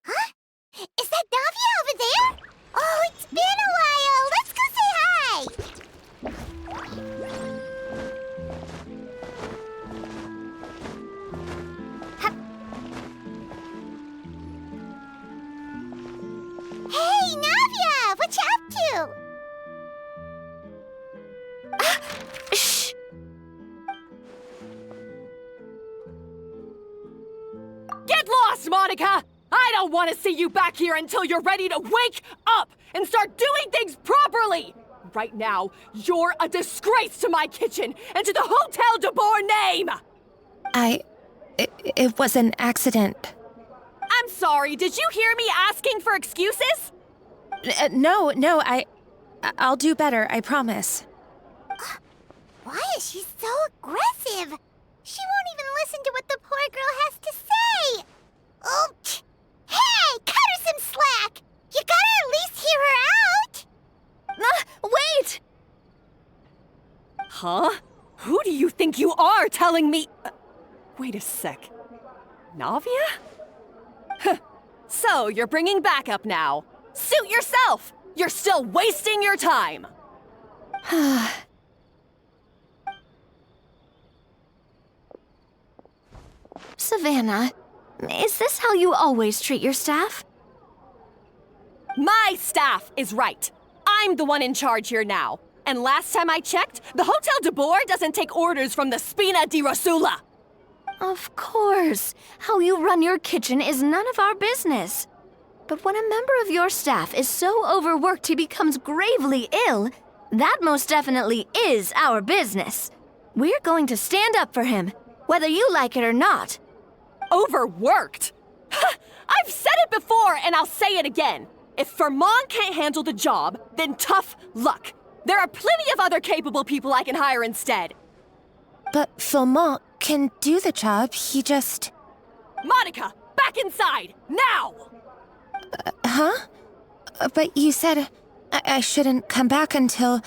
Huh? Is that Navia over there? Oh, it's been a while! Let's go say hi! Hey, Navia! What you up to? Shh! Get lost, Monica! I don't want to see you back here until you're ready to wake up and start doing things properly! Right now, you're a disgrace to my kitchen and to the Hotel Debord name! It was an accident. I'm sorry, did you hear me asking for excuses? No, I'll do better, I promise. Why is she so aggressive? She won't even listen to what the poor girl has to say! Oh, hey! Cut her some slack! You gotta at least hear her out! Wait! Huh? Who do you think you are telling me... wait a sec. Navia? Huh. So, you're bringing backup now. Suit yourself! You're still wasting your time! Savanna, is this how you always treat your staff? My staff is right. I'm the one in charge here now. And last time I checked, the Hotel Debord doesn't take orders from the Spina di Rosula. Of course. How you run your kitchen is none of our business. But when a member of your staff is so overworked he becomes gravely ill, that most definitely is our business. We're going to stand up for him, whether you like it or not. Overworked? I've said it before and I'll say it again. If Paimon can't handle the job, then tough luck. There are plenty of other capable people I can hire instead. But Paimon can do the job, he just... Monica, back inside, now! Huh? But you said I shouldn't come back until...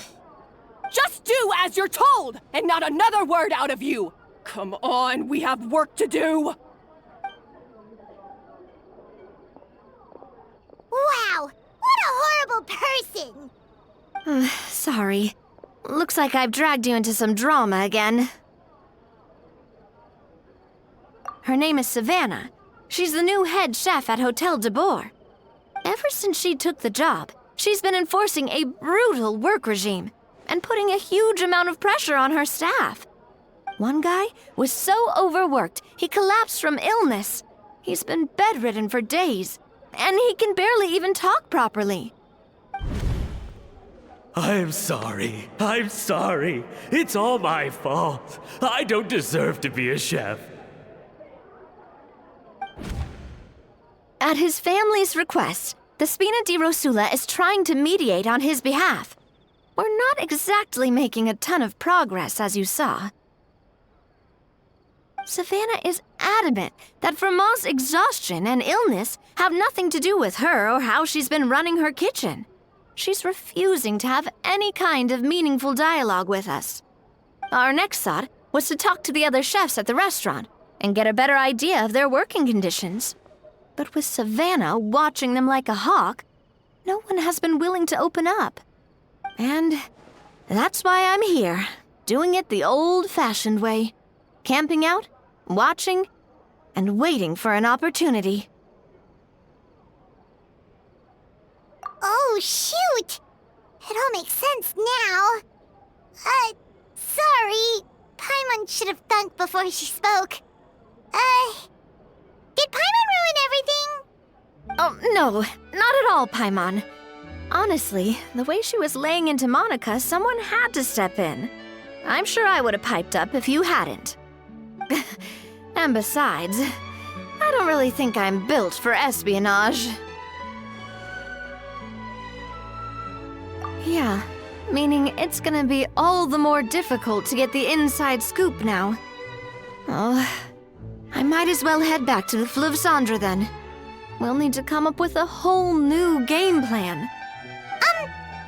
Just do as you're told, and not another word out of you! Come on, we have work to do! Wow! What a horrible person! Sorry. Looks like I've dragged you into some drama again. Her name is Savanna. She's the new head chef at Hotel Debord. Ever since she took the job, she's been enforcing a brutal work regime and putting a huge amount of pressure on her staff. One guy was so overworked, he collapsed from illness. He's been bedridden for days, and he can barely even talk properly. I'm sorry. It's all my fault. I don't deserve to be a chef. At his family's request, the Spina di Rosula is trying to mediate on his behalf. We're not exactly making a ton of progress, as you saw. Savanna is adamant that Paimon's exhaustion and illness have nothing to do with her or how she's been running her kitchen. She's refusing to have any kind of meaningful dialogue with us. Our next thought was to talk to the other chefs at the restaurant and get a better idea of their working conditions. But with Savanna watching them like a hawk, no one has been willing to open up. And that's why I'm here, doing it the old-fashioned way. Camping out, watching, and waiting for an opportunity. Oh, shoot! It all makes sense now. Sorry. Paimon should have thunk before she spoke. Did Paimon ruin everything? Oh, no, not at all, Paimon. Honestly, the way she was laying into Monica, someone had to step in. I'm sure I would have piped up if you hadn't. And besides, I don't really think I'm built for espionage. Yeah, meaning it's gonna be all the more difficult to get the inside scoop now. Oh, I might as well head back to the Fleuve Cendre then. We'll need to come up with a whole new game plan.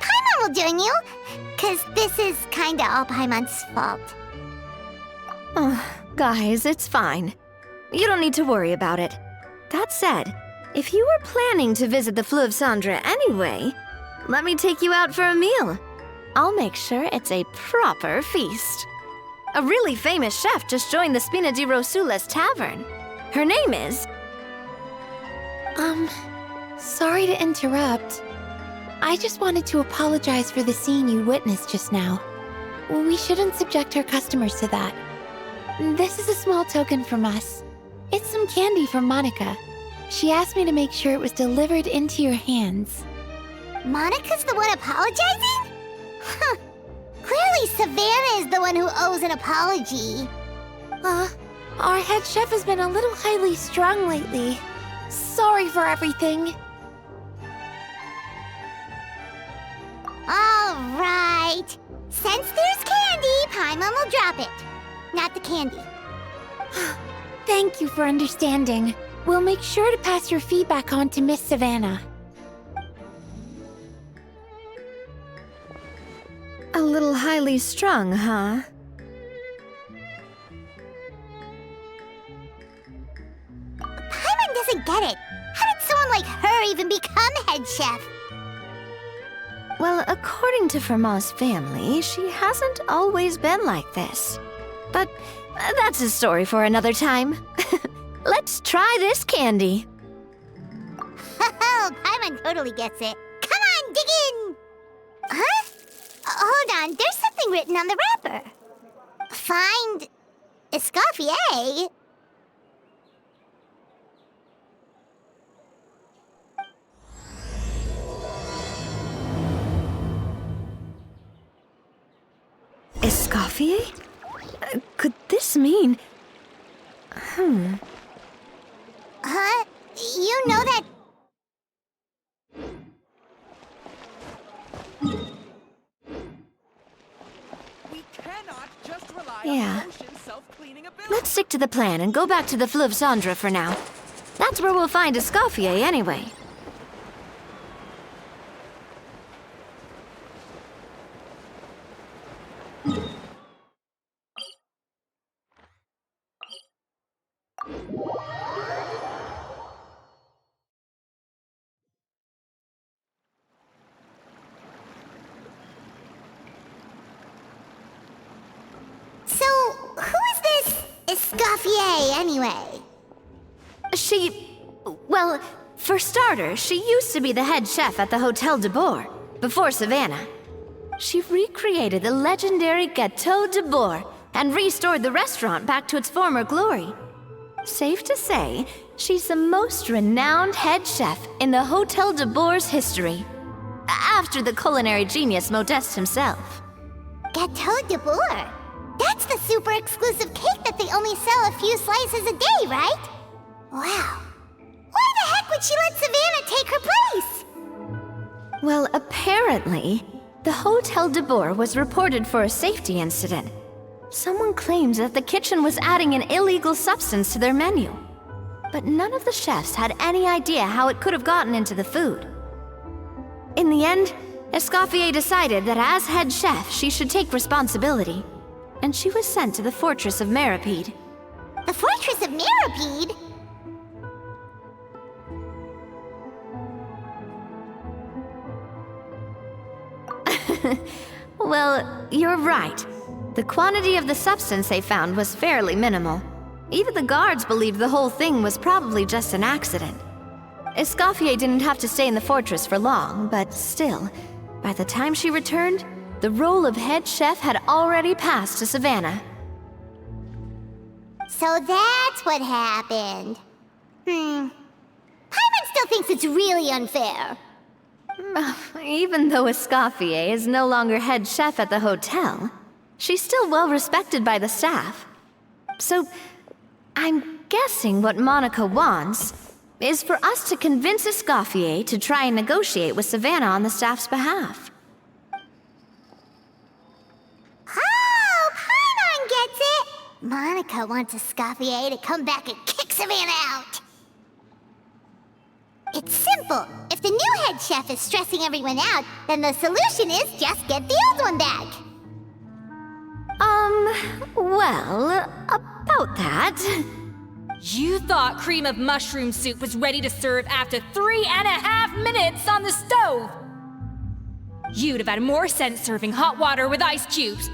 Paimon will join you, 'cause this is kinda all Paimon's fault. Guys, it's fine. You don't need to worry about it. That said, if you were planning to visit the Fleuve Cendre anyway, let me take you out for a meal. I'll make sure it's a proper feast. A really famous chef just joined the Spina di Rosulas tavern. Her name is... Sorry to interrupt. I just wanted to apologize for the scene you witnessed just now. We shouldn't subject our customers to that. This is a small token from us. It's some candy from Monica. She asked me to make sure it was delivered into your hands. Monica's the one apologizing? Huh. Clearly Savanna is the one who owes an apology. Our head chef has been a little highly strung lately. Sorry for everything. All right. Since there's candy, Paimon will drop it. Not the candy. Thank you for understanding. We'll make sure to pass your feedback on to Miss Savanna. A little highly strung, huh? Paimon doesn't get it. How did someone like her even become head chef? Well, according to Fermat's family, she hasn't always been like this. But that's a story for another time. Let's try this candy. Oh, Paimon totally gets it. Come on, dig in! Huh? Hold on, there's something written on the wrapper. Find... Escoffier? Escoffier? Could this mean... Huh? You know that... We cannot just rely Yeah. on potion self-cleaning ability. Let's stick to the plan and go back to the Fleuve Cendre for now. That's where we'll find Escoffier anyway. So, who is this Escoffier anyway? Well, for starters, she used to be the head chef at the Hotel Debord, before Savanna. She recreated the legendary Gateau Debord and restored the restaurant back to its former glory. Safe to say, she's the most renowned head chef in the Hotel Debord's history, after the culinary genius Modeste himself. Gateau Debord? That's the super exclusive cake that they only sell a few slices a day, right? Wow. Why the heck would she let Savanna take her place? Well, apparently, the Hotel Debord was reported for a safety incident. Someone claims that the kitchen was adding an illegal substance to their menu. But none of the chefs had any idea how it could have gotten into the food. In the end, Escoffier decided that as head chef, she should take responsibility. And she was sent to the Fortress of Meripede. The Fortress of Meripede? Well, you're right. The quantity of the substance they found was fairly minimal. Even the guards believed the whole thing was probably just an accident. Escoffier didn't have to stay in the fortress for long, but still, by the time she returned, the role of head chef had already passed to Savanna. So that's what happened. Paimon still thinks it's really unfair. Even though Escoffier is no longer head chef at the hotel, she's still well respected by the staff. So, I'm guessing what Monica wants is for us to convince Escoffier to try and negotiate with Savanna on the staff's behalf. Oh, Paimon gets it! Monica wants Escoffier to come back and kick Savanna out. It's simple. If the new head chef is stressing everyone out, then the solution is just get the old one back. Well, About that. You thought cream of mushroom soup was ready to serve after 3.5 minutes on the stove! You'd have had more sense serving hot water with ice cubes.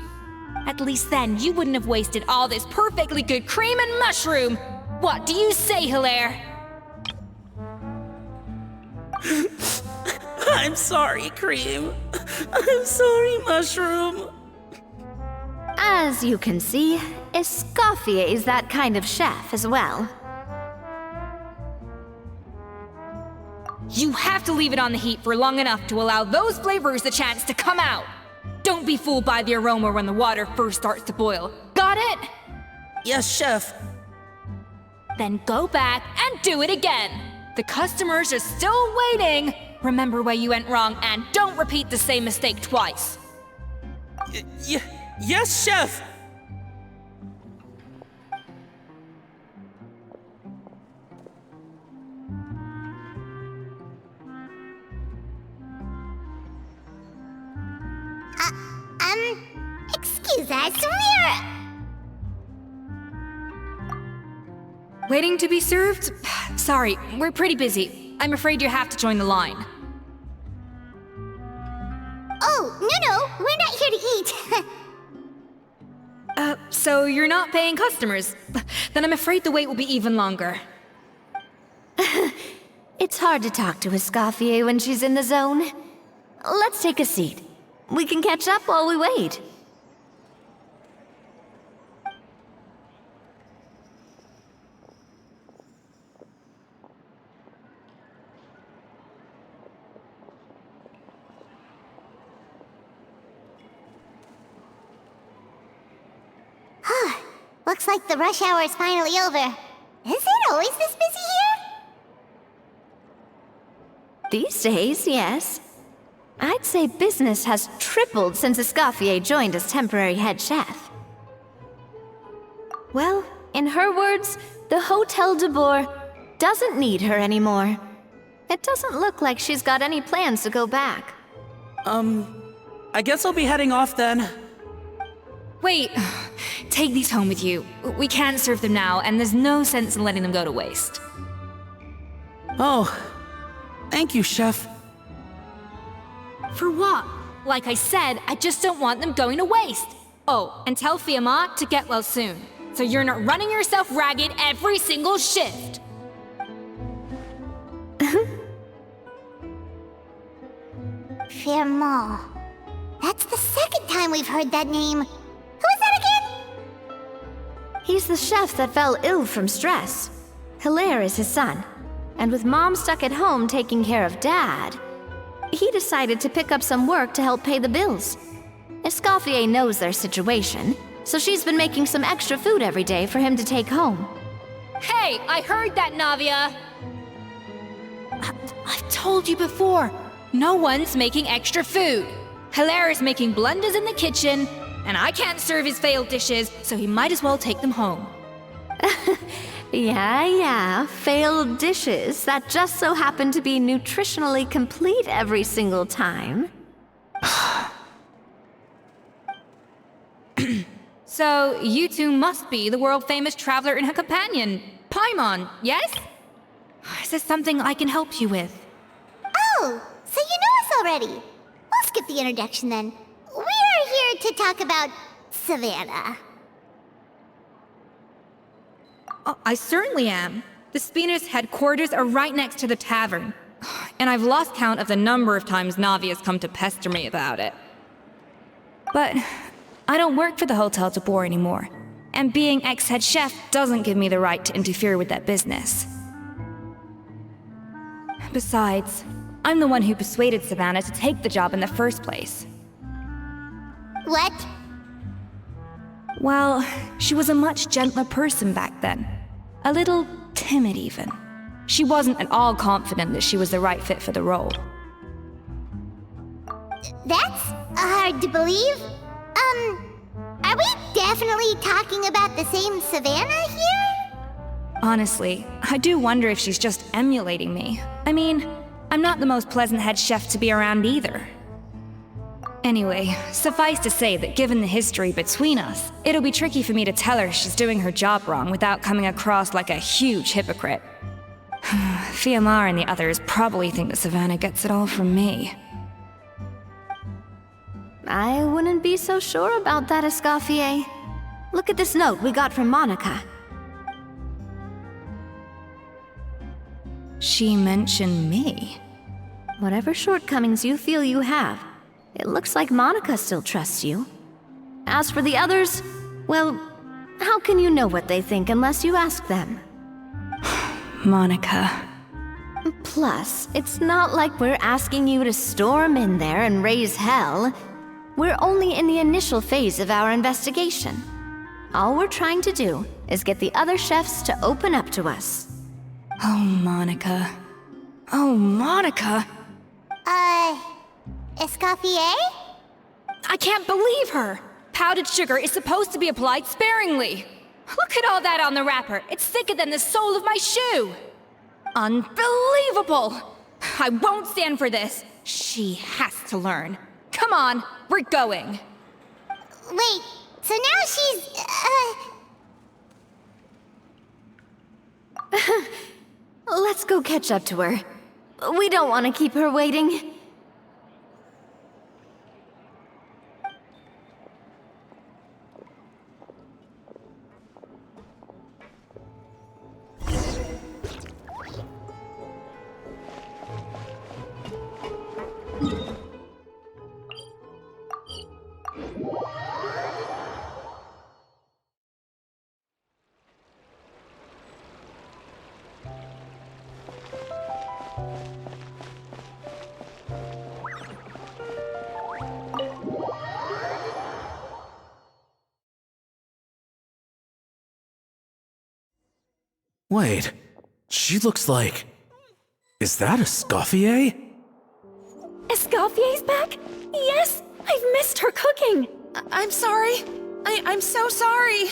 At least then you wouldn't have wasted all this perfectly good cream and mushroom! What do you say, Hilaire? I'm sorry, Cream. I'm sorry, Mushroom. As you can see, Escoffier is that kind of chef as well. You have to leave it on the heat for long enough to allow those flavors the chance to come out. Don't be fooled by the aroma when the water first starts to boil. Got it? Yes, Chef. Then go back and do it again. The customers are still waiting. Remember where you went wrong and don't repeat the same mistake twice. Yes, Chef. Excuse us, Waiting to be served? Sorry, we're pretty busy. I'm afraid you have to join the line. Oh, no, we're not here to eat. So you're not paying customers? Then I'm afraid the wait will be even longer. It's hard to talk to Escoffier when she's in the zone. Let's take a seat. We can catch up while we wait. Looks like the rush hour is finally over. Is it always this busy here? These days, yes. I'd say business has tripled since Escoffier joined as temporary head chef. Well, in her words, the Hotel Debord doesn't need her anymore. It doesn't look like she's got any plans to go back. I guess I'll be heading off then. Wait, take these home with you. We can't serve them now, and there's no sense in letting them go to waste. Oh, thank you, Chef. For what? Like I said, I just don't want them going to waste. Oh, and tell Fiamma to get well soon, so you're not running yourself ragged every single shift. Fiamma. That's the second time we've heard that name. Who is that again? He's the chef that fell ill from stress. Hilaire is his son. And with Mom stuck at home taking care of Dad, he decided to pick up some work to help pay the bills. Escoffier knows their situation, so she's been making some extra food every day for him to take home. Hey, I heard that, Navia! I've told you before, no one's making extra food. Hilaire is making blunders in the kitchen, and I can't serve his failed dishes, so he might as well take them home. Yeah, failed dishes that just so happen to be nutritionally complete every single time. So, you two must be the world-famous traveler and her companion, Paimon, yes? Is there something I can help you with? Oh, so you know us already. We'll skip the introduction then. We're here to talk about Savanna. Oh, I certainly am. The Spina's headquarters are right next to the tavern. And I've lost count of the number of times Navia's come to pester me about it. But I don't work for the Hotel Debord anymore. And being ex-head chef doesn't give me the right to interfere with that business. Besides, I'm the one who persuaded Savanna to take the job in the first place. What? Well, she was a much gentler person back then. A little timid, even. She wasn't at all confident that she was the right fit for the role. That's hard to believe. Are we definitely talking about the same Savanna here? Honestly, I do wonder if she's just emulating me. I mean, I'm not the most pleasant head chef to be around either. Anyway, suffice to say that given the history between us, it'll be tricky for me to tell her she's doing her job wrong without coming across like a huge hypocrite. Fiamar and the others probably think that Savanna gets it all from me. I wouldn't be so sure about that, Escoffier. Look at this note we got from Monica. She mentioned me. Whatever shortcomings you feel you have, it looks like Monica still trusts you. As for the others, well, how can you know what they think unless you ask them? Monica. Plus, it's not like we're asking you to storm in there and raise hell. We're only in the initial phase of our investigation. All we're trying to do is get the other chefs to open up to us. Oh, Monica. Oh, Monica! Escoffier? I can't believe her! Powdered sugar is supposed to be applied sparingly. Look at all that on the wrapper. It's thicker than the sole of my shoe. Unbelievable! I won't stand for this. She has to learn. Come on, we're going. Wait, so now she's, Let's go catch up to her. We don't want to keep her waiting. Wait, she looks like... Is that Escoffier? Escoffier's back? Yes! I've missed her cooking! I'm sorry. I'm so sorry.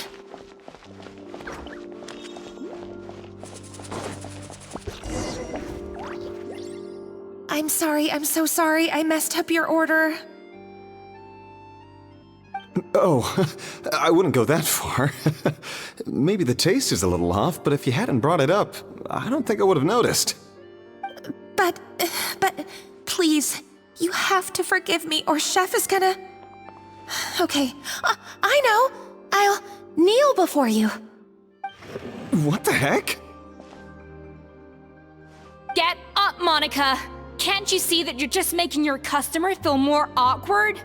I'm sorry, I'm so sorry. I messed up your order. Oh, I wouldn't go that far. Maybe the taste is a little off, but if you hadn't brought it up, I don't think I would have noticed. But, please, you have to forgive me or Chef is gonna... Okay, I know. I'll kneel before you. What the heck? Get up, Monica! Can't you see that you're just making your customer feel more awkward?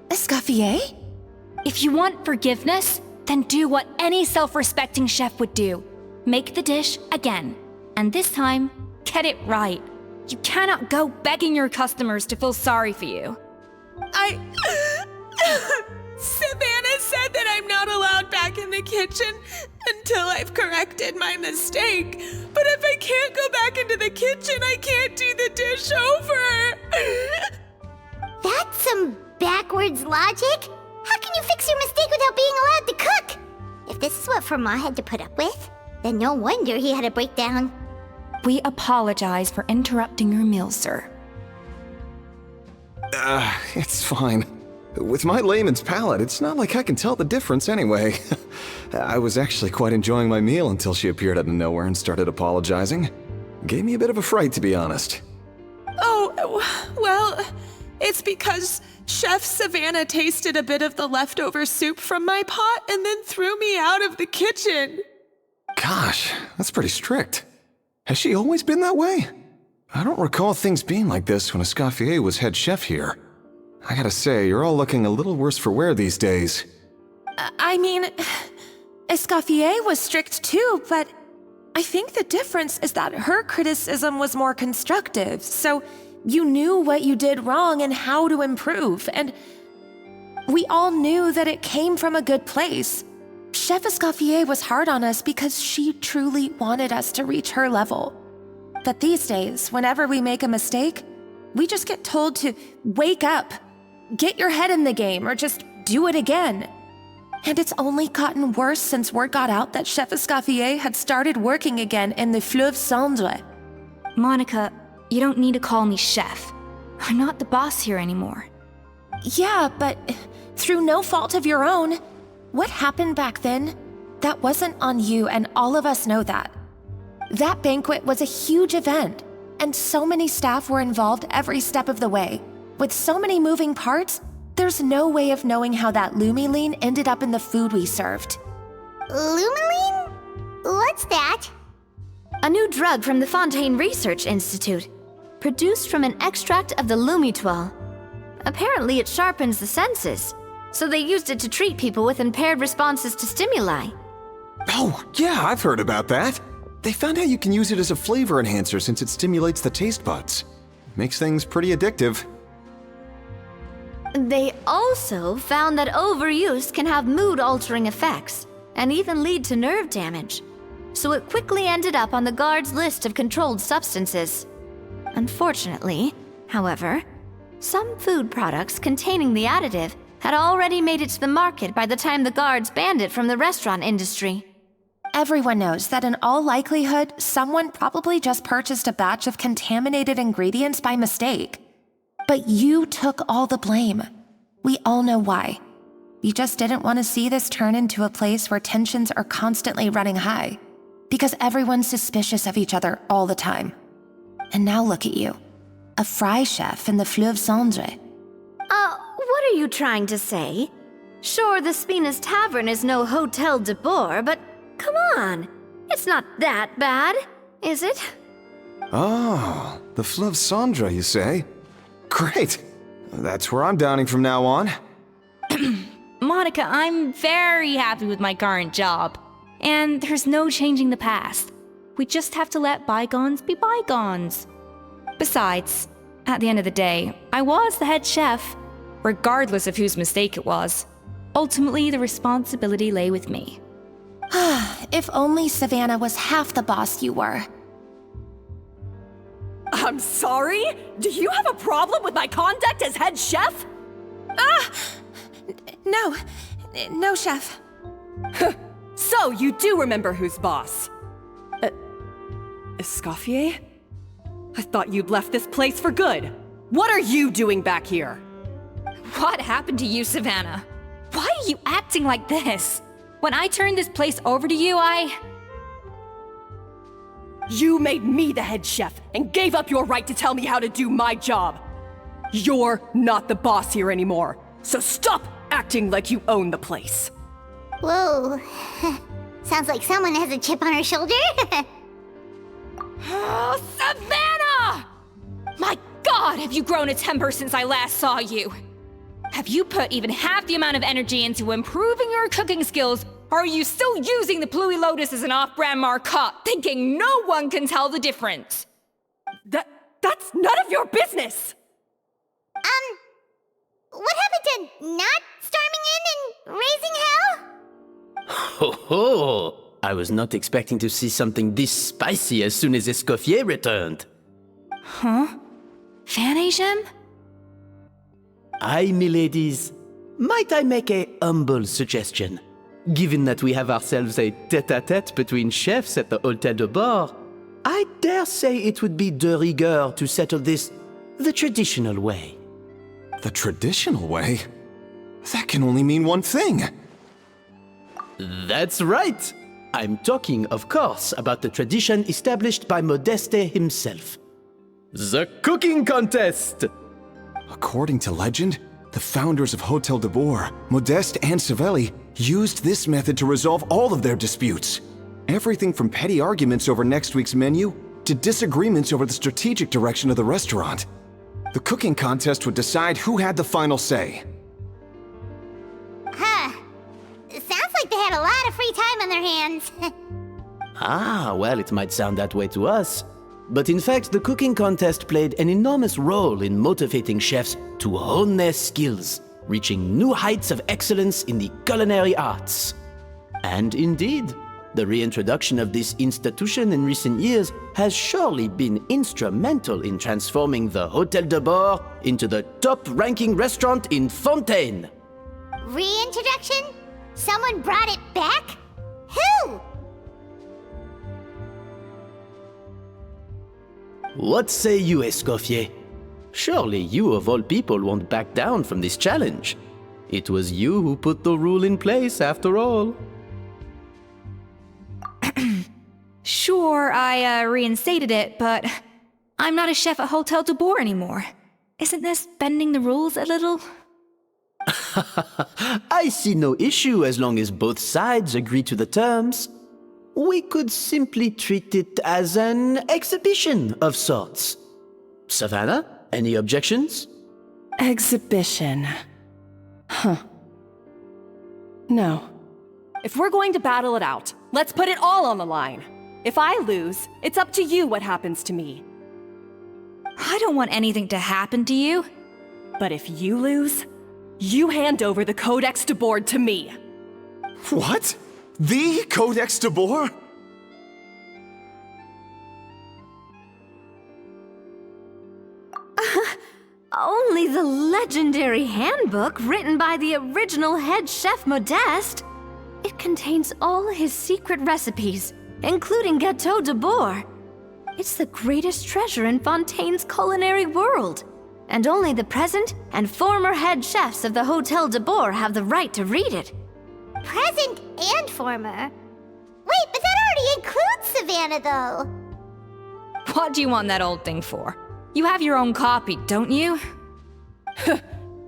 Escoffier? If you want forgiveness, then do what any self-respecting chef would do. Make the dish again. And this time, get it right. You cannot go begging your customers to feel sorry for you. Savanna said that I'm not allowed back in the kitchen until I've corrected my mistake. But if I can't go back into the kitchen, I can't do the dish over. that's some backwards logic. How can you fix your mistake without being allowed to cook? If this is what Fermat had to put up with, then no wonder he had a breakdown. We apologize for interrupting your meal, sir. It's fine. With my layman's palate, it's not like I can tell the difference anyway. I was actually quite enjoying my meal until she appeared out of nowhere and started apologizing. Gave me a bit of a fright, to be honest. Oh, well, it's because Chef Savanna tasted a bit of the leftover soup from my pot and then threw me out of the kitchen. Gosh, that's pretty strict. Has she always been that way? I don't recall things being like this when Escoffier was head chef here. I gotta say, you're all looking a little worse for wear these days. I mean, Escoffier was strict too, but I think the difference is that her criticism was more constructive, so you knew what you did wrong and how to improve, and we all knew that it came from a good place. Chef Escoffier was hard on us because she truly wanted us to reach her level. But these days, whenever we make a mistake, we just get told to wake up, get your head in the game, or just do it again. And it's only gotten worse since word got out that Chef Escoffier had started working again in the Fleuve Cendre. Monica, you don't need to call me chef. I'm not the boss here anymore. Yeah, but through no fault of your own. What happened back then, that wasn't on you, and all of us know that. That banquet was a huge event, and so many staff were involved every step of the way. With so many moving parts, there's no way of knowing how that Lumiline ended up in the food we served. Lumiline? What's that? A new drug from the Fontaine Research Institute, produced from an extract of the Lumitwell. Apparently it sharpens the senses, so they used it to treat people with impaired responses to stimuli. Oh, yeah, I've heard about that. They found out you can use it as a flavor enhancer since it stimulates the taste buds. Makes things pretty addictive. They also found that overuse can have mood-altering effects, and even lead to nerve damage. So it quickly ended up on the guards' list of controlled substances. Unfortunately, however, some food products containing the additive had already made it to the market by the time the guards banned it from the restaurant industry. Everyone knows that in all likelihood, someone probably just purchased a batch of contaminated ingredients by mistake. But you took all the blame. We all know why. You just didn't want to see this turn into a place where tensions are constantly running high, because everyone's suspicious of each other all the time. And now look at you, a fry chef in the Fleuve Cendre. What are you trying to say? Sure, the Spina's Tavern is no Hotel Debord, but come on, it's not that bad, is it? Oh, the Fleuve Cendre, you say? Great. That's where I'm dining from now on. Monica, I'm very happy with my current job. And there's no changing the past. We just have to let bygones be bygones. Besides, at the end of the day, I was the head chef, regardless of whose mistake it was. Ultimately, the responsibility lay with me. If only Savanna was half the boss you were. I'm sorry? Do you have a problem with my conduct as head chef? No, chef. So, you do remember who's boss? Escoffier? I thought you'd left this place for good. What are you doing back here? What happened to you, Savanna? Why are you acting like this? When I turned this place over to you, You made me the head chef and gave up your right to tell me how to do my job. You're not the boss here anymore, so stop acting like you own the place. Whoa. Sounds like someone has a chip on her shoulder. Oh, Savanna! My God, have you grown a temper since I last saw you? Have you put even half the amount of energy into improving your cooking skills, or are you still using the Pluie Lotus as an off-brand marcotte, thinking no one can tell the difference? That's none of your business! What happened to not storming in and raising hell? Ho ho! I was not expecting to see something this spicy as soon as Escoffier returned. Huh? Fan Agem? Aye, miladies. Might I make a humble suggestion? Given that we have ourselves a tête-à-tête between chefs at the Hotel Debord, I dare say it would be de rigueur to settle this the traditional way. The traditional way? That can only mean one thing. That's right! I'm talking, of course, about the tradition established by Modeste himself. The cooking contest! According to legend, the founders of Hotel Debord, Modeste and Savelli, used this method to resolve all of their disputes. Everything from petty arguments over next week's menu to disagreements over the strategic direction of the restaurant. The cooking contest would decide who had the final say. It sounds like they had a lot of free time on their hands. Ah, well, it might sound that way to us. But in fact, the cooking contest played an enormous role in motivating chefs to hone their skills, reaching new heights of excellence in the culinary arts. And indeed, the reintroduction of this institution in recent years has surely been instrumental in transforming the Hotel Debord into the top-ranking restaurant in Fontaine. Reintroduction? Someone brought it back? Who? What say you, Escoffier? Surely you of all people won't back down from this challenge. It was you who put the rule in place after all. Sure, I reinstated it, but I'm not a chef at Hotel Debord anymore. Isn't this bending the rules a little? I see no issue as long as both sides agree to the terms. We could simply treat it as an exhibition of sorts. Savanna, any objections? Exhibition. Huh. No. If we're going to battle it out, let's put it all on the line. If I lose, it's up to you what happens to me. I don't want anything to happen to you. But if you lose, you hand over the Codex Debord to me. What? The Codex Debord? Only the legendary handbook written by the original head chef Modeste. It contains all his secret recipes, including Gateau Debord. It's the greatest treasure in Fontaine's culinary world, and only the present and former head chefs of the Hotel Debord have the right to read it. Present and former? Wait, but that already includes Savanna, though. What do you want that old thing for? You have your own copy, don't you?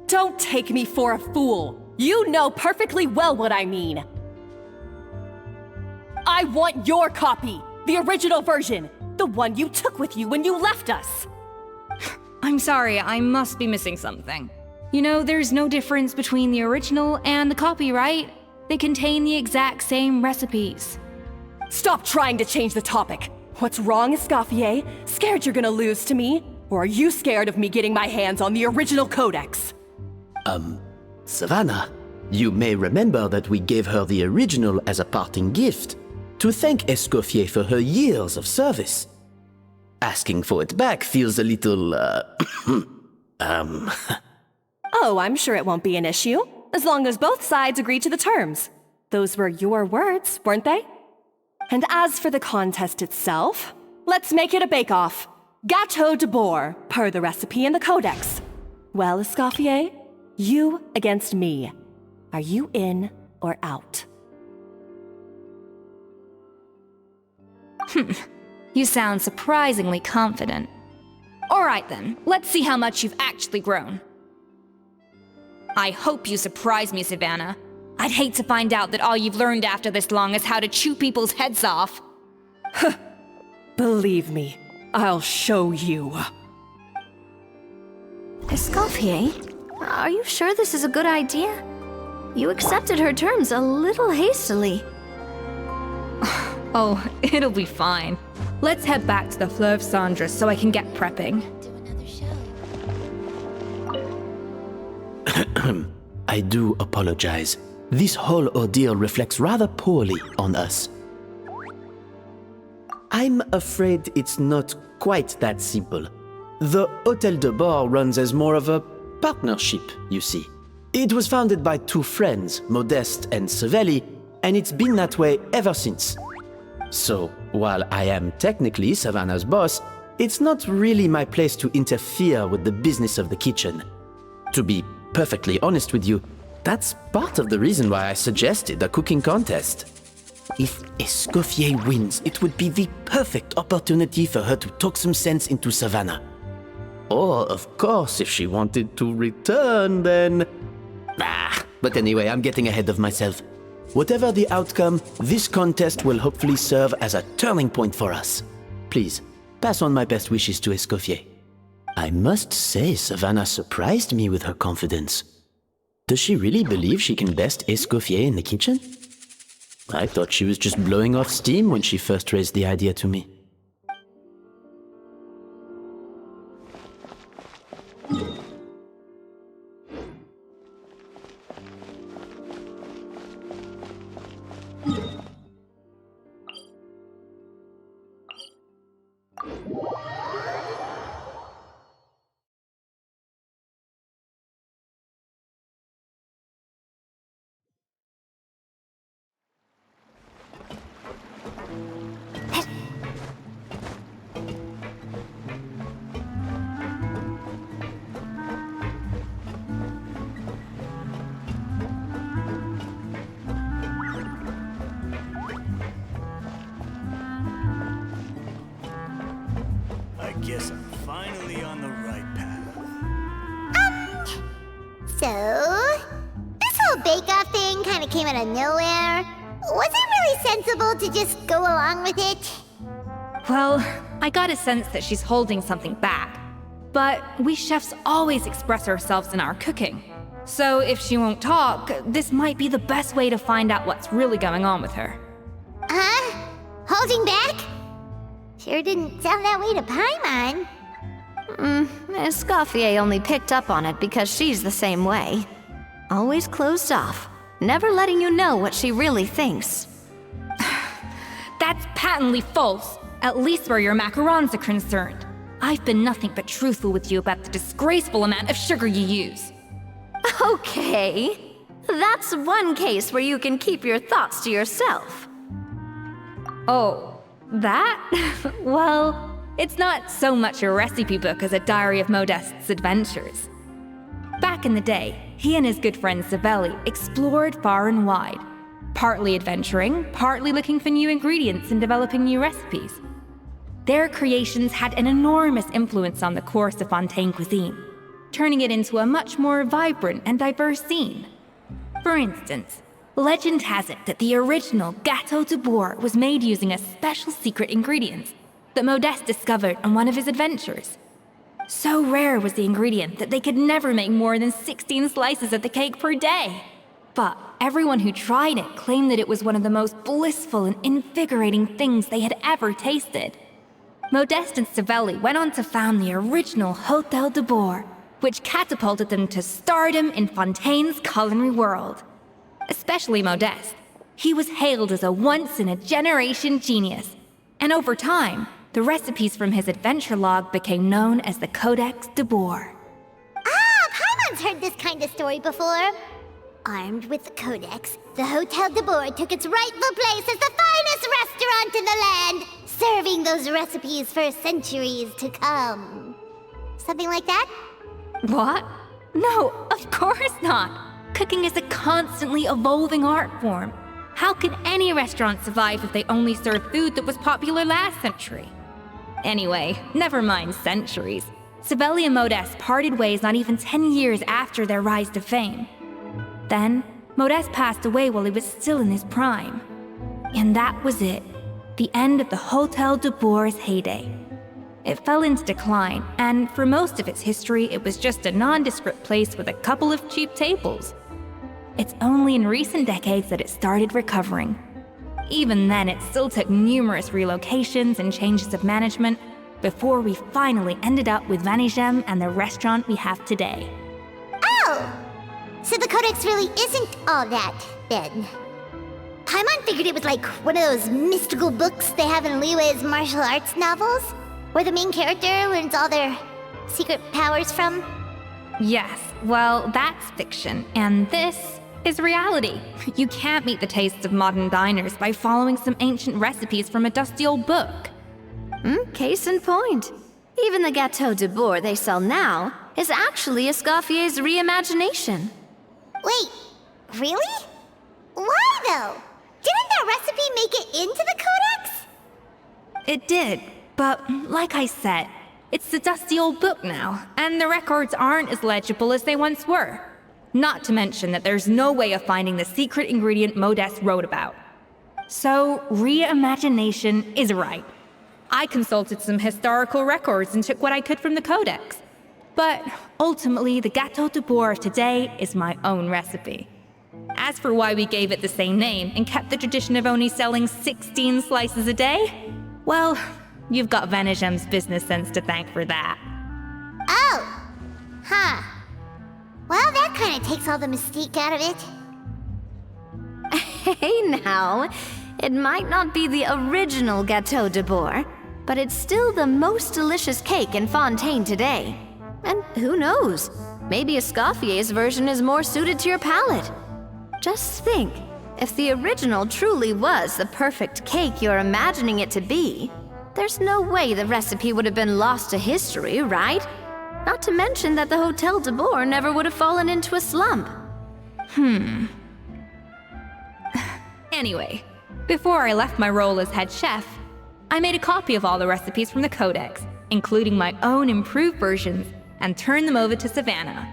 Don't take me for a fool. You know perfectly well what I mean. I want your copy, the original version, the one you took with you when you left us. I'm sorry, I must be missing something. You know, there's no difference between the original and the copy, right? They contain the exact same recipes. Stop trying to change the topic. What's wrong, Escoffier? Scared you're gonna lose to me? Or are you scared of me getting my hands on the original codex? Savanna, you may remember that we gave her the original as a parting gift, to thank Escoffier for her years of service. Asking for it back feels a little, Oh, I'm sure it won't be an issue, as long as both sides agree to the terms. Those were your words, weren't they? And as for the contest itself, let's make it a bake-off. Gateau Debord, per the recipe in the codex. Well, Escoffier, you against me. Are you in or out? You sound surprisingly confident. All right then, let's see how much you've actually grown. I hope you surprise me, Savanna. I'd hate to find out that all you've learned after this long is how to chew people's heads off. Believe me, I'll show you. Escoffier, are you sure this is a good idea? You accepted her terms a little hastily. Oh, it'll be fine. Let's head back to the Fleuve Cendre so I can get prepping. I do apologize. This whole ordeal reflects rather poorly on us. I'm afraid it's not quite that simple. The Hotel Debord runs as more of a partnership, you see. It was founded by two friends, Modeste and Savelli, and it's been that way ever since. So, while I am technically Savanna's boss, it's not really my place to interfere with the business of the kitchen. To be perfectly honest with you, that's part of the reason why I suggested a cooking contest. If Escoffier wins, it would be the perfect opportunity for her to talk some sense into Savanna. Or, of course, if she wanted to return, then... But anyway, I'm getting ahead of myself. Whatever the outcome, this contest will hopefully serve as a turning point for us. Please, pass on my best wishes to Escoffier. I must say, Savanna surprised me with her confidence. Does she really believe she can best Escoffier in the kitchen? I thought she was just blowing off steam when she first raised the idea to me. Guess I'm finally on the right path. So, this whole bake-off thing kind of came out of nowhere. Was it really sensible to just go along with it? Well, I got a sense that she's holding something back. But we chefs always express ourselves in our cooking. So if she won't talk, this might be the best way to find out what's really going on with her. Huh? Holding back? Sure didn't sound that way to Paimon. Escoffier only picked up on it because she's the same way. Always closed off, never letting you know what she really thinks. That's patently false, at least where your macarons are concerned. I've been nothing but truthful with you about the disgraceful amount of sugar you use. Okay, that's one case where you can keep your thoughts to yourself. Oh, that? Well, it's not so much a recipe book as a diary of Modeste's adventures. Back in the day, he and his good friend Savelli explored far and wide, partly adventuring, partly looking for new ingredients and developing new recipes. Their creations had an enormous influence on the course of Fontaine cuisine, turning it into a much more vibrant and diverse scene. For instance, legend has it that the original Gateau Debord was made using a special secret ingredient that Modeste discovered on one of his adventures. So rare was the ingredient that they could never make more than 16 slices of the cake per day. But everyone who tried it claimed that it was one of the most blissful and invigorating things they had ever tasted. Modeste and Savelli went on to found the original Hotel Debord, which catapulted them to stardom in Fontaine's culinary world. Especially Modeste. He was hailed as a once-in-a-generation genius, and over time, the recipes from his adventure log became known as the Codex Debord. Ah, Paimon's heard this kind of story before. Armed with the Codex, the Hotel Debord took its rightful place as the finest restaurant in the land, serving those recipes for centuries to come. Something like that? What? No, of course not. Cooking is a constantly evolving art form. How could any restaurant survive if they only served food that was popular last century? Anyway, never mind centuries. Savelli and Modeste parted ways not even 10 years after their rise to fame. Then, Modeste passed away while he was still in his prime. And that was it. The end of the Hotel Debord's heyday. It fell into decline, and for most of its history, it was just a nondescript place with a couple of cheap tables. It's only in recent decades that it started recovering. Even then, it still took numerous relocations and changes of management before we finally ended up with Vanigem and the restaurant we have today. Oh! So the Codex really isn't all that, then. Paimon figured it was like one of those mystical books they have in Liyue's martial arts novels, where the main character learns all their secret powers from. Yes, well, that's fiction, and this is reality. You can't meet the tastes of modern diners by following some ancient recipes from a dusty old book. Case in point. Even the Gateau Debord they sell now is actually Escoffier's reimagination. Wait, really? Why though? Didn't that recipe make it into the Codex? It did, but like I said, it's the dusty old book now, and the records aren't as legible as they once were. Not to mention that there's no way of finding the secret ingredient Modeste wrote about. So, reimagination is right. I consulted some historical records and took what I could from the Codex. But ultimately, the Gateau Debord of today is my own recipe. As for why we gave it the same name and kept the tradition of only selling 16 slices a day, well, you've got Vanigem's business sense to thank for that. Oh! Huh. Well, that kind of takes all the mystique out of it. Hey now, it might not be the original Gateau Debord, but it's still the most delicious cake in Fontaine today. And who knows, maybe Escoffier's version is more suited to your palate. Just think, if the original truly was the perfect cake you're imagining it to be, there's no way the recipe would have been lost to history, right? Not to mention that the Hotel Debord never would have fallen into a slump. Anyway, before I left my role as head chef, I made a copy of all the recipes from the Codex, including my own improved versions, and turn them over to Savanna.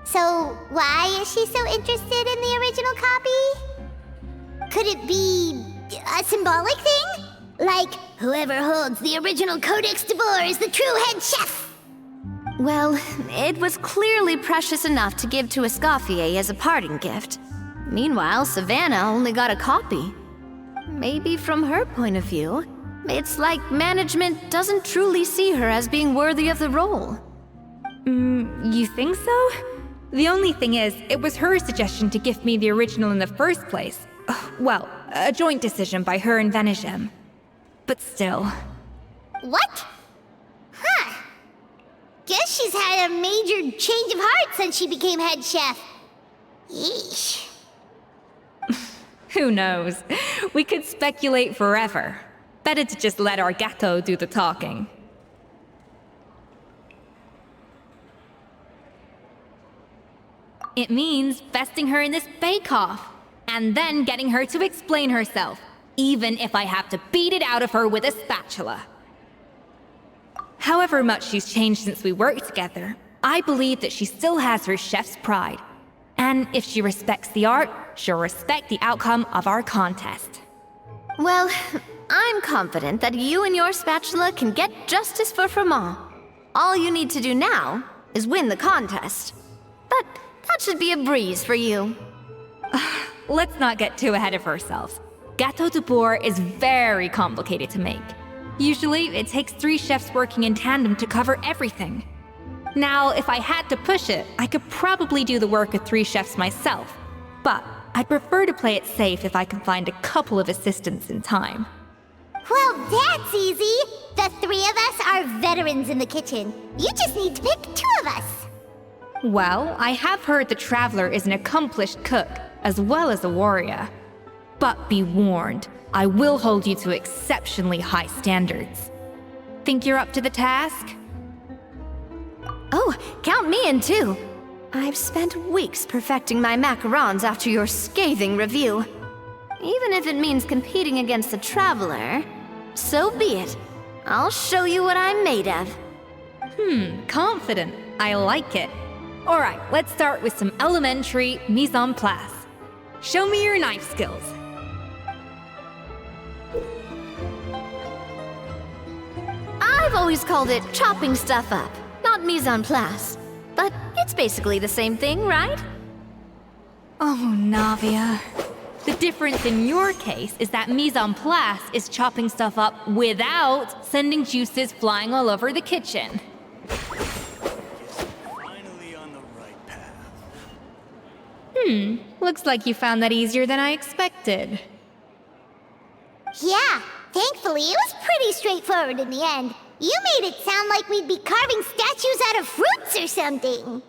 So why is she so interested in the original copy? Could it be a symbolic thing? Like, whoever holds the original Codex Debord is the true head chef? Well, it was clearly precious enough to give to Escoffier as a parting gift. Meanwhile, Savanna only got a copy. Maybe from her point of view, it's like management doesn't truly see her as being worthy of the role. You think so? The only thing is, it was her suggestion to gift me the original in the first place. Well, a joint decision by her and Venegem. But still. What? Huh. Guess she's had a major change of heart since she became head chef. Yeesh. Who knows? We could speculate forever. Better to just let our Gateau do the talking. It means besting her in this bake-off, and then getting her to explain herself, even if I have to beat it out of her with a spatula. However much she's changed since we worked together, I believe that she still has her chef's pride. And if she respects the art, she'll respect the outcome of our contest. Well, I'm confident that you and your spatula can get justice for Froment. All you need to do now is win the contest. But that should be a breeze for you. Let's not get too ahead of ourselves. Gateau Debord is very complicated to make. Usually, it takes 3 chefs working in tandem to cover everything. Now, if I had to push it, I could probably do the work of 3 chefs myself. But I'd prefer to play it safe if I can find a couple of assistants in time. Well, that's easy. The 3 of us are veterans in the kitchen. You just need to pick 2 of us. Well, I have heard the Traveler is an accomplished cook, as well as a warrior. But be warned, I will hold you to exceptionally high standards. Think you're up to the task? Oh, count me in too. I've spent weeks perfecting my macarons after your scathing review. Even if it means competing against the Traveler, so be it. I'll show you what I'm made of. Confident. I like it. Alright, let's start with some elementary mise en place. Show me your knife skills. I've always called it chopping stuff up, not mise en place. But it's basically the same thing, right? Oh, Navia. The difference in your case is that mise en place is chopping stuff up without sending juices flying all over the kitchen. Finally on the right path. Looks like you found that easier than I expected. Yeah, thankfully it was pretty straightforward in the end. You made it sound like we'd be carving statues out of fruits or something.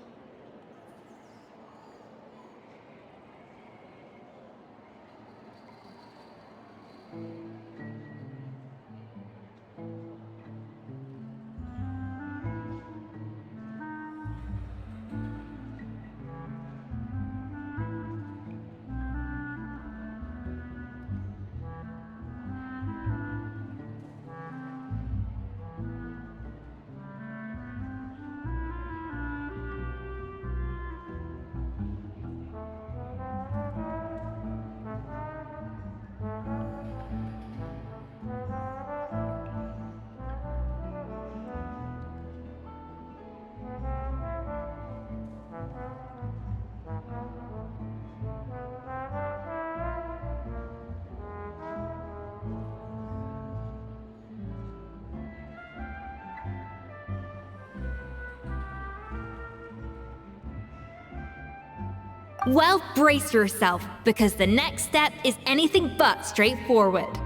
Well, brace yourself, because the next step is anything but straightforward.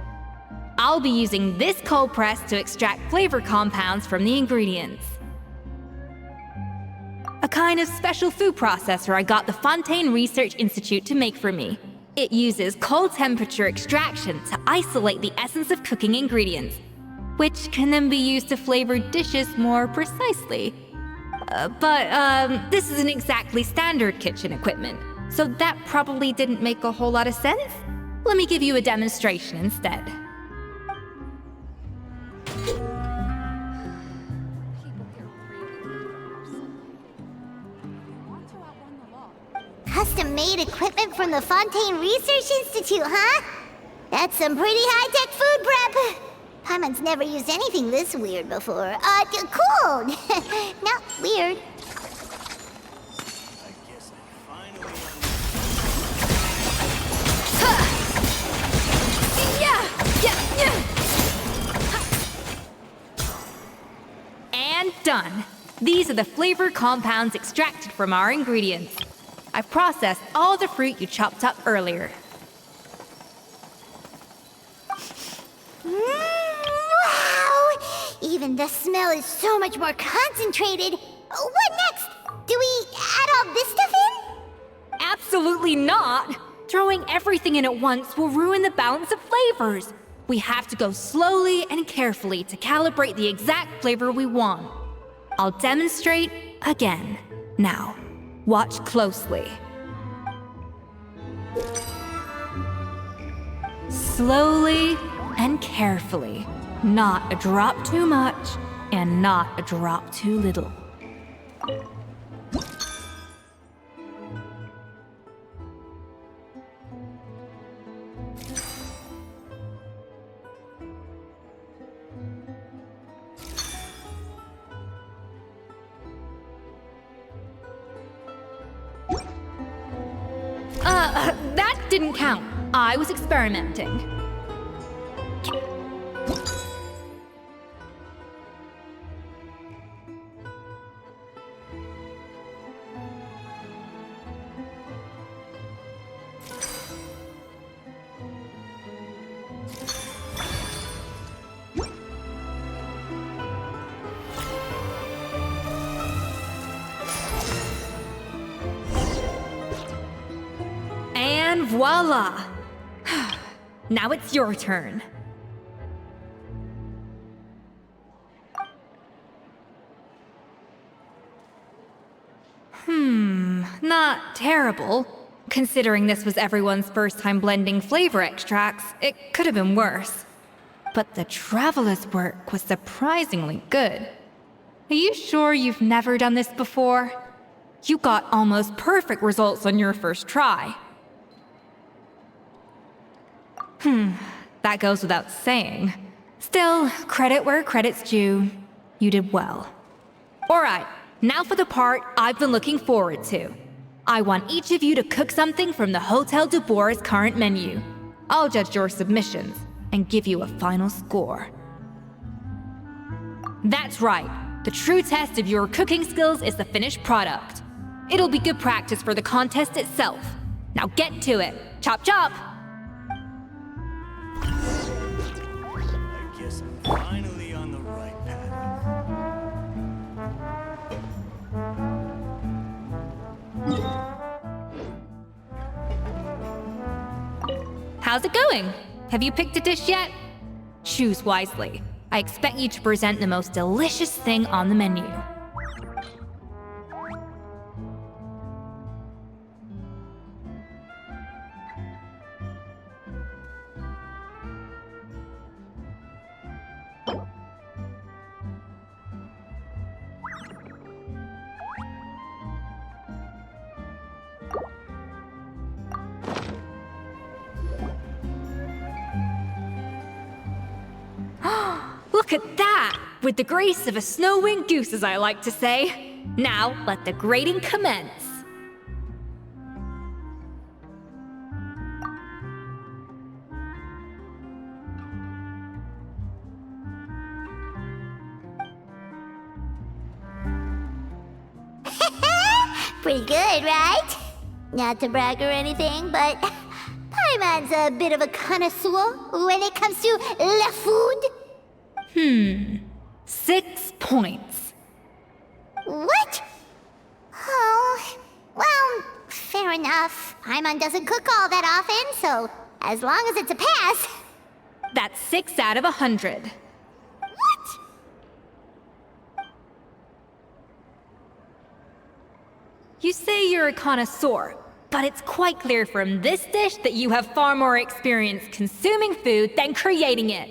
I'll be using this cold press to extract flavor compounds from the ingredients. A kind of special food processor I got the Fontaine Research Institute to make for me. It uses cold temperature extraction to isolate the essence of cooking ingredients, which can then be used to flavor dishes more precisely. But this isn't exactly standard kitchen equipment, so that probably didn't make a whole lot of sense. Let me give you a demonstration instead. custom-made equipment from the Fontaine Research Institute, huh? That's some pretty high-tech food prep. Paimon's never used anything this weird before. Cool! Not weird. I guess I finally And done. These are the flavor compounds extracted from our ingredients. I've processed all the fruit you chopped up earlier. Wow! Even the smell is so much more concentrated. What next? Do we add all this stuff in? Absolutely not! Throwing everything in at once will ruin the balance of flavors. We have to go slowly and carefully to calibrate the exact flavor we want. I'll demonstrate again. Now, watch closely. Slowly and carefully. Not a drop too much, and not a drop too little. That didn't count. I was experimenting. And voila! Now it's your turn. Not terrible. Considering this was everyone's first time blending flavor extracts, it could have been worse. But the Traveler's work was surprisingly good. Are you sure you've never done this before? You got almost perfect results on your first try. That goes without saying. Still, credit where credit's due. You did well. Alright, now for the part I've been looking forward to. I want each of you to cook something from the Hotel Debord's current menu. I'll judge your submissions and give you a final score. That's right. The true test of your cooking skills is the finished product. It'll be good practice for the contest itself. Now get to it. Chop chop! I guess I'm finally on the right path. How's it going? Have you picked a dish yet? Choose wisely. I expect you to present the most delicious thing on the menu. Look at that! With the grace of a snow-winged goose, as I like to say. Now, let the grating commence. Pretty good, right? Not to brag or anything, but Paimon's a bit of a connoisseur when it comes to la food. 6 points. What? Oh, well, fair enough. Paimon doesn't cook all that often, so as long as it's a pass. That's 6 out of 100. What? You say you're a connoisseur, but it's quite clear from this dish that you have far more experience consuming food than creating it.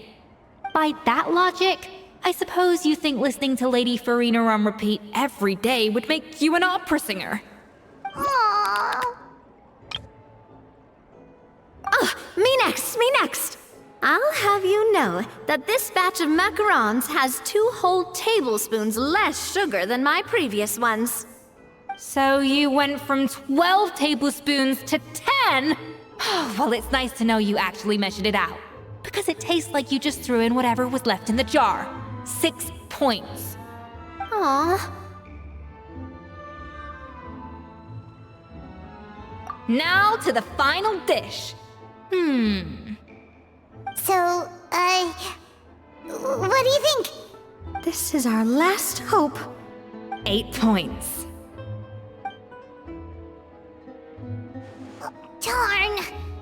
By that logic, I suppose you think listening to Lady Farina on repeat every day would make you an opera singer. Aww. next, me next. I'll have you know that this batch of macarons has 2 whole tablespoons less sugar than my previous ones. So you went from 12 tablespoons to 10? Well, it's nice to know you actually measured it out. Because it tastes like you just threw in whatever was left in the jar. 6 points. Aww. Now to the final dish. So, what do you think? This is our last hope. 8 points. Darn,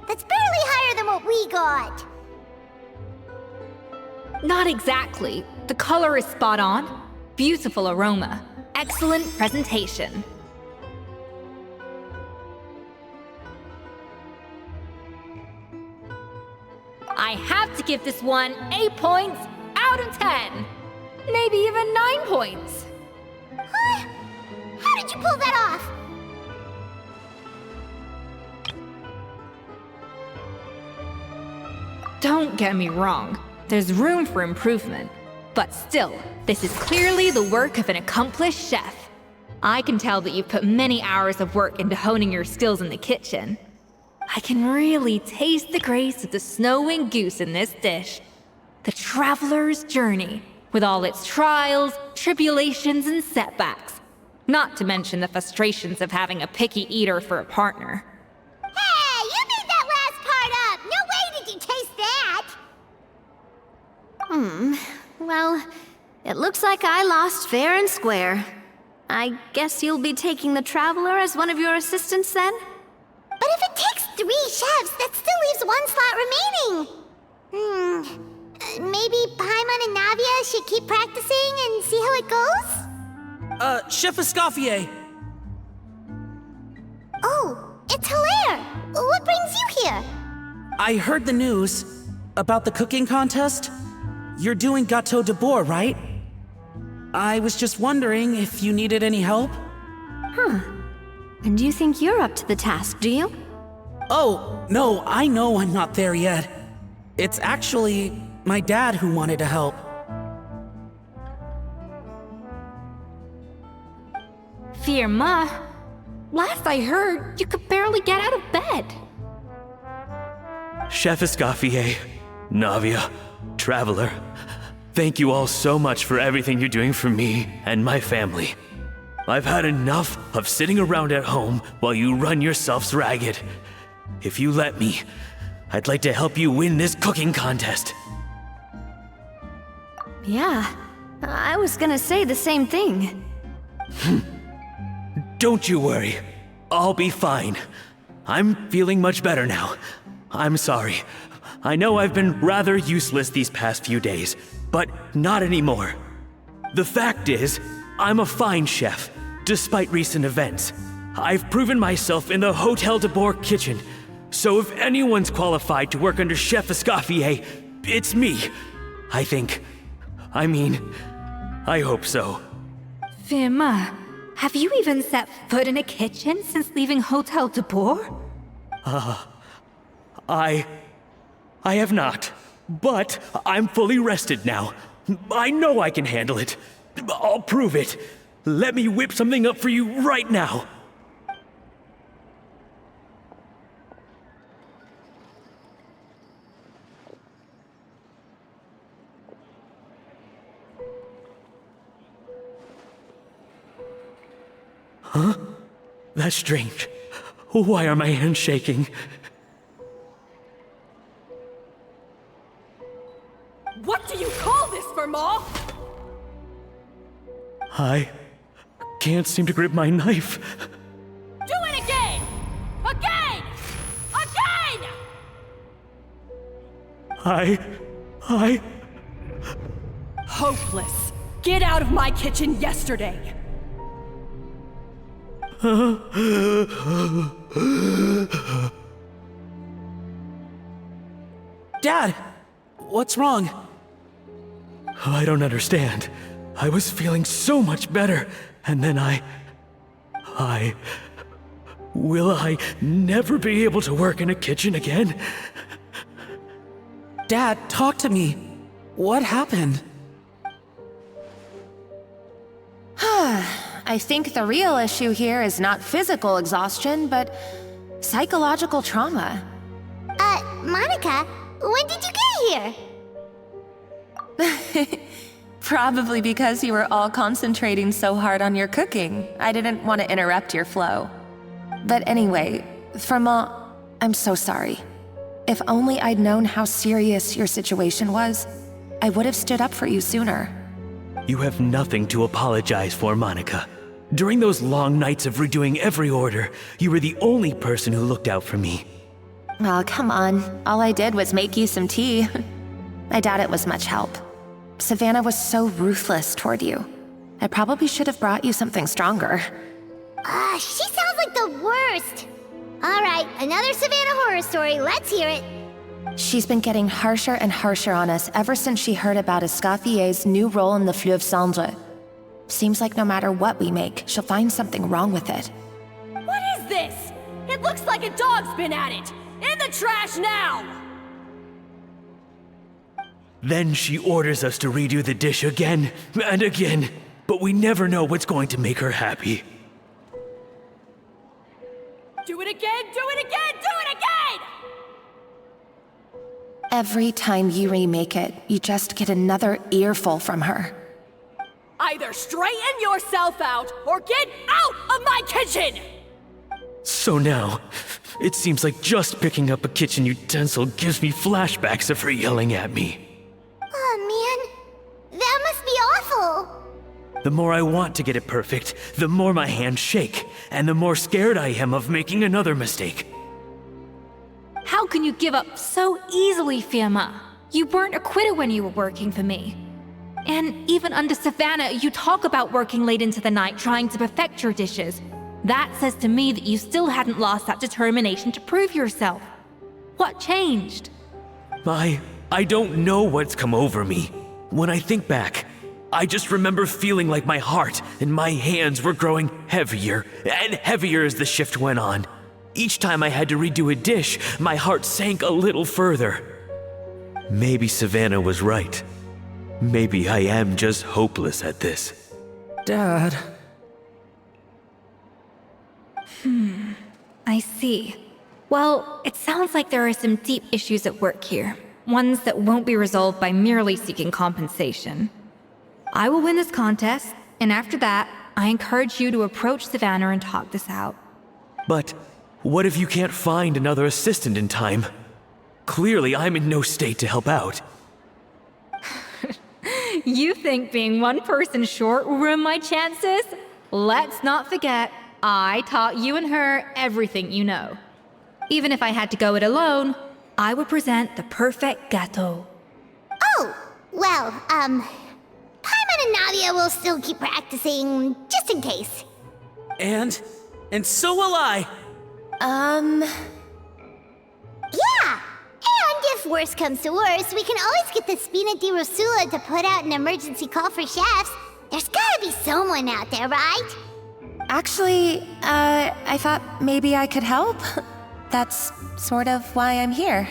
that's barely higher than what we got. Not exactly. The color is spot on. Beautiful aroma. Excellent presentation. I have to give this one 8 points out of 10. Maybe even 9 points. Huh? How did you pull that off? Don't get me wrong. There's room for improvement. But still, this is clearly the work of an accomplished chef. I can tell that you've put many hours of work into honing your skills in the kitchen. I can really taste the grace of the snow-winged goose in this dish. The traveler's journey, with all its trials, tribulations, and setbacks. Not to mention the frustrations of having a picky eater for a partner. Hey, you made that last part up! No way did you taste that! Well, it looks like I lost fair and square. I guess you'll be taking the Traveler as one of your assistants then? But if it takes 3 chefs, that still leaves 1 slot remaining. Maybe Paimon and Navia should keep practicing and see how it goes? Chef Escoffier. Oh, it's Hilaire! What brings you here? I heard the news about the cooking contest. You're doing Gateau Debord, right? I was just wondering if you needed any help. And you think you're up to the task, do you? Oh, no, I know I'm not there yet. It's actually my dad who wanted to help. Firma, last I heard, you could barely get out of bed. Chef Escoffier, Navia, Traveler, thank you all so much for everything you're doing for me and my family. I've had enough of sitting around at home while you run yourselves ragged. If you let me, I'd like to help you win this cooking contest. Yeah, I was gonna say the same thing. Don't you worry. I'll be fine. I'm feeling much better now. I'm sorry. I know I've been rather useless these past few days, but not anymore. The fact is, I'm a fine chef, despite recent events. I've proven myself in the Hotel Debord kitchen, so if anyone's qualified to work under Chef Escoffier, it's me. I think. I hope so. Firma, have you even set foot in a kitchen since leaving Hotel Debord? I have not, but I'm fully rested now. I know I can handle it. I'll prove it. Let me whip something up for you right now. Huh? That's strange. Why are my hands shaking? What do you call this, Firma? I can't seem to grip my knife. Do it again! Again! Again! I... Hopeless. Get out of my kitchen yesterday. Dad, what's wrong? I don't understand. I was feeling so much better, and then Will I never be able to work in a kitchen again? Dad, talk to me. What happened? I think the real issue here is not physical exhaustion, but psychological trauma. Monica, when did you get here? Probably because you were all concentrating so hard on your cooking. I didn't want to interrupt your flow. But anyway, Firma, I'm so sorry. If only I'd known how serious your situation was, I would have stood up for you sooner. You have nothing to apologize for, Monica. During those long nights of redoing every order, you were the only person who looked out for me. Oh, come on. All I did was make you some tea. I doubt it was much help. Savanna was so ruthless toward you. I probably should have brought you something stronger. She sounds like the worst. All right, another Savanna horror story. Let's hear it. She's been getting harsher and harsher on us ever since she heard about Escoffier's new role in the Fleuve Cendre. Seems like no matter what we make, she'll find something wrong with it. What is this? It looks like a dog's been at it! In the trash now! Then she orders us to redo the dish again and again, but we never know what's going to make her happy. Do it again, do it again, do it again! Every time you remake it, you just get another earful from her. Either straighten yourself out, or get out of my kitchen! So now, it seems like just picking up a kitchen utensil gives me flashbacks of her yelling at me. Oh man, that must be awful. The more I want to get it perfect, the more my hands shake, and the more scared I am of making another mistake. How can you give up so easily, Firma? You weren't a quitter when you were working for me. And even under Savanna, you talk about working late into the night trying to perfect your dishes. That says to me that you still hadn't lost that determination to prove yourself. What changed? I don't know what's come over me. When I think back, I just remember feeling like my heart and my hands were growing heavier and heavier as the shift went on. Each time I had to redo a dish, my heart sank a little further. Maybe Savanna was right. Maybe I am just hopeless at this. Dad. I see. Well, it sounds like there are some deep issues at work here. Ones that won't be resolved by merely seeking compensation. I will win this contest, and after that, I encourage you to approach Savanna and talk this out. But what if you can't find another assistant in time? Clearly, I'm in no state to help out. You think being one person short will ruin my chances? Let's not forget, I taught you and her everything you know. Even if I had to go it alone, I would present the perfect gâteau. Oh, well, Paimon and Navia will still keep practicing, just in case. And so will I. Yeah! And if worse comes to worse, we can always get the Spina di Rosula to put out an emergency call for chefs. There's gotta be someone out there, right? Actually, I thought maybe I could help. That's sort of why I'm here.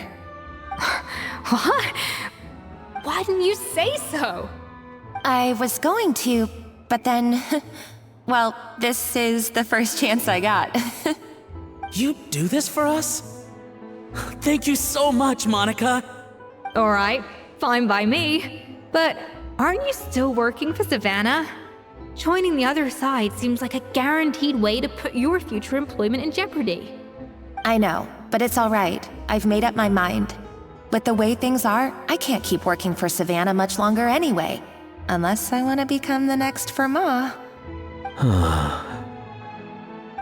What? Why didn't you say so? I was going to, but then... well, this is the first chance I got. You do this for us? Thank you so much, Monica. Alright, fine by me. But aren't you still working for Savanna? Joining the other side seems like a guaranteed way to put your future employment in jeopardy. I know, but it's alright. I've made up my mind. With the way things are, I can't keep working for Savanna much longer anyway. Unless I want to become the next Firma.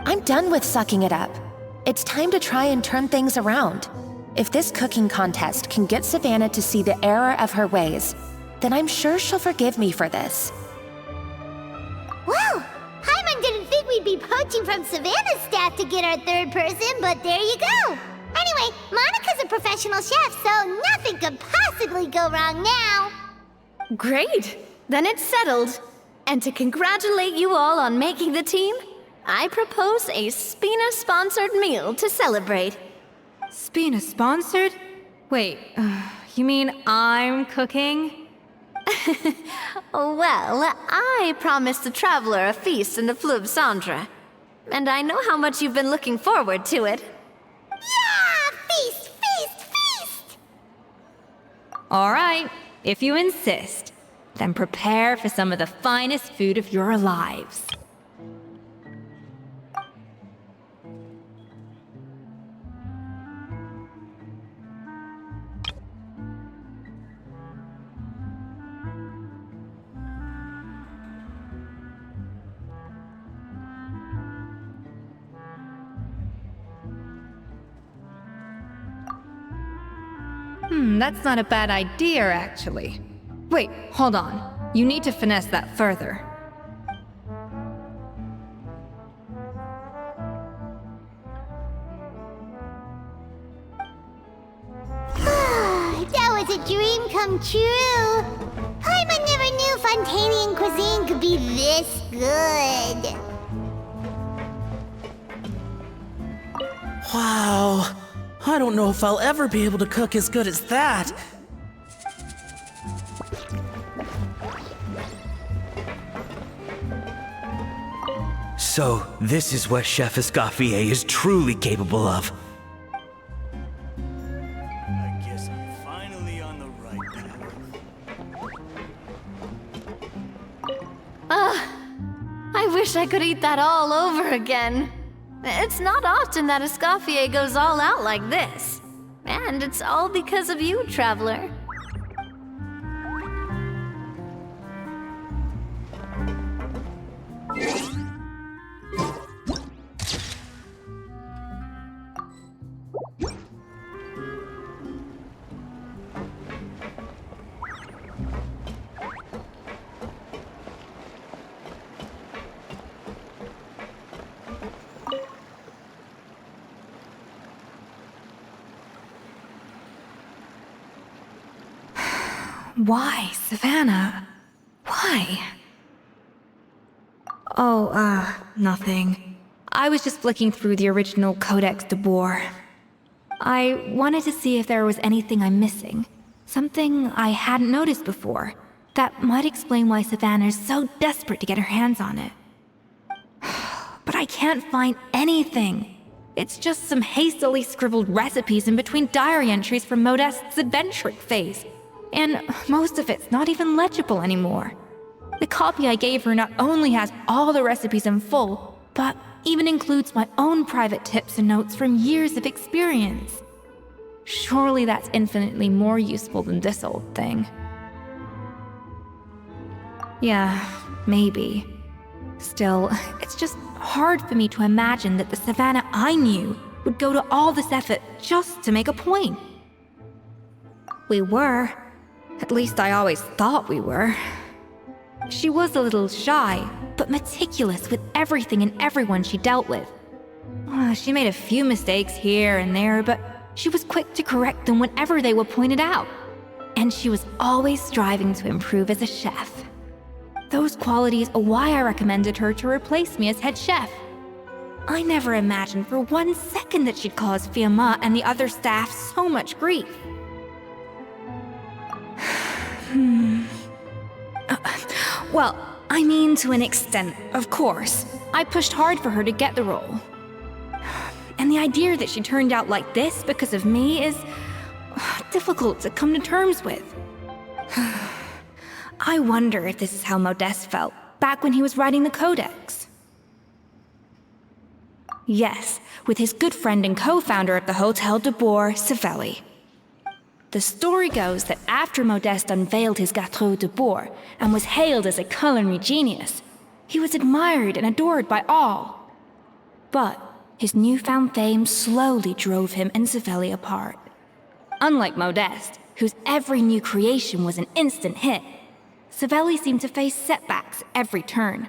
I'm done with sucking it up. It's time to try and turn things around. If this cooking contest can get Savanna to see the error of her ways, then I'm sure she'll forgive me for this. Well, Paimon didn't think we'd be poaching from Savanna's staff to get our third person, but there you go. Anyway, Monica's a professional chef, so nothing could possibly go wrong now. Great! Then it's settled. And to congratulate you all on making the team, I propose a Spina-sponsored meal to celebrate. Spina sponsored? Wait, You mean I'm cooking? Well, I promised the traveler a feast in the Fleuve Cendre. And I know how much you've been looking forward to it. Yeah! Feast, feast, feast! All right, if you insist, then prepare for some of the finest food of your lives. That's not a bad idea, actually. Wait, hold on. You need to finesse that further. That was a dream come true. Paimon never knew Fontanian cuisine could be this good. Wow. I don't know if I'll ever be able to cook as good as that. So, this is what Chef Escoffier is truly capable of. I guess I'm finally on the right path. I wish I could eat that all over again. It's not often that Escoffier goes all out like this. And it's all because of you, Traveler. Why, Savanna? Why? Nothing. I was just flicking through the original Codex Debord. I wanted to see if there was anything I'm missing. Something I hadn't noticed before. That might explain why Savanna's so desperate to get her hands on it. But I can't find anything. It's just some hastily scribbled recipes in between diary entries from Modeste's adventuring phase. And most of it's not even legible anymore. The copy I gave her not only has all the recipes in full, but even includes my own private tips and notes from years of experience. Surely that's infinitely more useful than this old thing. Yeah, maybe. Still, it's just hard for me to imagine that the Savanna I knew would go to all this effort just to make a point. We were. At least I always thought we were. She was a little shy, but meticulous with everything and everyone she dealt with. She made a few mistakes here and there, but she was quick to correct them whenever they were pointed out. And she was always striving to improve as a chef. Those qualities are why I recommended her to replace me as head chef. I never imagined for 1 second that she'd cause Fiamma and the other staff so much grief. Well, I mean to an extent, of course. I pushed hard for her to get the role. And the idea that she turned out like this because of me is difficult to come to terms with. I wonder if this is how Modeste felt back when he was writing the Codex. Yes, with his good friend and co-founder of the Hotel Debord, Savelli. The story goes that after Modeste unveiled his Gateau Debord and was hailed as a culinary genius, he was admired and adored by all. But his newfound fame slowly drove him and Savelli apart. Unlike Modeste, whose every new creation was an instant hit, Savelli seemed to face setbacks at every turn.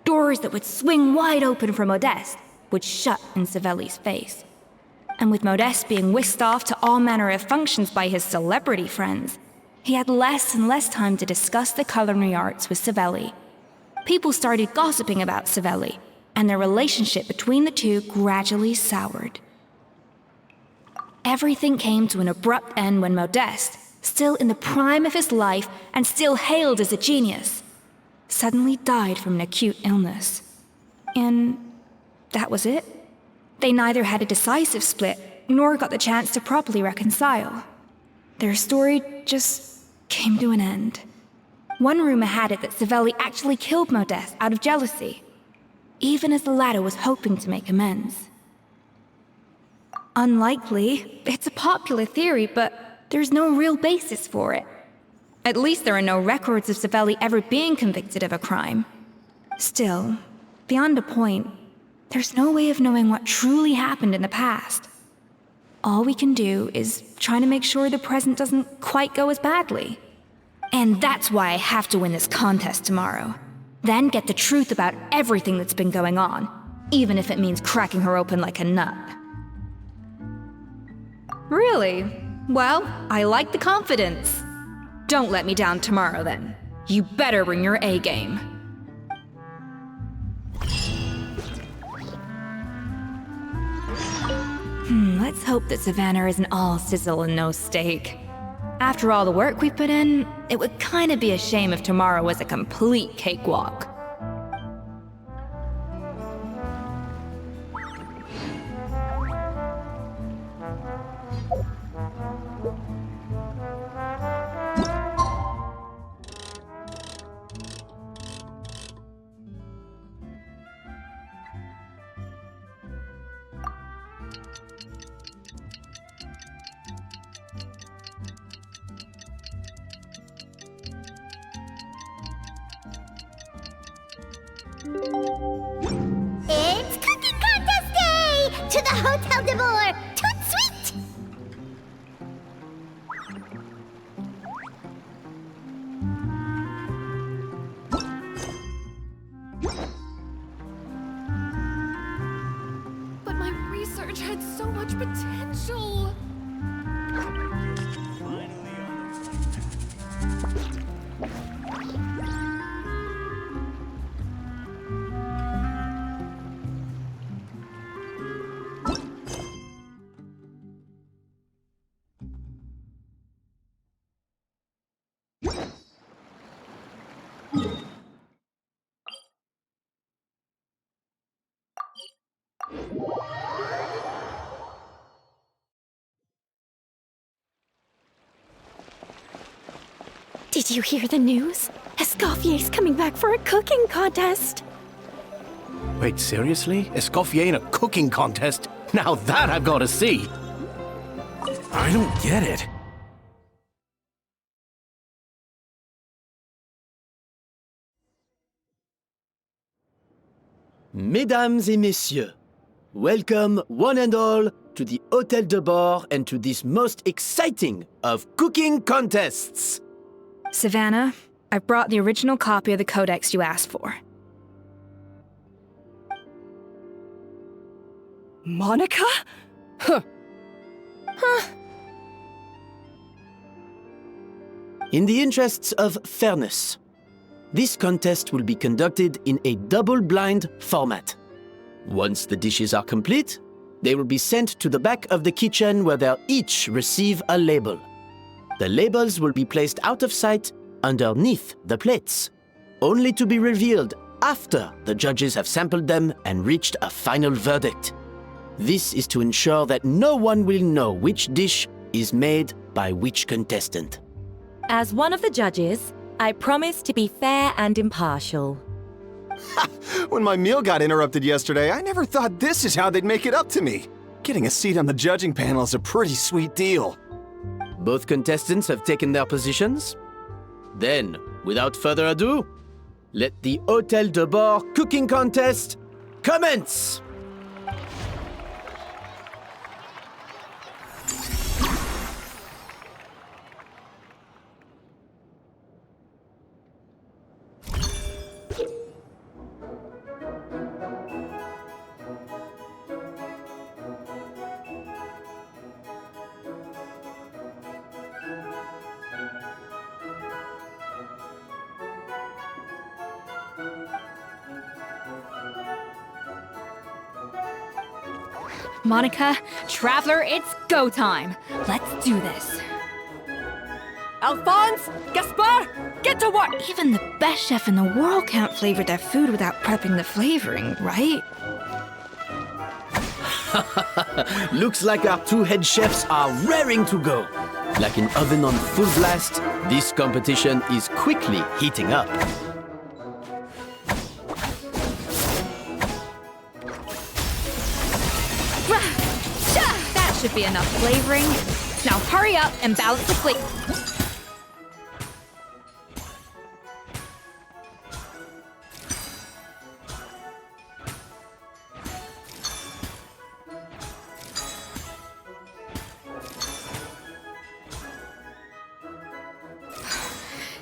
Doors that would swing wide open for Modeste would shut in Savelli's face. And with Modeste being whisked off to all manner of functions by his celebrity friends, he had less and less time to discuss the culinary arts with Savelli. People started gossiping about Savelli, and their relationship between the two gradually soured. Everything came to an abrupt end when Modeste, still in the prime of his life and still hailed as a genius, suddenly died from an acute illness. And that was it. They neither had a decisive split, nor got the chance to properly reconcile. Their story just came to an end. One rumor had it that Savelli actually killed Modeste out of jealousy, even as the latter was hoping to make amends. Unlikely. It's a popular theory, but there's no real basis for it. At least there are no records of Savelli ever being convicted of a crime. Still, beyond a point, there's no way of knowing what truly happened in the past. All we can do is try to make sure the present doesn't quite go as badly. And that's why I have to win this contest tomorrow. Then get the truth about everything that's been going on, even if it means cracking her open like a nut. Really? Well, I like the confidence. Don't let me down tomorrow, then. You better bring your A game. Let's hope that Savanna isn't all sizzle and no steak. After all the work we put in, it would kinda be a shame if tomorrow was a complete cakewalk. It's Cooking Contest Day! To the Hotel Debord! Toot sweet! But my research had so much potential. Finally on the right path. Did you hear the news? Escoffier's coming back for a cooking contest. Wait, seriously? Escoffier in a cooking contest? Now that I've got to see! I don't get it. Mesdames et messieurs, welcome one and all to the Hotel Debord and to this most exciting of cooking contests! Savanna, I brought the original copy of the codex you asked for. Monica? Huh. In the interests of fairness, this contest will be conducted in a double-blind format. Once the dishes are complete, they will be sent to the back of the kitchen where they'll each receive a label. The labels will be placed out of sight underneath the plates, only to be revealed after the judges have sampled them and reached a final verdict. This is to ensure that no one will know which dish is made by which contestant. As one of the judges, I promise to be fair and impartial. When my meal got interrupted yesterday, I never thought this is how they'd make it up to me. Getting a seat on the judging panel is a pretty sweet deal. Both contestants have taken their positions. Then, without further ado, let the Hotel Debord cooking contest commence! Monica, Traveler, it's go time. Let's do this. Alphonse, Gaspard, get to work! Even the best chef in the world can't flavor their food without prepping the flavoring, right? Looks like our two head chefs are raring to go. Like an oven on full blast, this competition is quickly heating up. That should be enough flavoring. Now hurry up and balance the plate.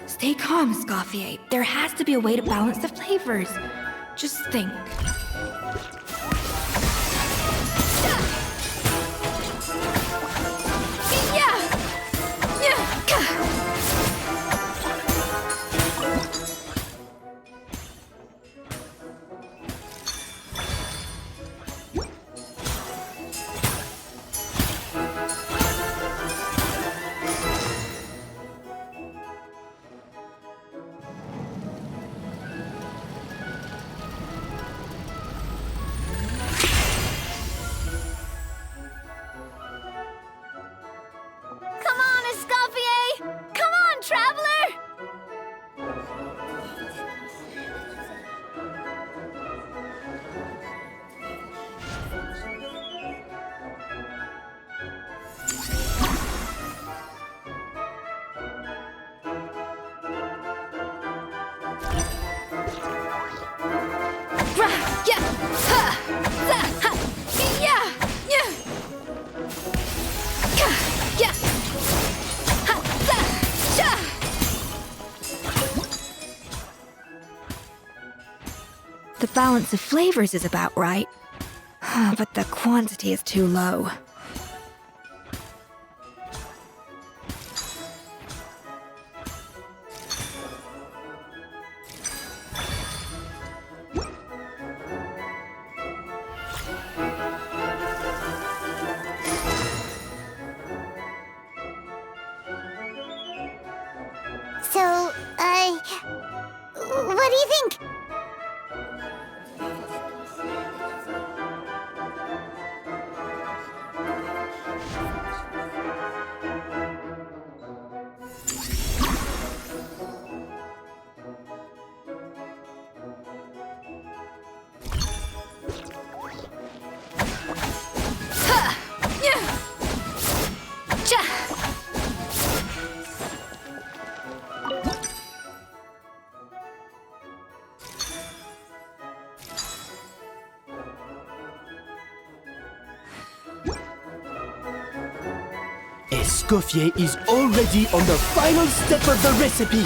Stay calm, Escoffier. There has to be a way to balance the flavors. Just think. Come on, Escoffier! Come on, traveler! The balance of flavors is about right, but the quantity is too low. So, what do you think? Escoffier is already on the final step of the recipe.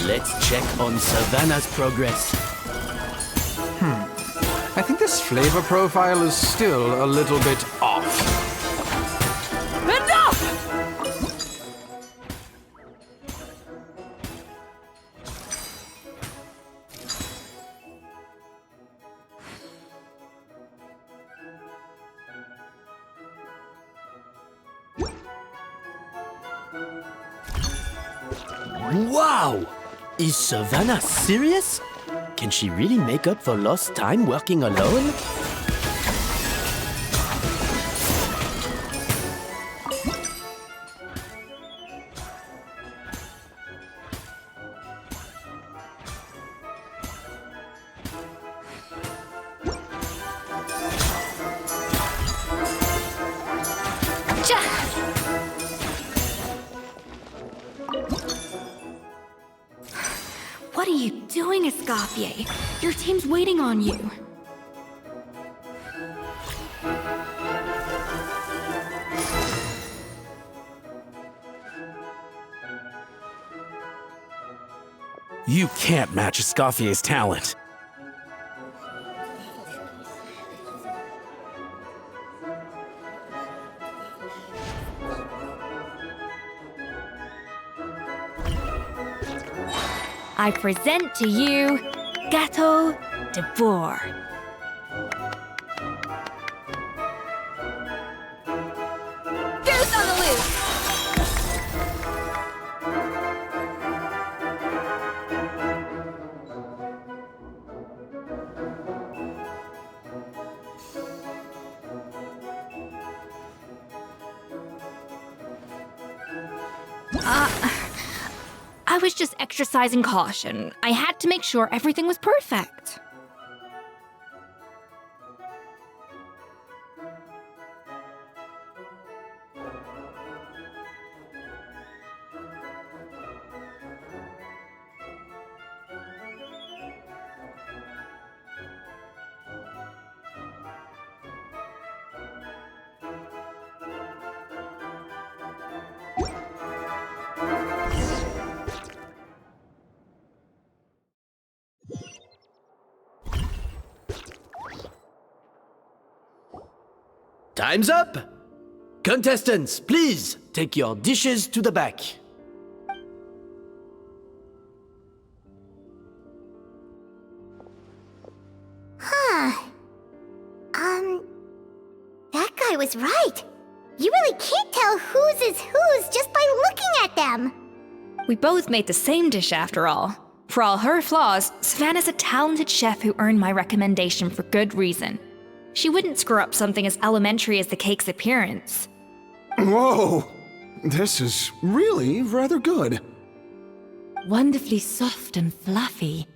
Let's check on Savanna's progress. I think this flavor profile is still a little bit off. Enough! Wow! Is Savanna serious? Can she really make up for lost time working alone? What are you doing, Escoffier? Your team's waiting on you. You can't match Escoffier's talent. I present to you Gateau Debord. Goose on the loose! I was just exercising caution. I had to make sure everything was perfect. Time's up! Contestants, please take your dishes to the back. That guy was right. You really can't tell whose is whose just by looking at them. We both made the same dish after all. For all her flaws, Savanna's a talented chef who earned my recommendation for good reason. She wouldn't screw up something as elementary as the cake's appearance. Whoa! This is really rather good. Wonderfully soft and fluffy.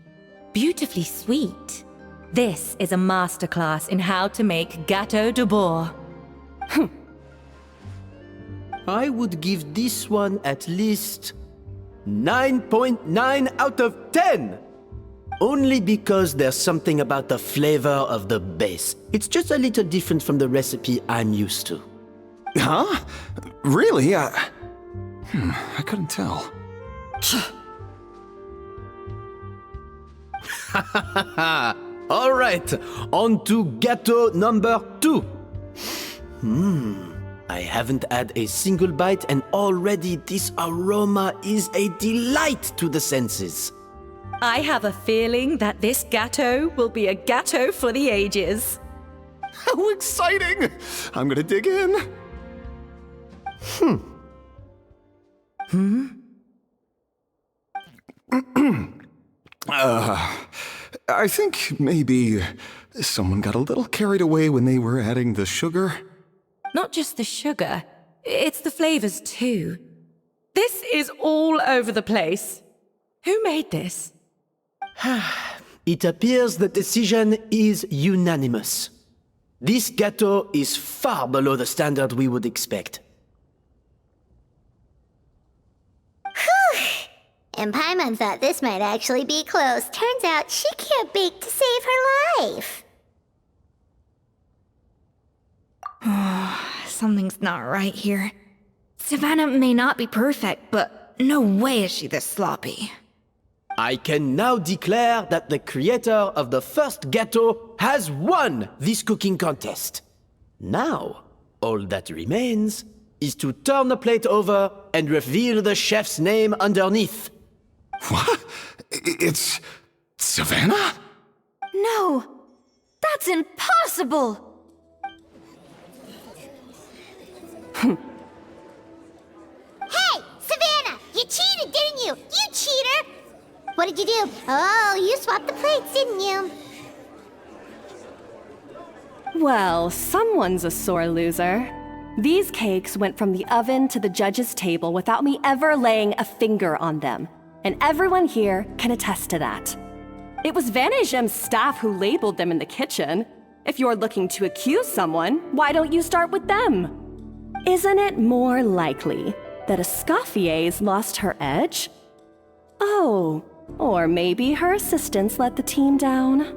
Beautifully sweet. This is a masterclass in how to make Gateau Debord. I would give this one at least 9.9 out of 10! Only because there's something about the flavor of the base. It's just a little different from the recipe I'm used to. Huh? Really? I couldn't tell. All right, on to Gateau number 2. I haven't had a single bite and already this aroma is a delight to the senses. I have a feeling that this gâteau will be a gâteau for the ages. How exciting! I'm gonna dig in. I think maybe someone got a little carried away when they were adding the sugar. Not just the sugar, it's the flavors too. This is all over the place. Who made this? It appears the decision is unanimous. This gâteau is far below the standard we would expect. And Paimon thought this might actually be close. Turns out she can't bake to save her life. Something's not right here. Savanna may not be perfect, but no way is she this sloppy. I can now declare that the creator of the first gâteau has won this cooking contest. Now, all that remains is to turn the plate over and reveal the chef's name underneath. What? It's Savanna? No! That's impossible! Hey, Savanna! You cheated, didn't you? You cheater! What did you do? Oh, you swapped the plates, didn't you? Well, someone's a sore loser. These cakes went from the oven to the judge's table without me ever laying a finger on them. And everyone here can attest to that. It was Van Gem's staff who labeled them in the kitchen. If you're looking to accuse someone, why don't you start with them? Isn't it more likely that Escoffier's lost her edge? Oh, or maybe her assistants let the team down.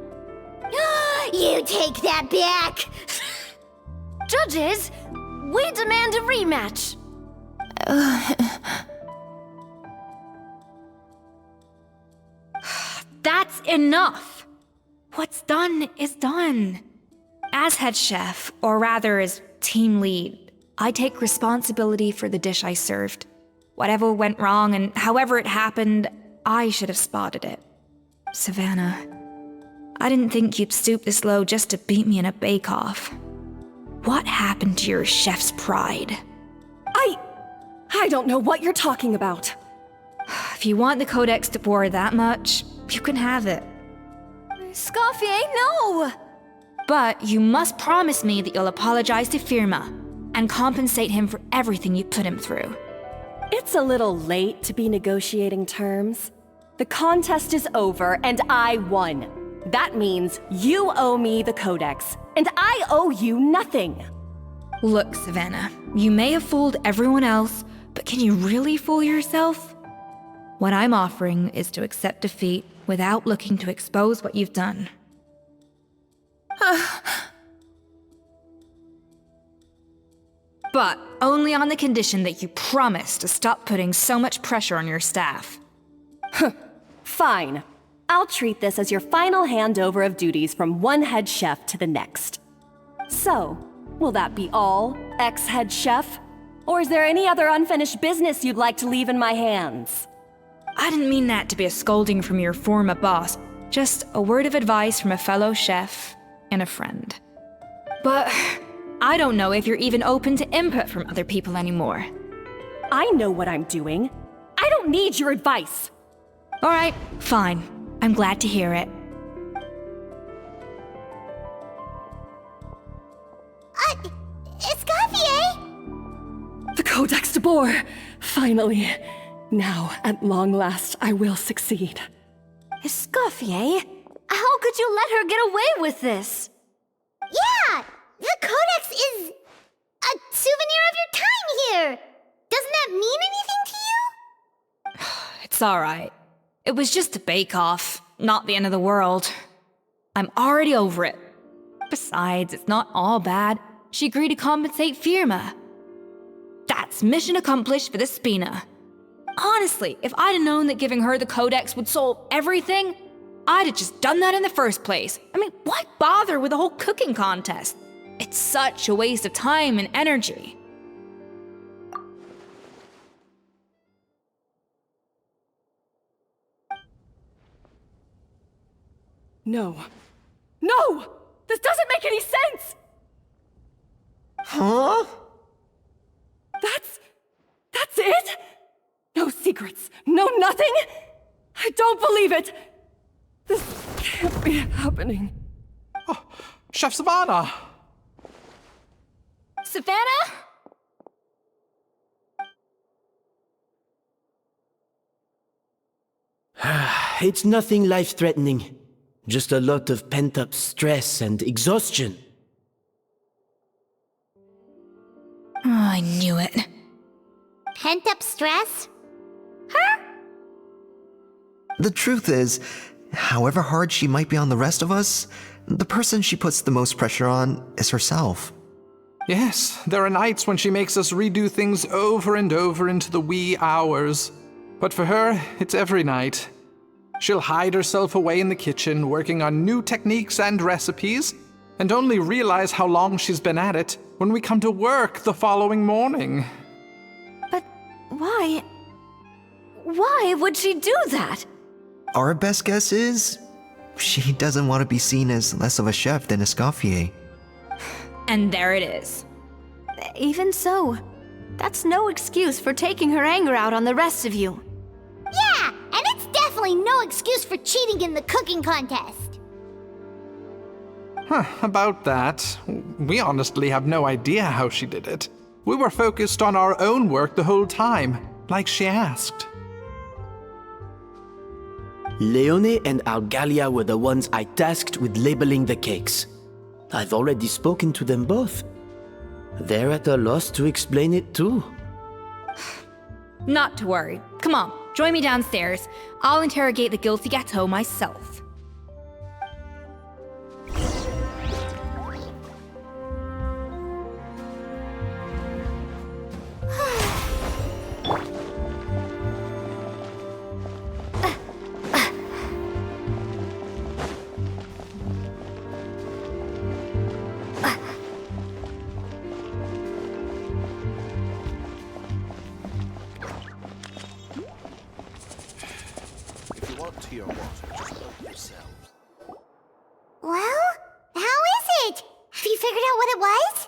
You take that back! Judges, we demand a rematch! That's enough! What's done is done. As head chef, or rather as team lead, I take responsibility for the dish I served. Whatever went wrong and however it happened, I should have spotted it. Savanna, I didn't think you'd stoop this low just to beat me in a bake-off. What happened to your chef's pride? I don't know what you're talking about. If you want the Codex Debord that much, you can have it. Escoffier, no! But you must promise me that you'll apologize to Firma and compensate him for everything you put him through. It's a little late to be negotiating terms. The contest is over, and I won. That means you owe me the Codex, and I owe you nothing. Look, Savanna, you may have fooled everyone else, but can you really fool yourself? What I'm offering is to accept defeat without looking to expose what you've done. But only on the condition that you promise to stop putting so much pressure on your staff. Fine. I'll treat this as your final handover of duties from one head chef to the next. So, will that be all, ex-head chef? Or is there any other unfinished business you'd like to leave in my hands? I didn't mean that to be a scolding from your former boss, just a word of advice from a fellow chef and a friend. But I don't know if you're even open to input from other people anymore. I know what I'm doing. I don't need your advice. All right, fine. I'm glad to hear it. Escoffier! The Codex Debord! Finally. Now, at long last, I will succeed. Escoffier? How could you let her get away with this? Yeah! The Codex is a souvenir of your time here! Doesn't that mean anything to you? It's all right. It was just a bake-off, not the end of the world. I'm already over it. Besides, it's not all bad. She agreed to compensate Firma. That's mission accomplished for the Spina. Honestly, if I'd have known that giving her the Codex would solve everything, I'd have just done that in the first place. I mean, why bother with the whole cooking contest? It's such a waste of time and energy. No. No! This doesn't make any sense! Huh? That's it? No secrets, no nothing? I don't believe it! This can't be happening. Oh, Chef Savanna! Savanna? It's nothing life-threatening. Just a lot of pent-up stress and exhaustion. Oh, I knew it. Pent-up stress? Her? The truth is, however hard she might be on the rest of us, the person she puts the most pressure on is herself. Yes, there are nights when she makes us redo things over and over into the wee hours. But for her, it's every night. She'll hide herself away in the kitchen, working on new techniques and recipes, and only realize how long she's been at it when we come to work the following morning. But why? Why would she do that? Our best guess is, she doesn't want to be seen as less of a chef than Escoffier. And there it is. Even so, that's no excuse for taking her anger out on the rest of you. Yeah, and it's definitely no excuse for cheating in the cooking contest. About that, we honestly have no idea how she did it. We were focused on our own work the whole time, like she asked. Leone and Algalia were the ones I tasked with labeling the cakes. I've already spoken to them both. They're at a loss to explain it too. Not to worry. Come on, join me downstairs. I'll interrogate the guilty Gateau myself. Well, how is it? Have you figured out what it was?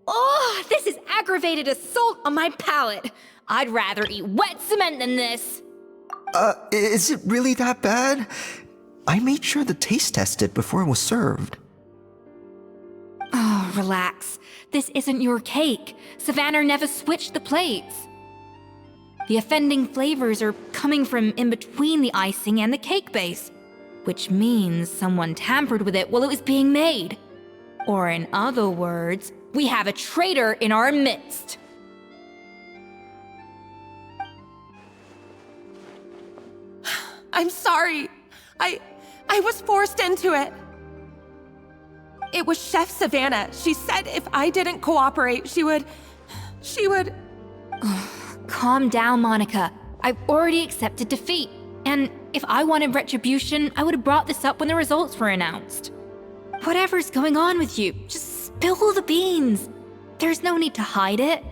Oh, this is aggravated assault on my palate. I'd rather eat wet cement than this. Is it really that bad? I made sure to taste test it before it was served. Oh, relax. This isn't your cake. Savanna never switched the plates. The offending flavors are coming from in between the icing and the cake base, which means someone tampered with it while it was being made. Or in other words, we have a traitor in our midst. I'm sorry. I was forced into it. It was Chef Savanna. She said if I didn't cooperate, she would... Calm down, Monica. I've already accepted defeat. And if I wanted retribution, I would have brought this up when the results were announced. Whatever's going on with you, just spill the beans. There's no need to hide it.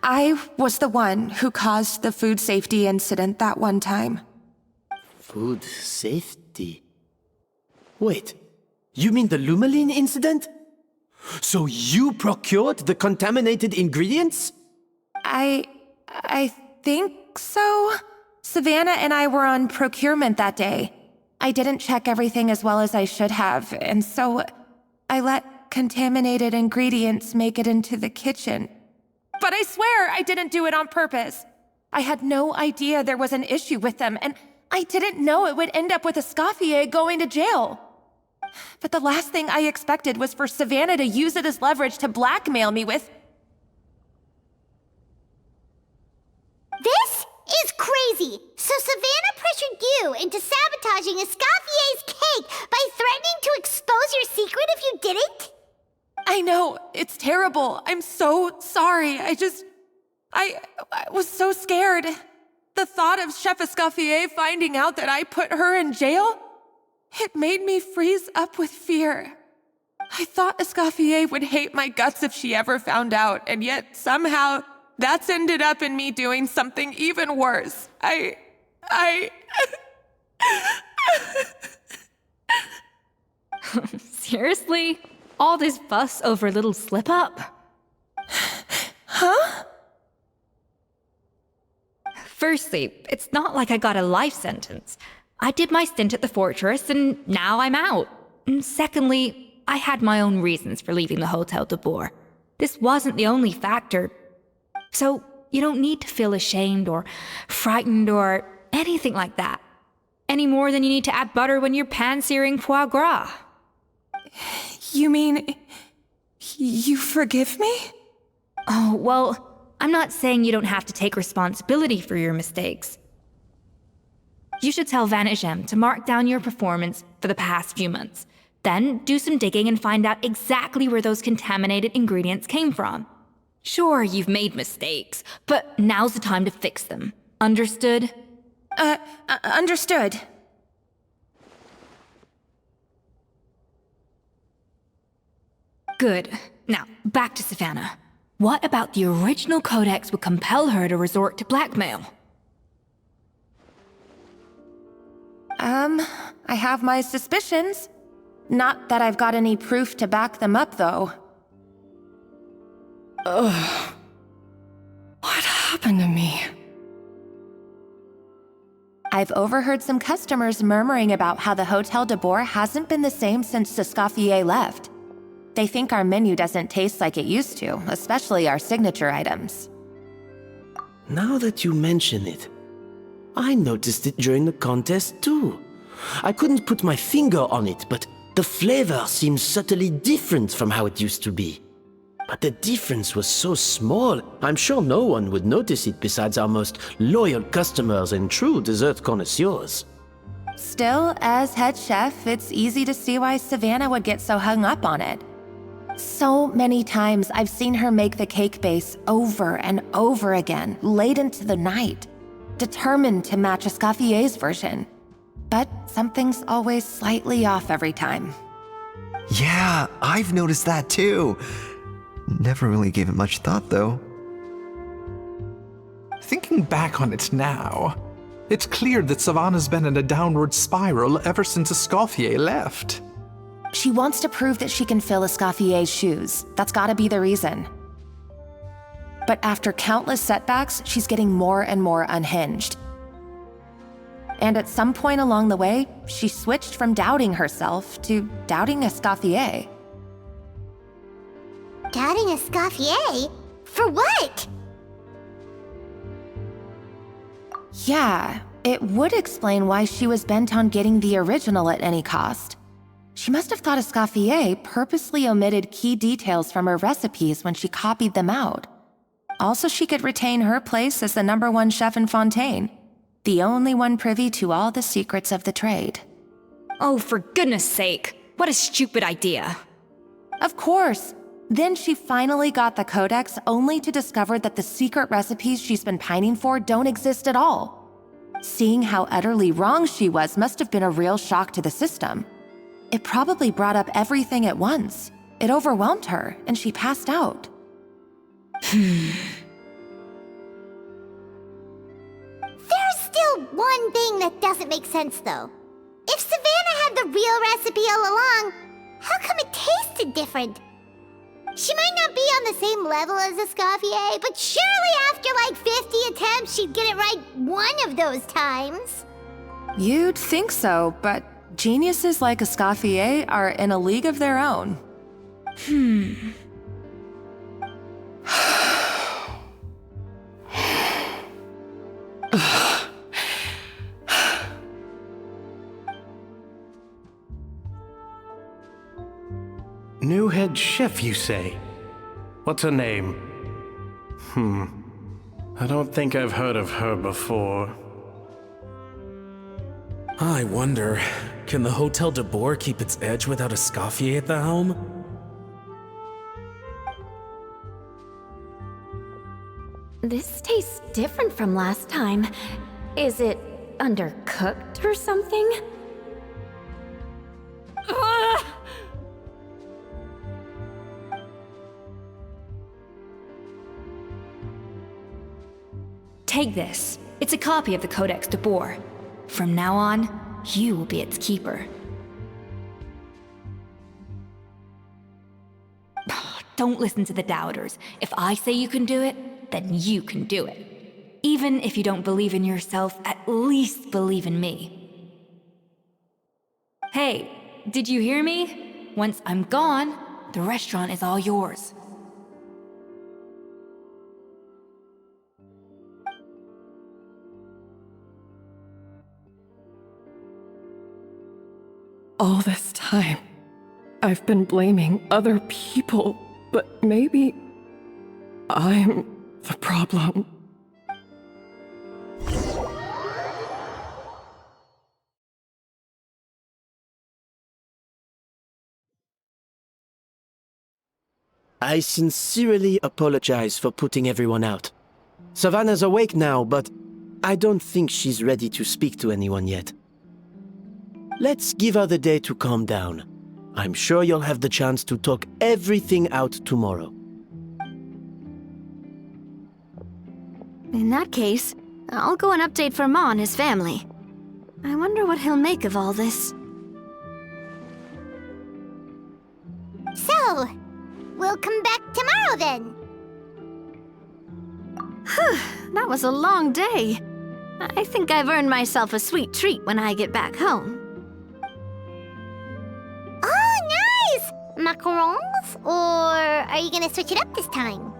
I was the one who caused the food safety incident that one time. Food safety? Wait, you mean the Lumaline incident? So you procured the contaminated ingredients? I think so. Savanna and I were on procurement that day. I didn't check everything as well as I should have, and so I let contaminated ingredients make it into the kitchen. But I swear I didn't do it on purpose. I had no idea there was an issue with them, and I didn't know it would end up with Escoffier going to jail. But the last thing I expected was for Savanna to use it as leverage to blackmail me with... This is crazy! So Savanna pressured you into sabotaging Escoffier's cake by threatening to expose your secret if you didn't? I know, it's terrible. I'm so sorry. I was so scared. The thought of Chef Escoffier finding out that I put her in jail, it made me freeze up with fear. I thought Escoffier would hate my guts if she ever found out, and yet somehow that's ended up in me doing something even worse. Seriously? All this fuss over a little slip-up? Huh? Firstly, it's not like I got a life sentence. I did my stint at the fortress, and now I'm out. And secondly, I had my own reasons for leaving the Hotel Debord. This wasn't the only factor. So, you don't need to feel ashamed or frightened or anything like that. Any more than you need to add butter when you're pan-searing foie gras. You mean... you forgive me? Oh, well, I'm not saying you don't have to take responsibility for your mistakes. You should tell Vanagem to mark down your performance for the past few months. Then do some digging and find out exactly where those contaminated ingredients came from. Sure, you've made mistakes, but now's the time to fix them. Understood? Understood. Good. Now, back to Savanna. What about the original codex would compel her to resort to blackmail? I have my suspicions. Not that I've got any proof to back them up, though. Ugh. What happened to me? I've overheard some customers murmuring about how the Hotel Debord hasn't been the same since Escoffier left. They think our menu doesn't taste like it used to, especially our signature items. Now that you mention it, I noticed it during the contest too. I couldn't put my finger on it, but the flavor seems subtly different from how it used to be. But the difference was so small, I'm sure no one would notice it besides our most loyal customers and true dessert connoisseurs. Still, as head chef, it's easy to see why Savanna would get so hung up on it. So many times I've seen her make the cake base over and over again, late into the night, determined to match Escoffier's version. But something's always slightly off every time. Yeah, I've noticed that too. Never really gave it much thought, though. Thinking back on it now, it's clear that Savanna's been in a downward spiral ever since Escoffier left. She wants to prove that she can fill Escoffier's shoes. That's gotta be the reason. But after countless setbacks, she's getting more and more unhinged. and at some point along the way, she switched from doubting herself to doubting Escoffier. Doubting Escoffier? For what? Yeah, it would explain why she was bent on getting the original at any cost. She must have thought Escoffier purposely omitted key details from her recipes when she copied them out. Also, she could retain her place as the #1 chef in Fontaine, the only one privy to all the secrets of the trade. Oh, for goodness sake, what a stupid idea. Of course. Then she finally got the codex only to discover that the secret recipes she's been pining for don't exist at all. Seeing how utterly wrong she was must have been a real shock to the system. It probably brought up everything at once. It overwhelmed her, and she passed out. There's still one thing that doesn't make sense, though. If Savanna had the real recipe all along, how come it tasted different? She might not be on the same level as Escoffier, but surely after like 50 attempts, she'd get it right one of those times. You'd think so, but geniuses like Escoffier are in a league of their own. New head chef, you say? What's her name? I don't think I've heard of her before. I wonder, can the Hotel Debord keep its edge without Escoffier at the helm? This tastes different from last time. Is it undercooked or something? Take this. It's a copy of the Codex Debord. From now on, you will be its keeper. Don't listen to the doubters. If I say you can do it, then you can do it. Even if you don't believe in yourself, at least believe in me. Hey, did you hear me? Once I'm gone, the restaurant is all yours. All this time, I've been blaming other people, but maybe I'm the problem. I sincerely apologize for putting everyone out. Savanna's awake now, but I don't think she's ready to speak to anyone yet. Let's give her the day to calm down. I'm sure you'll have the chance to talk everything out tomorrow. In that case, I'll go and update Vermont and his family. I wonder what he'll make of all this. So, we'll come back tomorrow then. That was a long day. I think I've earned myself a sweet treat when I get back home. Oh, nice! Macarons? Or are you gonna switch it up this time?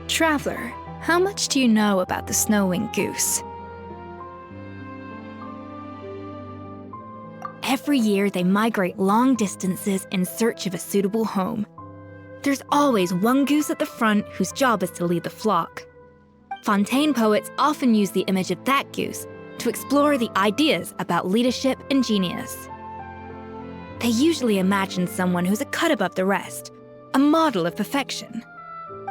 Traveler, how much do you know about the snow-winged goose? Every year, they migrate long distances in search of a suitable home. There's always one goose at the front whose job is to lead the flock. Fontaine poets often use the image of that goose to explore the ideas about leadership and genius. They usually imagine someone who's a cut above the rest, a model of perfection.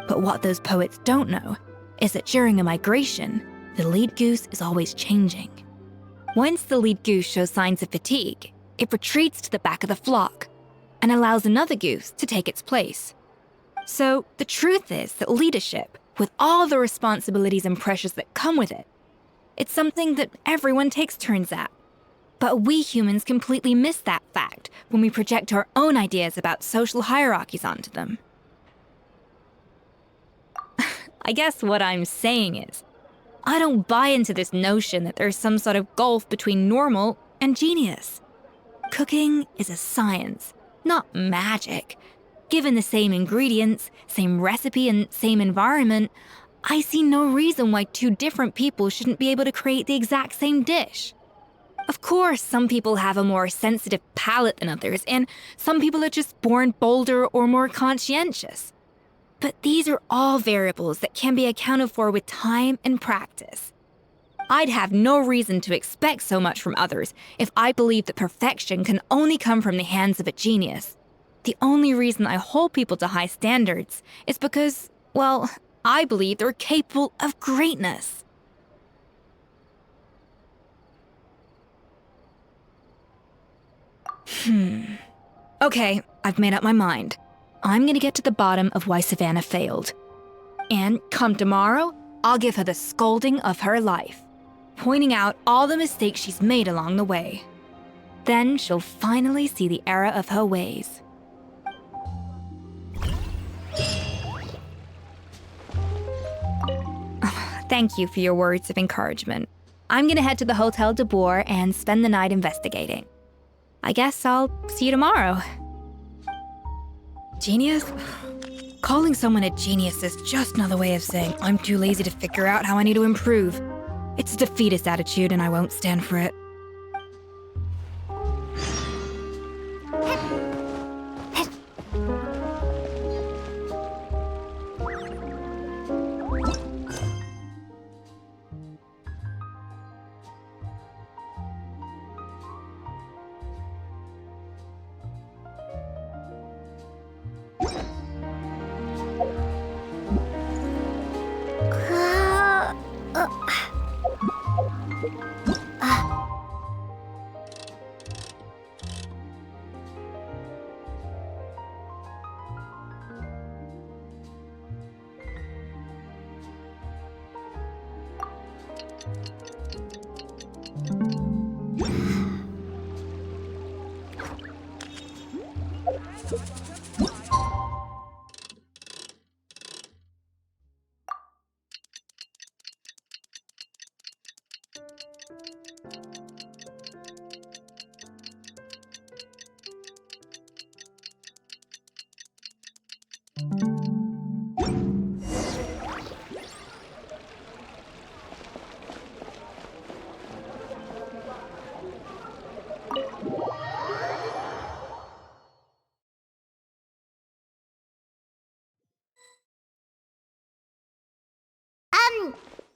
But what those poets don't know is that during a migration, the lead goose is always changing. Once the lead goose shows signs of fatigue, it retreats to the back of the flock and allows another goose to take its place. So the truth is that leadership, with all the responsibilities and pressures that come with it, it's something that everyone takes turns at. But we humans completely miss that fact when we project our own ideas about social hierarchies onto them. I guess what I'm saying is, I don't buy into this notion that there's some sort of gulf between normal and genius. Cooking is a science, not magic. Given the same ingredients, same recipe, and same environment, I see no reason why two different people shouldn't be able to create the exact same dish. Of course, some people have a more sensitive palate than others, and some people are just born bolder or more conscientious. But these are all variables that can be accounted for with time and practice. I'd have no reason to expect so much from others if I believed that perfection can only come from the hands of a genius. The only reason I hold people to high standards is because, well, I believe they're capable of greatness. Okay, I've made up my mind. I'm gonna get to the bottom of why Savanna failed. And come tomorrow, I'll give her the scolding of her life, pointing out all the mistakes she's made along the way. Then she'll finally see the error of her ways. Thank you for your words of encouragement. I'm gonna head to the Hotel Debord and spend the night investigating. I guess I'll see you tomorrow. Genius? Calling someone a genius is just another way of saying I'm too lazy to figure out how I need to improve. It's a defeatist attitude and I won't stand for it.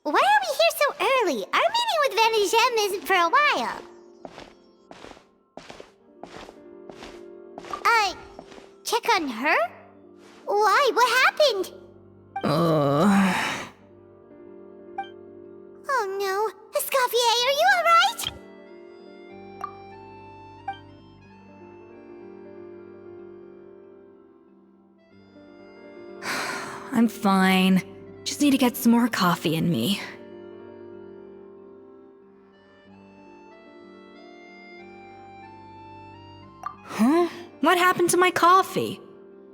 Why are we here so early? Our meeting with Vanigem isn't for a while. Check on her? Why? What happened? Oh no. Escoffier, are you alright? I'm fine. Just need to get some more coffee in me. Huh? What happened to my coffee?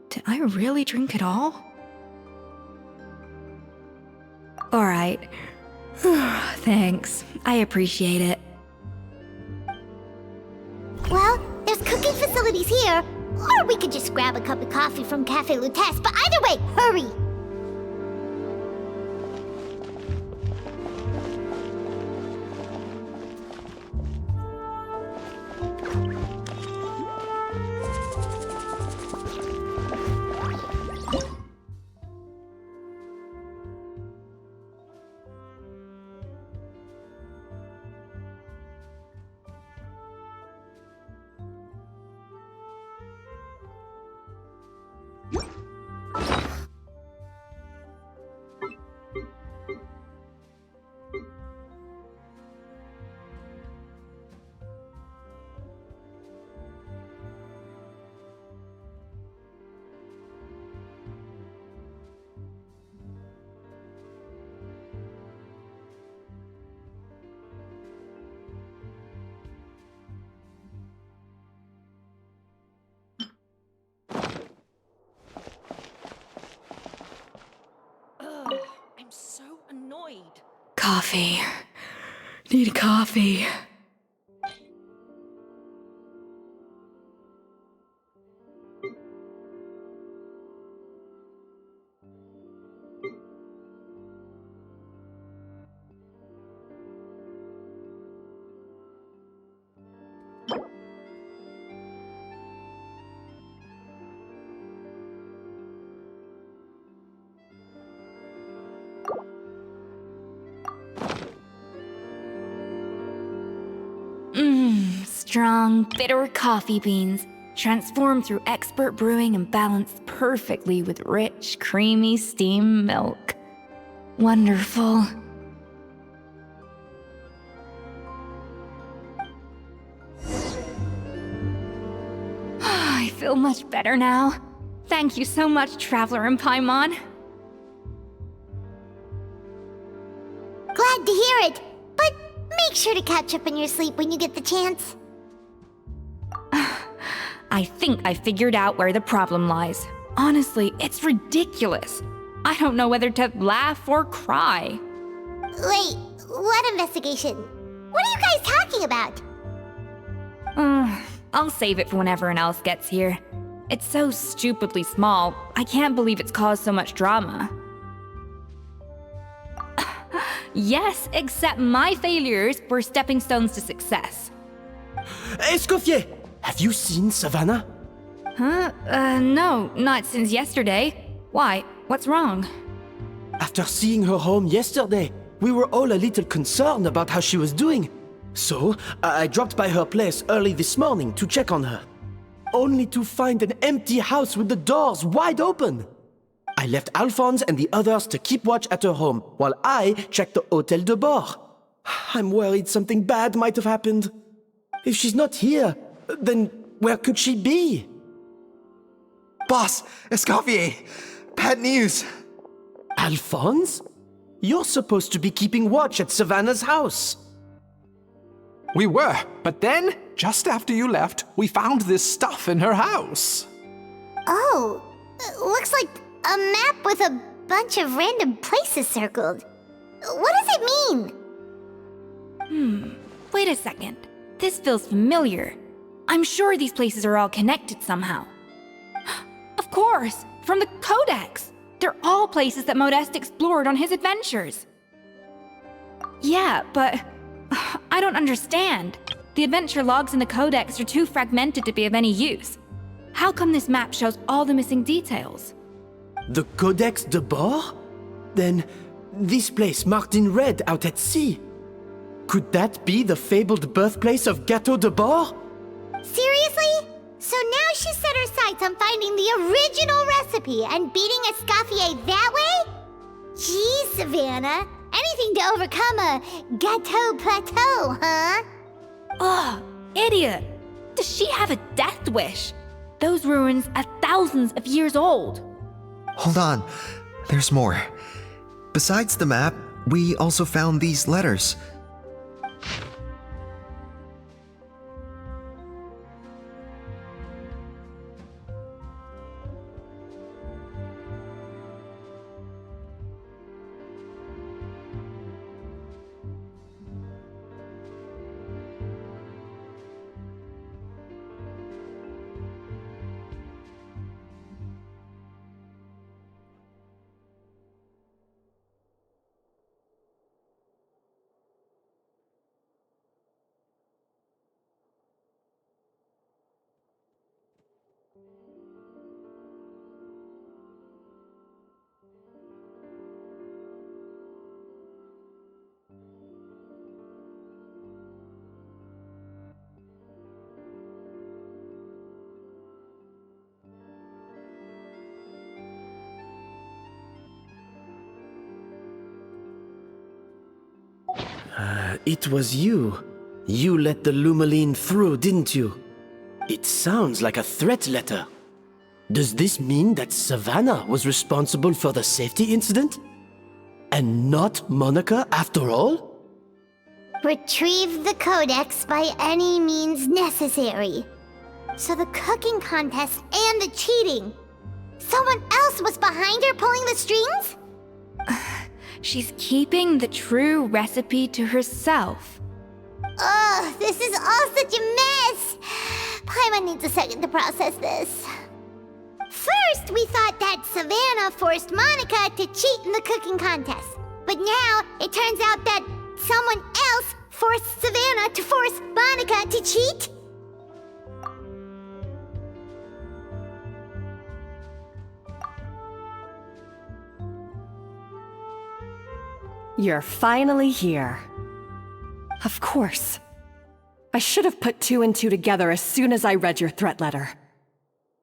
Did I really drink it all? Alright. Thanks. I appreciate it. Well, there's cooking facilities here. Or we could just grab a cup of coffee from Cafe Lutece, but either way, hurry! annoyed. Coffee. Need coffee. Strong, bitter coffee beans, transformed through expert brewing and balanced perfectly with rich, creamy steam milk. Wonderful. I feel much better now. Thank you so much, Traveler and Paimon. Glad to hear it, but make sure to catch up on your sleep when you get the chance. I think I figured out where the problem lies. Honestly, it's ridiculous. I don't know whether to laugh or cry. Wait, what investigation? What are you guys talking about? I'll save it for when everyone else gets here. It's so stupidly small, I can't believe it's caused so much drama. Yes, except my failures were stepping stones to success. Escoffier! Have you seen Savanna? No, not since yesterday. Why? What's wrong? After seeing her home yesterday, we were all a little concerned about how she was doing. So, I dropped by her place early this morning to check on her. Only to find an empty house with the doors wide open. I left Alphonse and the others to keep watch at her home, while I checked the Hotel Debord. I'm worried something bad might have happened. If she's not here, then where could she be? Boss, Escoffier, bad news. Alphonse? You're supposed to be keeping watch at Savanna's house. We were, but then, just after you left, we found this stuff in her house. Oh, it looks like a map with a bunch of random places circled. What does it mean? Wait a second. This feels familiar. I'm sure these places are all connected somehow. Of course, from the Codex. They're all places that Modeste explored on his adventures. Yeah, but I don't understand. The adventure logs in the Codex are too fragmented to be of any use. How come this map shows all the missing details? The Codex Debord? Then, this place marked in red out at sea. Could that be the fabled birthplace of Gateau Debord? Seriously? So now she set her sights on finding the original recipe and beating Escoffier that way? Gee, Savanna. Anything to overcome a Gateau plateau, huh? Ugh, idiot! Does she have a death wish? Those ruins are thousands of years old. Hold on, there's more. Besides the map, we also found these letters. It was you. You let the Lumaline through, didn't you? It sounds like a threat letter. Does this mean that Savanna was responsible for the safety incident? And not Monica after all? Retrieve the Codex by any means necessary. So the cooking contest and the cheating. Someone else was behind her pulling the strings? She's keeping the true recipe to herself. Ugh, this is all such a mess! Paimon needs a second to process this. First, we thought that Savanna forced Monica to cheat in the cooking contest. But now, it turns out that someone else forced Savanna to force Monica to cheat? You're finally here. Of course. I should have put 2 and 2 together as soon as I read your threat letter.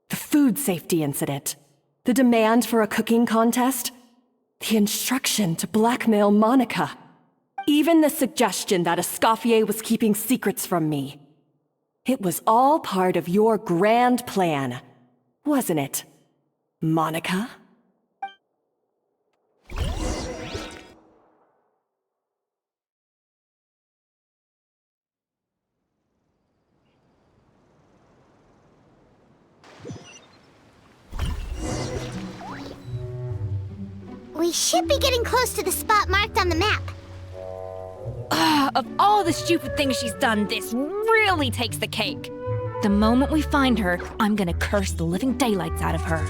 The food safety incident, the demand for a cooking contest, the instruction to blackmail Monica, even the suggestion that Escoffier was keeping secrets from me. It was all part of your grand plan, wasn't it, Monica? We should be getting close to the spot marked on the map. Of all the stupid things she's done, this really takes the cake. The moment we find her, I'm gonna curse the living daylights out of her.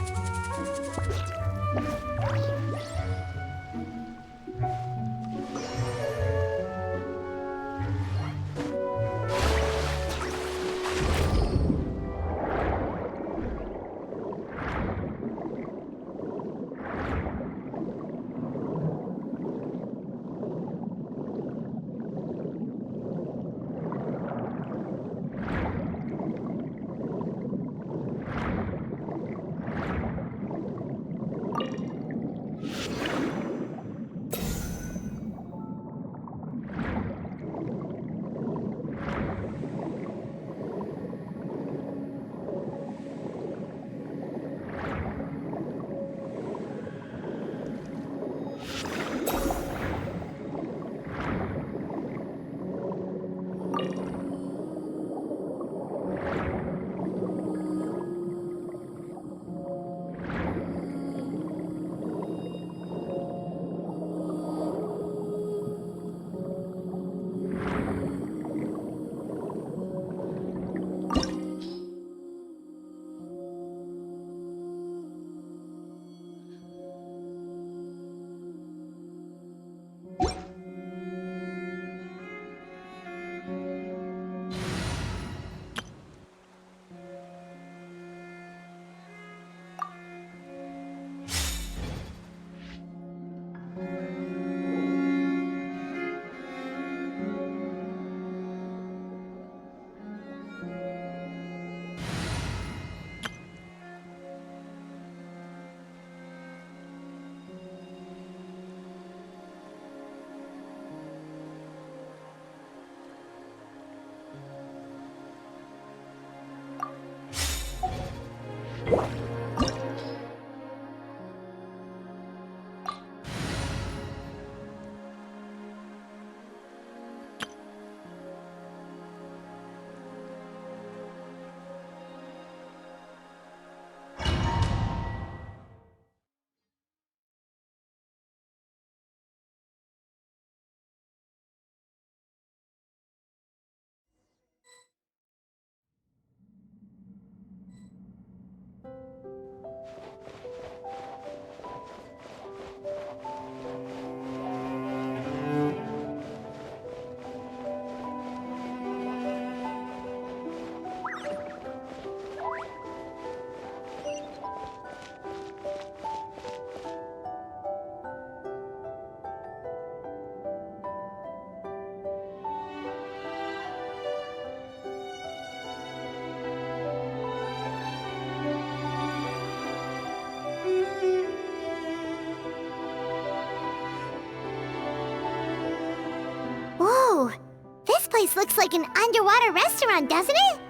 place looks like an underwater restaurant, doesn't it?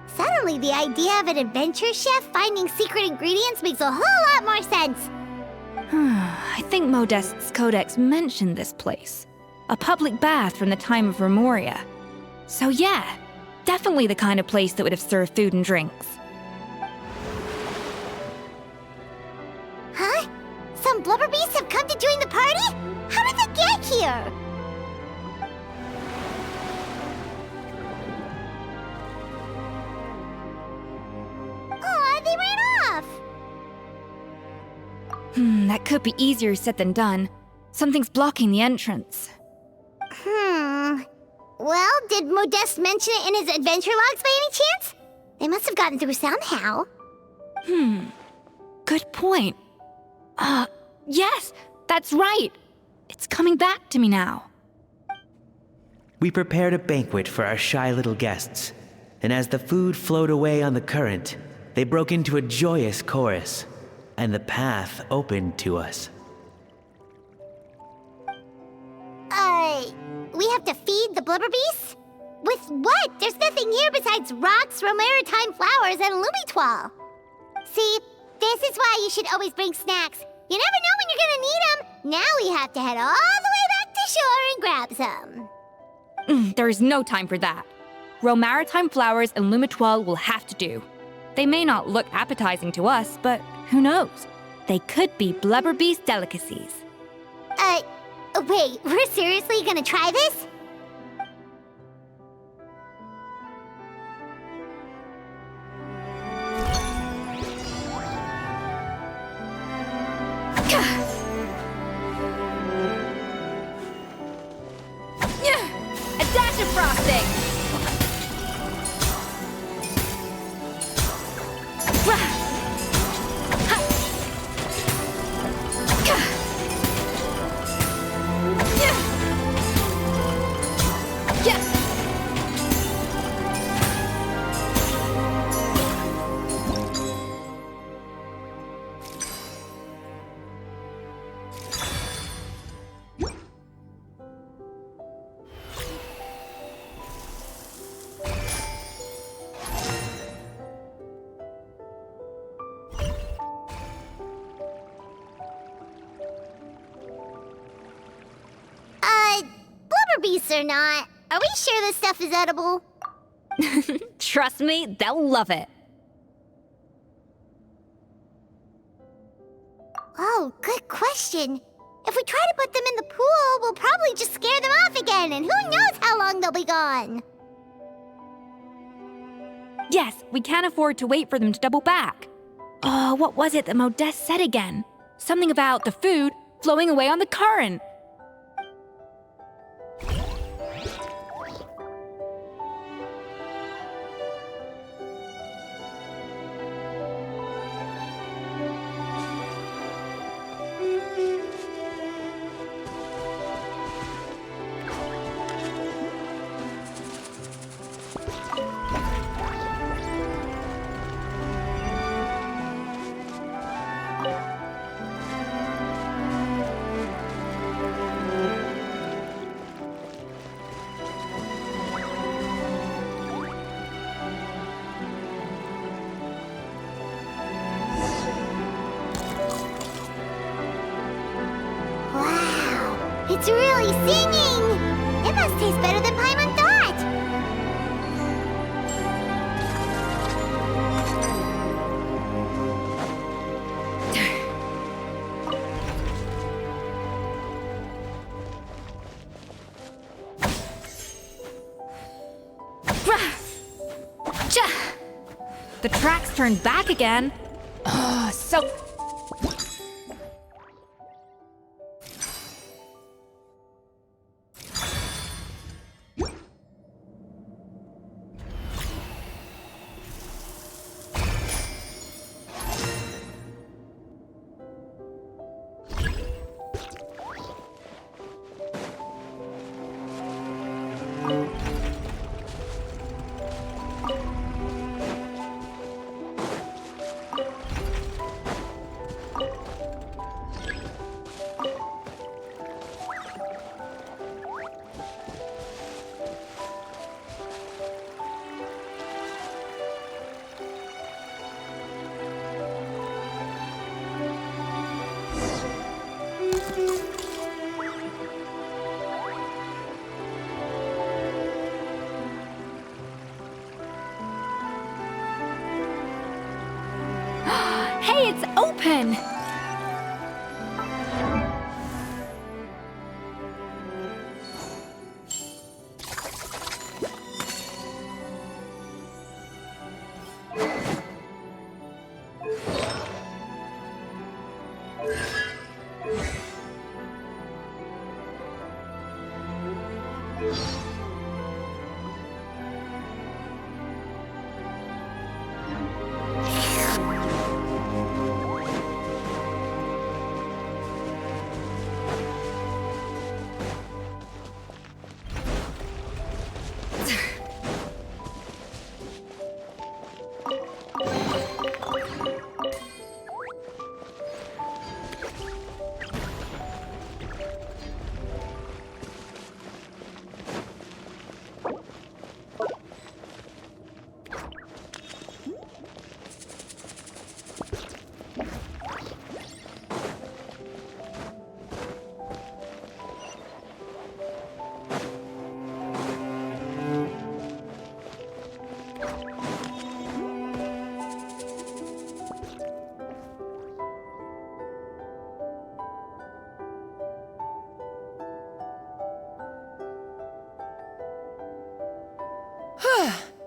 Suddenly, the idea of an adventure chef finding secret ingredients makes a whole lot more sense. I think Modeste's codex mentioned this place. A public bath from the time of Remoria. So yeah, definitely the kind of place that would have served food and drinks. Huh? Some blubber beasts have come to join the party? How did here. Aw, they ran off! That could be easier said than done. Something's blocking the entrance. Well, did Modeste mention it in his adventure logs by any chance? They must have gotten through somehow. Good point. Yes, that's right. It's coming back to me now. We prepared a banquet for our shy little guests, and as the food flowed away on the current, they broke into a joyous chorus, and the path opened to us. We have to feed the blubber beasts? With what? There's nothing here besides rocks, romaritime flowers, and lumitoile. See, this is why you should always bring snacks. You never know when you're gonna need them. Now we have to head all the way back to shore and grab some. There is no time for that. Romaritime flowers and lumitoile will have to do. They may not look appetizing to us, but who knows? They could be blubber beast delicacies. Wait, we're seriously gonna try this? A dash of frosting! Beasts or not, are we sure this stuff is edible? Trust me, they'll love it. Oh, good question. If we try to put them in the pool, we'll probably just scare them off again, and who knows how long they'll be gone. Yes, we can't afford to wait for them to double back. Oh, what was it that Modeste said again? Something about the food flowing away on the current. It's really singing! It must taste better than Paimon thought! The tracks turned back again. Oh, so... Hey, it's open!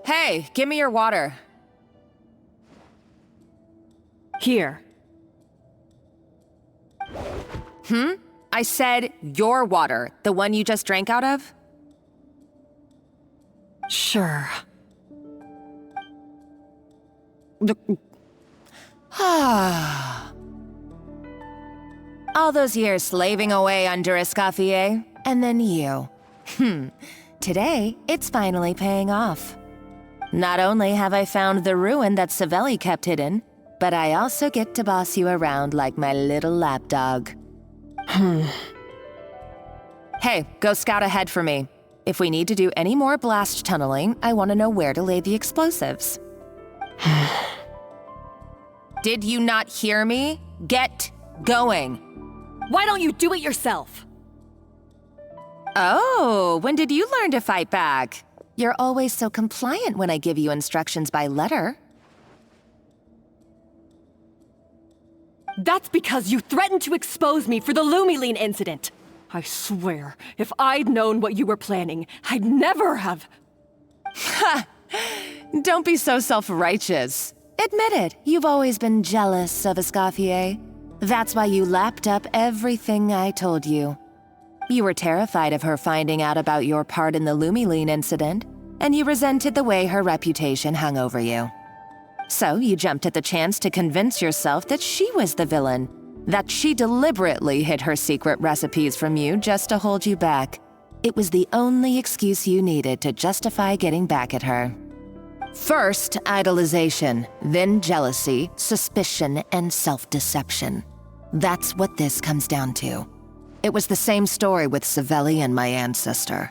Hey, give me your water. Here. I said your water, the one you just drank out of? Sure. All those years slaving away under Escoffier, and then you. Today, it's finally paying off. Not only have I found the ruin that Savelli kept hidden, but I also get to boss you around like my little lapdog. Hey, go scout ahead for me. If we need to do any more blast tunneling, I want to know where to lay the explosives. Did you not hear me? Get going. Why don't you do it yourself? Oh, when did you learn to fight back? You're always so compliant when I give you instructions by letter. That's because you threatened to expose me for the Lumiline incident. I swear, if I'd known what you were planning, I'd never have... Ha! Don't be so self-righteous. Admit it, you've always been jealous of Escoffier. That's why you lapped up everything I told you. You were terrified of her finding out about your part in the Lumiline incident, and you resented the way her reputation hung over you. So you jumped at the chance to convince yourself that she was the villain, that she deliberately hid her secret recipes from you just to hold you back. It was the only excuse you needed to justify getting back at her. First, idolization, then jealousy, suspicion, and self-deception. That's what this comes down to. It was the same story with Savelli and my ancestor.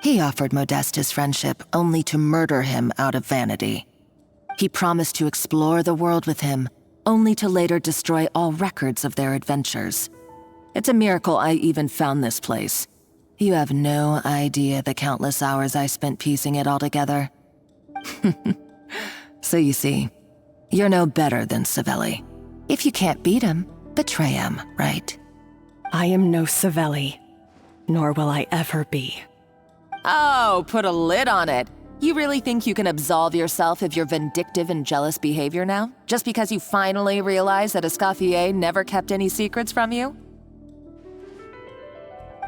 He offered Modeste his friendship only to murder him out of vanity. He promised to explore the world with him, only to later destroy all records of their adventures. It's a miracle I even found this place. You have no idea the countless hours I spent piecing it all together. So you see, you're no better than Savelli. If you can't beat him, betray him, right? I am no Savelli, nor will I ever be. Oh, put a lid on it. You really think you can absolve yourself of your vindictive and jealous behavior now? Just because you finally realize that Escoffier never kept any secrets from you?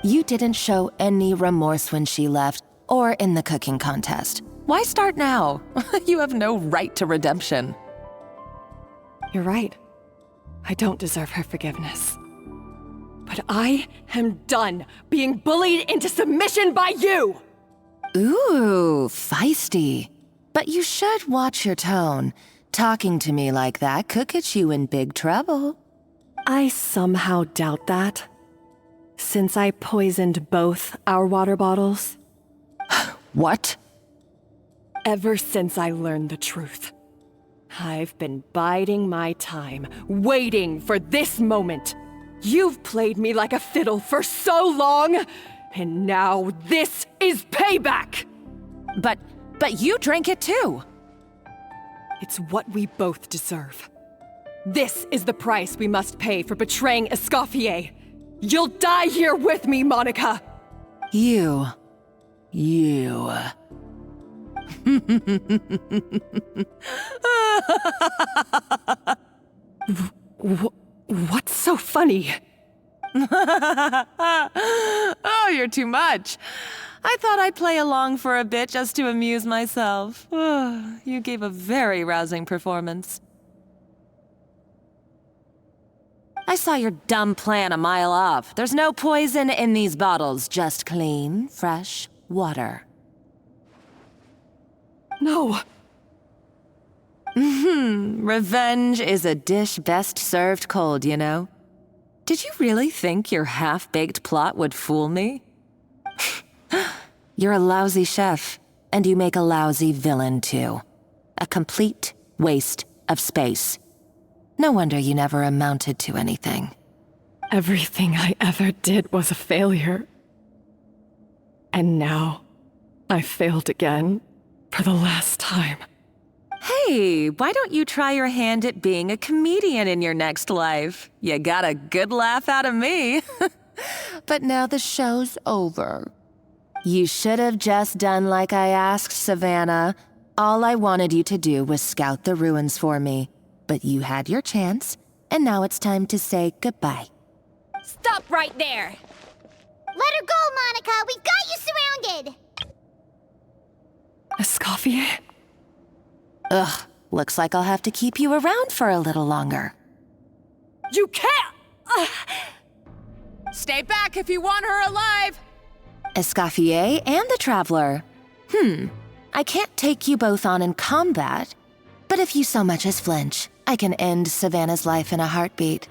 You didn't show any remorse when she left, or in the cooking contest. Why start now? You have no right to redemption. You're right. I don't deserve her forgiveness. But I am done being bullied into submission by you! Ooh, feisty. But you should watch your tone. Talking to me like that could get you in big trouble. I somehow doubt that. Since I poisoned both our water bottles. What? Ever since I learned the truth, I've been biding my time, waiting for this moment. You've played me like a fiddle for so long, and now this is payback! But you drank it too! It's what we both deserve. This is the price we must pay for betraying Escoffier. You'll die here with me, Monica! You. What's so funny? Oh, you're too much. I thought I'd play along for a bit just to amuse myself. You gave a very rousing performance. I saw your dumb plan a mile off. There's no poison in these bottles, just clean, fresh water. No. Revenge is a dish best served cold, you know? Did you really think your half-baked plot would fool me? You're a lousy chef, and you make a lousy villain, too. A complete waste of space. No wonder you never amounted to anything. Everything I ever did was a failure. And now, I failed again, for the last time. Hey, why don't you try your hand at being a comedian in your next life? You got a good laugh out of me. But now the show's over. You should have just done like I asked, Savanna. All I wanted you to do was scout the ruins for me. But you had your chance, and now it's time to say goodbye. Stop right there! Let her go, Monica! We've got you surrounded! Escoffier? Ugh, looks like I'll have to keep you around for a little longer. You can't! Stay back if you want her alive! Escoffier and the Traveler. I can't take you both on in combat, but if you so much as flinch, I can end Savanna's life in a heartbeat.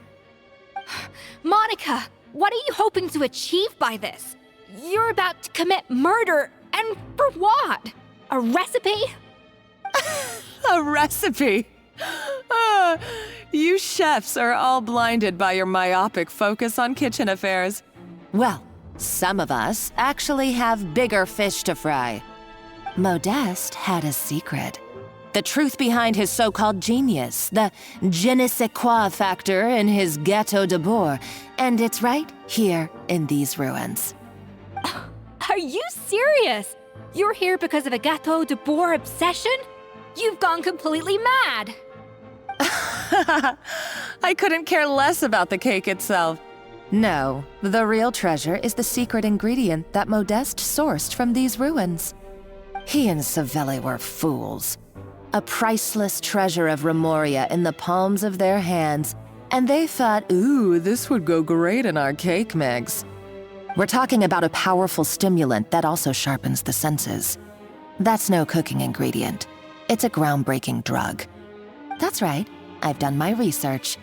Monica, what are you hoping to achieve by this? You're about to commit murder, and for what? A recipe? A recipe? You chefs are all blinded by your myopic focus on kitchen affairs. Well, some of us actually have bigger fish to fry. Modeste had a secret. The truth behind his so-called genius, the je ne sais quoi factor in his Gateau Debord, and it's right here in these ruins. Are you serious? You're here because of a Gateau Debord obsession? You've gone completely mad! I couldn't care less about the cake itself. No, the real treasure is the secret ingredient that Modeste sourced from these ruins. He and Savelli were fools. A priceless treasure of Remoria in the palms of their hands, and they thought, ooh, this would go great in our cake mix. We're talking about a powerful stimulant that also sharpens the senses. That's no cooking ingredient. It's a groundbreaking drug. That's right, I've done my research.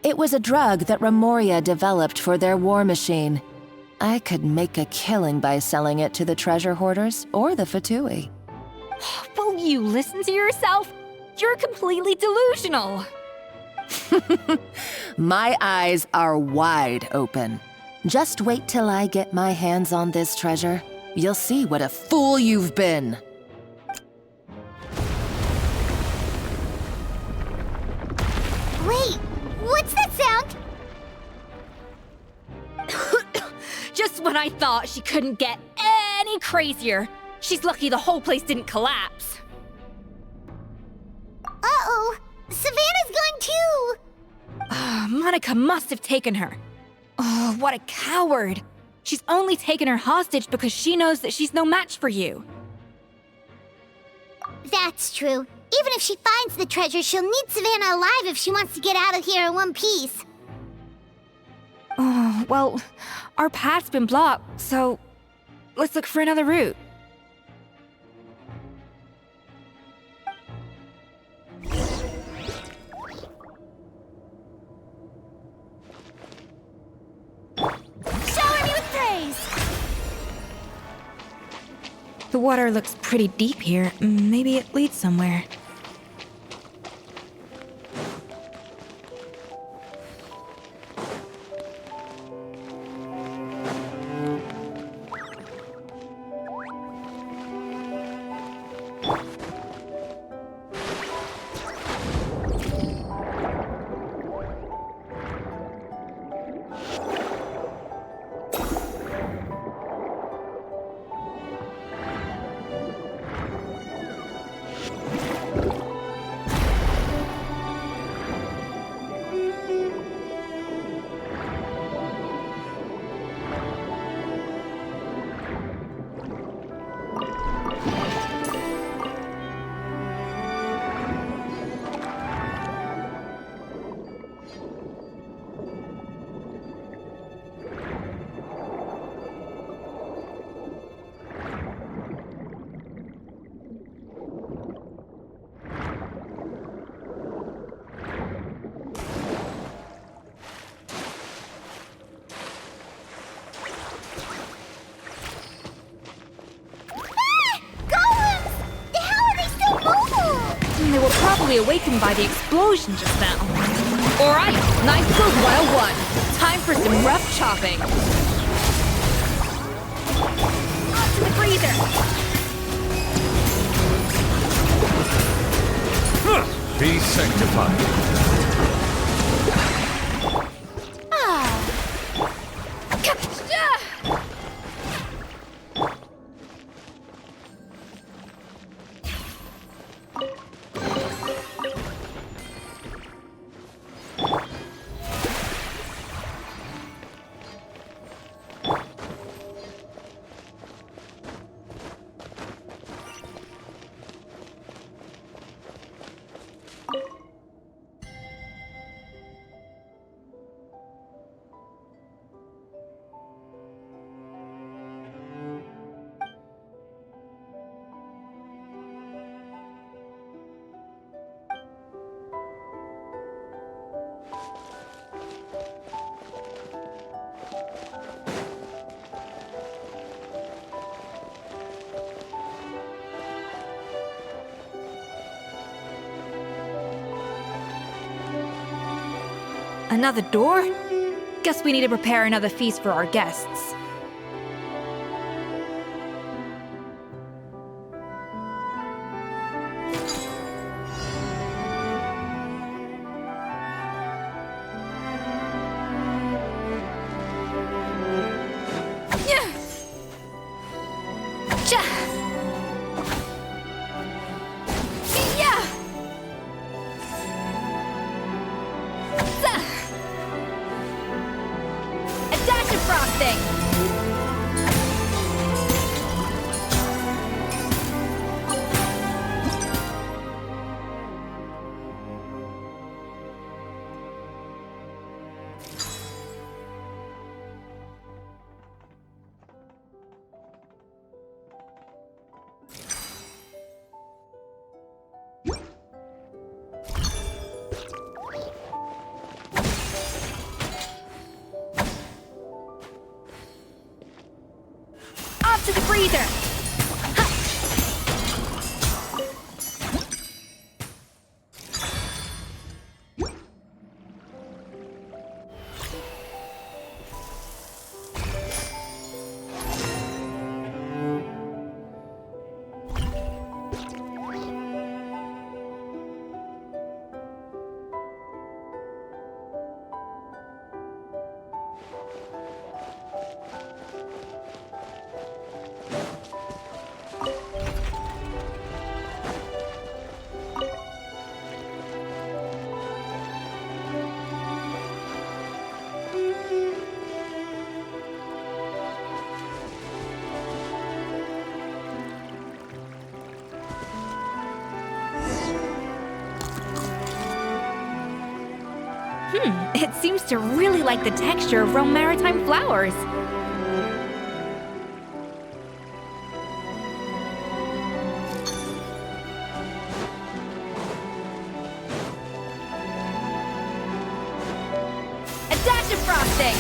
It was a drug that Remoria developed for their war machine. I could make a killing by selling it to the treasure hoarders or the Fatui. Will you listen to yourself? You're completely delusional. My eyes are wide open. Just wait till I get my hands on this treasure. You'll see what a fool you've been. Wait, what's that sound? Just when I thought she couldn't get any crazier. She's lucky the whole place didn't collapse. Uh-oh, Savannah's gone too! Monica must have taken her. Oh, what a coward. She's only taken her hostage because she knows that she's no match for you. That's true. Even if she finds the treasure, she'll need Savanna alive if she wants to get out of here in one piece. Oh, well, our path's been blocked, so let's look for another route. Shower me with praise! The water looks pretty deep here. Maybe it leads somewhere. They were probably awakened by the explosion just now. Alright, Knife Skills 101. Time for some rough chopping. Up to the freezer! Be sanctified. Another door? Guess we need to prepare another feast for our guests. To the freezer! It seems to really like the texture of Rome maritime flowers. A dash of frosting!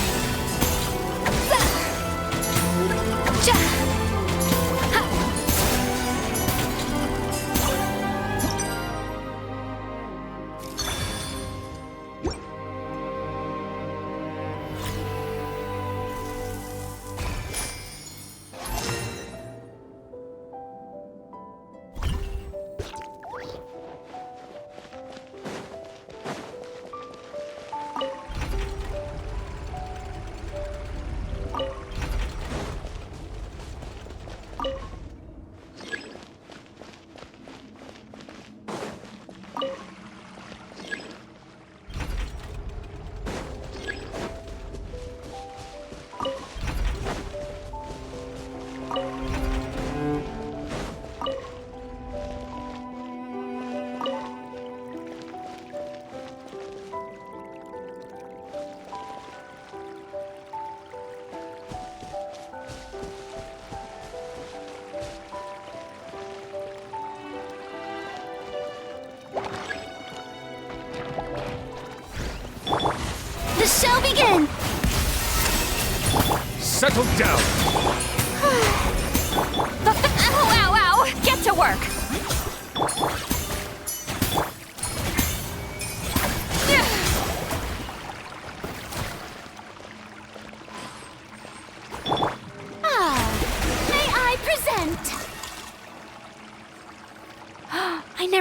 The show begin! Settle down! Ow, ow, ow! Get to work!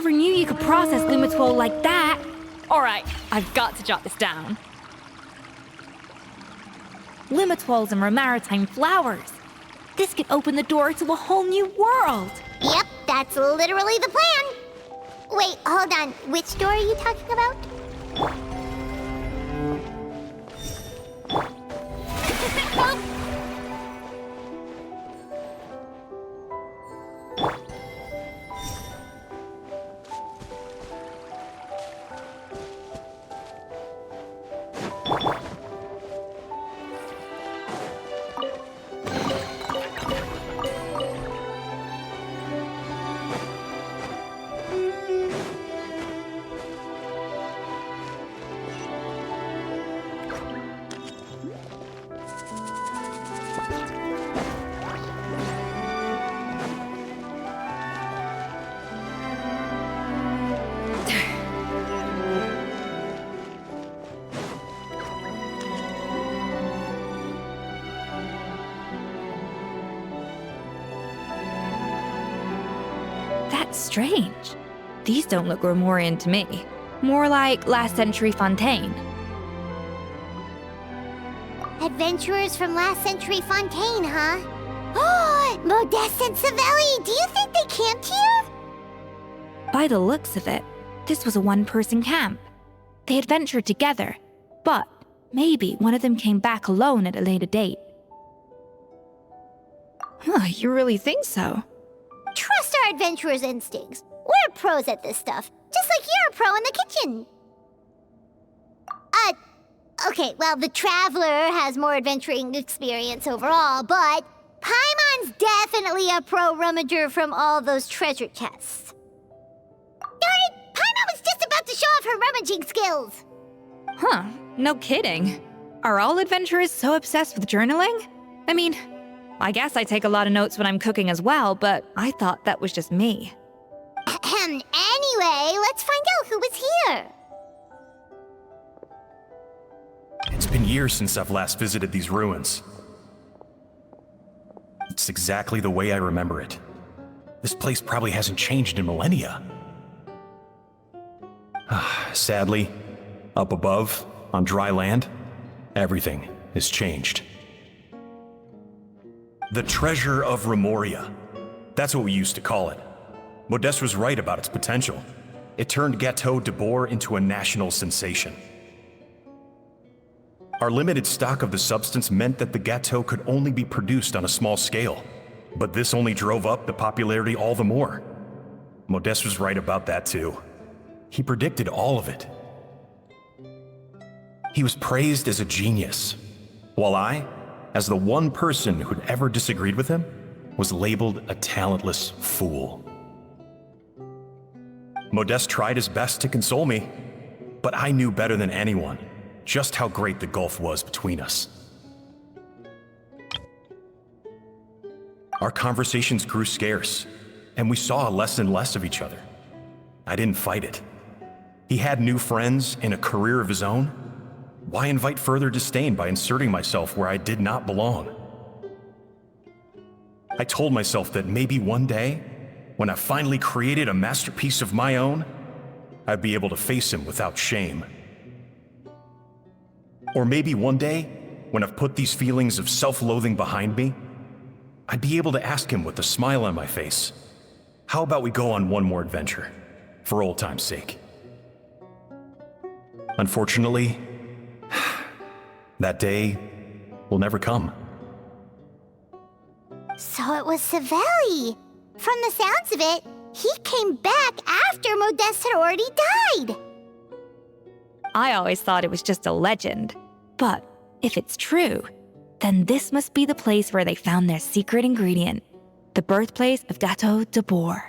never knew you could process Lumitwol like that. Alright, I've got to jot this down. Lumitwols and maritime flowers. This could open the door to a whole new world. Yep, that's literally the plan. Wait, hold on. Which door are you talking about? That's strange. These don't look Romorian to me. More like last century Fontaine. Adventurers from last century Fontaine, huh? Oh, Modeste and Savelli, do you think they camped here? By the looks of it, this was a one-person camp. They adventured together, but maybe one of them came back alone at a later date. Huh, you really think so? Trust our adventurers' instincts. We're pros at this stuff, just like you're a pro in the kitchen. Okay, well, the Traveler has more adventuring experience overall, but Paimon's definitely a pro rummager from all those treasure chests. Darn it! Paimon was just about to show off her rummaging skills! Huh, no kidding. Are all adventurers so obsessed with journaling? I mean, I guess I take a lot of notes when I'm cooking as well, but I thought that was just me. Anyway, let's find out who was here. It's been years since I've last visited these ruins. It's exactly the way I remember it. This place probably hasn't changed in millennia. Sadly, up above, on dry land, everything has changed. The treasure of Remoria. That's what we used to call it. Modeste was right about its potential. It turned Gateau Debord into a national sensation. Our limited stock of the substance meant that the Gateau could only be produced on a small scale, but this only drove up the popularity all the more. Modeste was right about that too. He predicted all of it. He was praised as a genius, while I, as the one person who'd ever disagreed with him, was labeled a talentless fool. Modeste tried his best to console me, but I knew better than anyone just how great the gulf was between us. Our conversations grew scarce, and we saw less and less of each other. I didn't fight it. He had new friends and a career of his own. Why invite further disdain by inserting myself where I did not belong? I told myself that maybe one day, when I finally created a masterpiece of my own, I'd be able to face him without shame. Or maybe one day, when I've put these feelings of self-loathing behind me, I'd be able to ask him with a smile on my face, how about we go on one more adventure, for old time's sake? Unfortunately, that day will never come. So it was Savelli. From the sounds of it, he came back after Modeste had already died. I always thought it was just a legend. But if it's true, then this must be the place where they found their secret ingredient, the birthplace of Gateau Debord.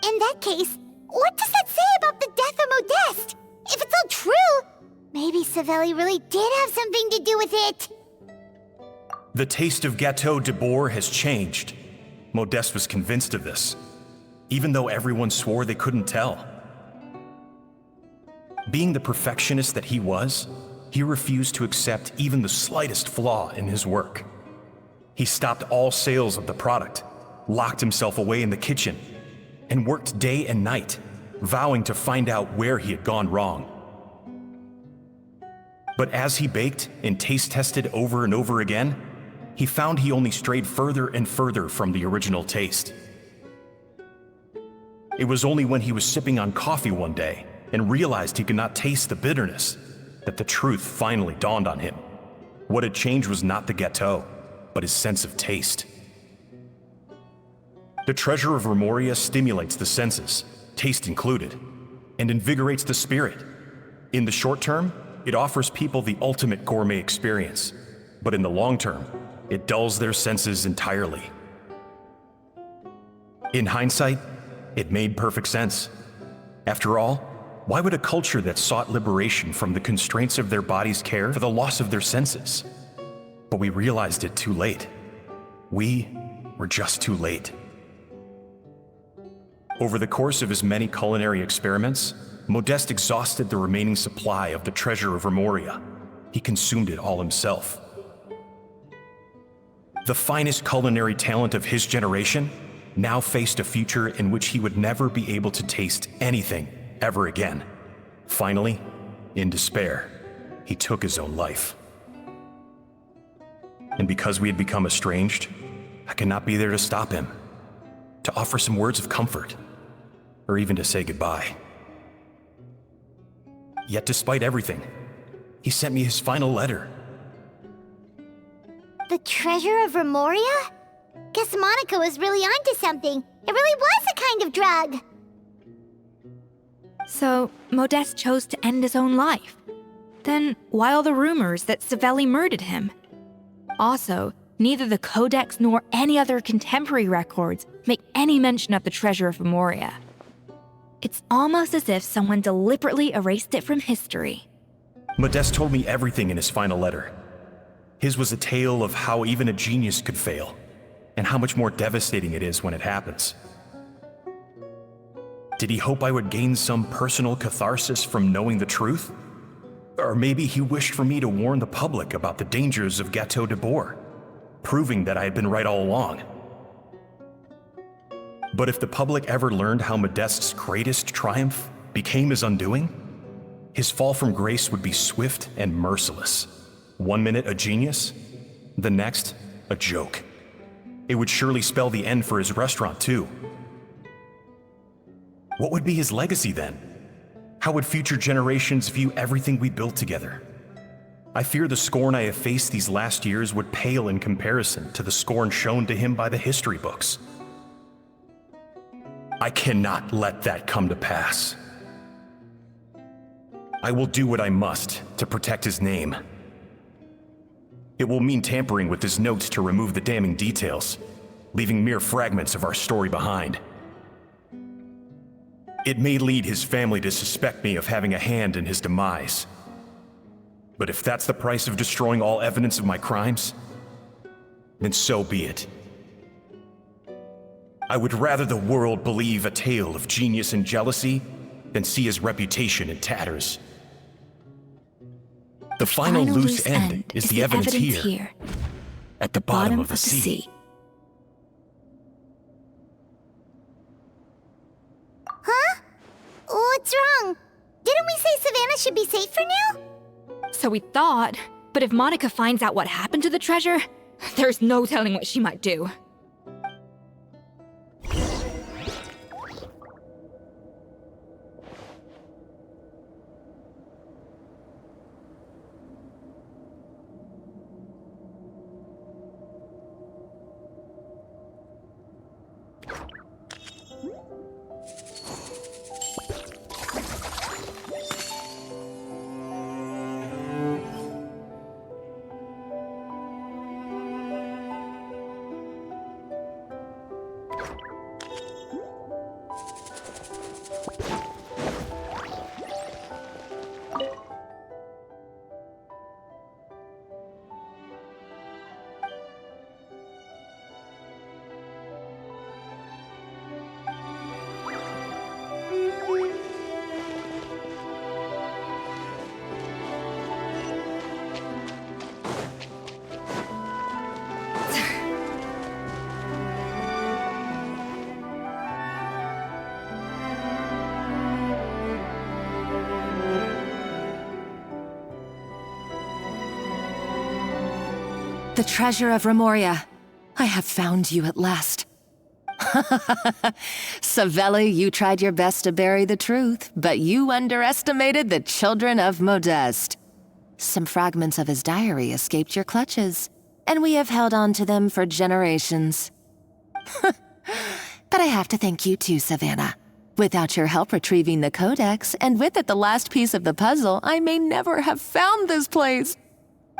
In that case, what does that say about the death of Modeste? If it's all true, maybe Savelli really did have something to do with it. The taste of Gateau Debord has changed. Modeste was convinced of this, even though everyone swore they couldn't tell. Being the perfectionist that he was, he refused to accept even the slightest flaw in his work. He stopped all sales of the product, locked himself away in the kitchen, and worked day and night, vowing to find out where he had gone wrong. But as he baked and taste tested over and over again, he found he only strayed further and further from the original taste. It was only when he was sipping on coffee one day and realized he could not taste the bitterness that the truth finally dawned on him. What had changed was not the Gateau, but his sense of taste. The treasure of Remoria stimulates the senses, taste included, and invigorates the spirit. In the short term, it offers people the ultimate gourmet experience, but in the long term, it dulls their senses entirely. In hindsight, it made perfect sense. After all, why would a culture that sought liberation from the constraints of their bodies care for the loss of their senses? But we realized it too late. We were just too late. Over the course of his many culinary experiments, Modeste exhausted the remaining supply of the treasure of Remoria. He consumed it all himself. The finest culinary talent of his generation now faced a future in which he would never be able to taste anything ever again. Finally, in despair, he took his own life. And because we had become estranged, I could not be there to stop him, to offer some words of comfort, or even to say goodbye. Yet despite everything, he sent me his final letter. The treasure of Remoria? Guess Monica was really onto something. It really was a kind of drug. So, Modeste chose to end his own life. Then, why all the rumors that Savelli murdered him? Also, neither the Codex nor any other contemporary records make any mention of the treasure of Remoria. It's almost as if someone deliberately erased it from history. Modeste told me everything in his final letter. His was a tale of how even a genius could fail, and how much more devastating it is when it happens. Did he hope I would gain some personal catharsis from knowing the truth? Or maybe he wished for me to warn the public about the dangers of Gateau Debord, proving that I had been right all along. But if the public ever learned how Modeste's greatest triumph became his undoing, his fall from grace would be swift and merciless. 1 minute a genius, the next a joke. It would surely spell the end for his restaurant too. What would be his legacy then? How would future generations view everything we built together? I fear the scorn I have faced these last years would pale in comparison to the scorn shown to him by the history books. I cannot let that come to pass. I will do what I must to protect his name. It will mean tampering with his notes to remove the damning details, leaving mere fragments of our story behind. It may lead his family to suspect me of having a hand in his demise. But if that's the price of destroying all evidence of my crimes, then so be it. I would rather the world believe a tale of genius and jealousy than see his reputation in tatters. The final loose end is the evidence here, at the bottom of the sea. Huh? What's wrong? Didn't we say Savanna should be safe for now? So we thought, but if Monica finds out what happened to the treasure, there's no telling what she might do. The treasure of Remoria. I have found you at last. Savelli, you tried your best to bury the truth, but you underestimated the children of Modeste. Some fragments of his diary escaped your clutches, and we have held on to them for generations. But I have to thank you too, Savanna. Without your help retrieving the codex, and with it the last piece of the puzzle, I may never have found this place.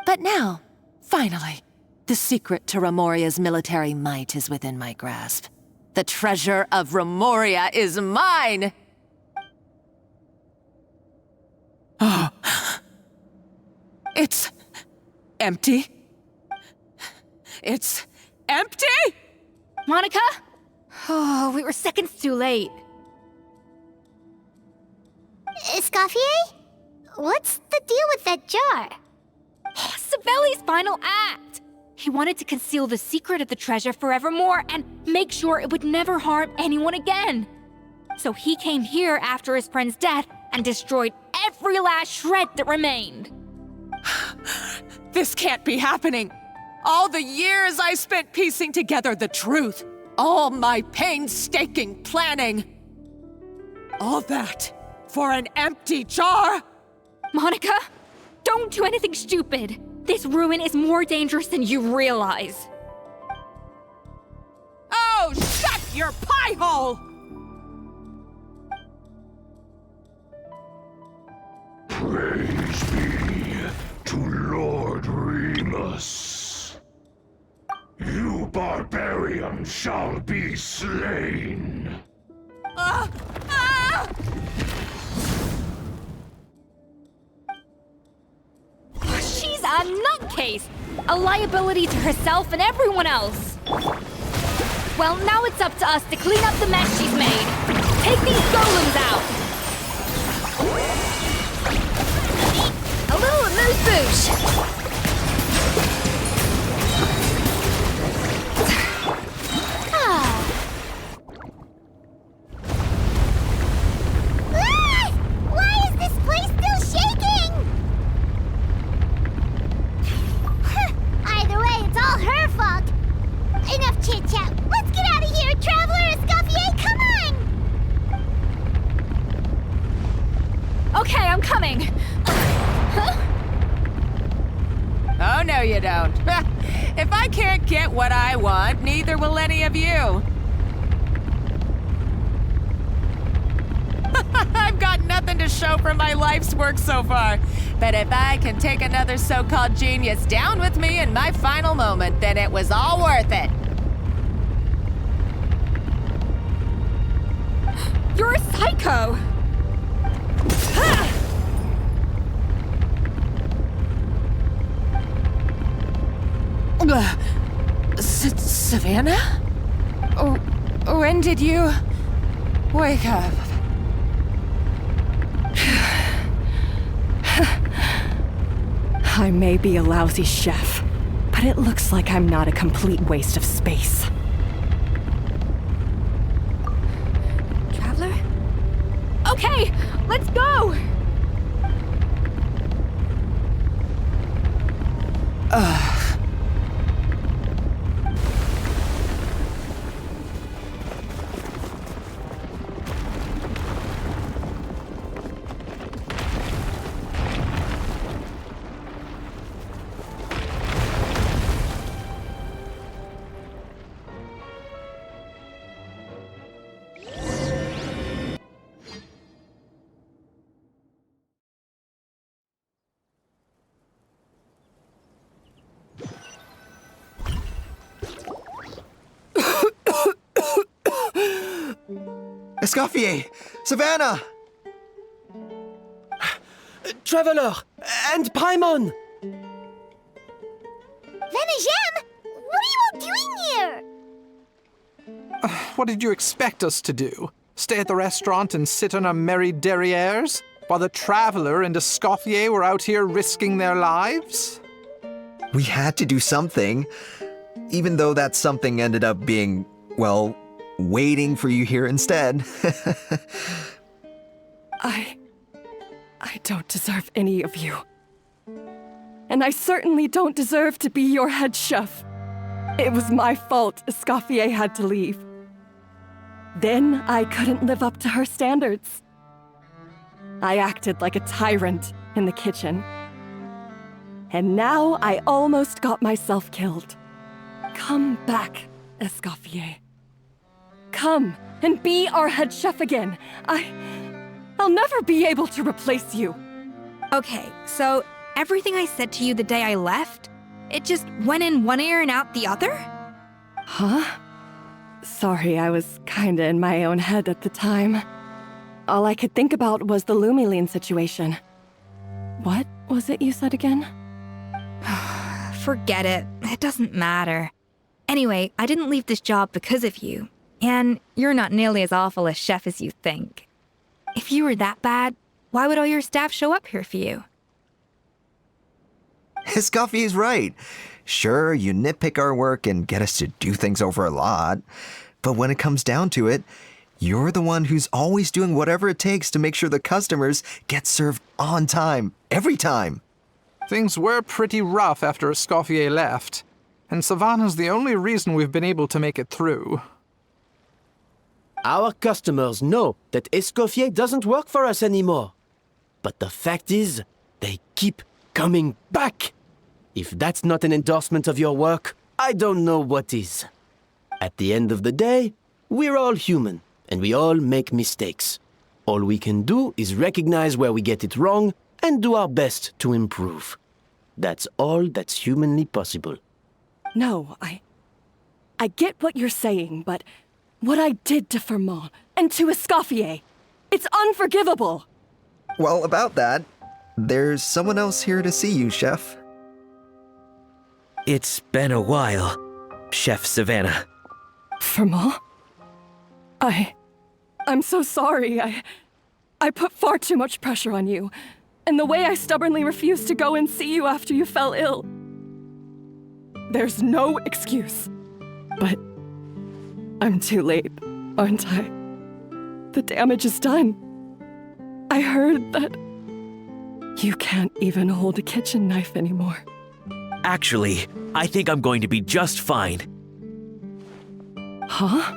But now, finally, the secret to Remoria's military might is within my grasp. The treasure of Remoria is mine! Oh. It's empty. It's empty? Monica? Oh, we were seconds too late. Escoffier? What's the deal with that jar? Savelli's final act! He wanted to conceal the secret of the treasure forevermore and make sure it would never harm anyone again. So he came here after his friend's death and destroyed every last shred that remained. This can't be happening. All the years I spent piecing together the truth. All my painstaking planning. All that for an empty jar? Monica, don't do anything stupid. This ruin is more dangerous than you realize. Oh, shut your pie hole! Praise be to Lord Remus. You barbarian shall be slain. She's a nutcase! A liability to herself and everyone else! Well, now it's up to us to clean up the mess she's made. Take these golems out! A little amuse-bouche! Why is this place still shaking? Either way, it's all her fault. Enough chit-chat. Let's get out of here, Traveler! Escoffier, come on! Okay, I'm coming. Oh, no you don't. If I can't get what I want, neither will any of you. I've got nothing to show for my life's work so far. But if I can take another so-called genius down with me in my final moment, then it was all worth it. You're a psycho! Savanna? When did you wake up? I may be a lousy chef, but it looks like I'm not a complete waste of space. Traveler? Okay, let's go! Escoffier! Savanna! Traveler! And Paimon! Venegem! What are you all doing here? What did you expect us to do? Stay at the restaurant and sit on our merry derrieres? While the Traveler and Escoffier were out here risking their lives? We had to do something. Even though that something ended up being, well, waiting for you here instead. I don't deserve any of you. and I certainly don't deserve to be your head chef. It was my fault Escoffier had to leave. Then I couldn't live up to her standards. I acted like a tyrant in the kitchen. And now I almost got myself killed. Come back, Escoffier. Come and be our head chef again. I'll never be able to replace you. Okay, so everything I said to you the day I left, it just went in one ear and out the other? Huh? Sorry, I was kinda in my own head at the time. All I could think about was the Lumiline situation. What was it you said again? Forget it. It doesn't matter. Anyway, I didn't leave this job because of you. And you're not nearly as awful a chef as you think. If you were that bad, why would all your staff show up here for you? Escoffier's right. Sure, you nitpick our work and get us to do things over a lot. But when it comes down to it, you're the one who's always doing whatever it takes to make sure the customers get served on time, every time. Things were pretty rough after Escoffier left, and Savanna's the only reason we've been able to make it through. Our customers know that Escoffier doesn't work for us anymore. But the fact is, they keep coming back. If that's not an endorsement of your work, I don't know what is. At the end of the day, we're all human, and we all make mistakes. All we can do is recognize where we get it wrong and do our best to improve. That's all that's humanly possible. No, I get what you're saying, but what I did to Firmin and to Escoffier, it's unforgivable. Well, about that, there's someone else here to see you, Chef. It's been a while, Chef Savanna. Firmin? I'm so sorry. I put far too much pressure on you. And the way I stubbornly refused to go and see you after you fell ill. There's no excuse. But I'm too late, aren't I? The damage is done. I heard that you can't even hold a kitchen knife anymore. Actually, I think I'm going to be just fine. Huh?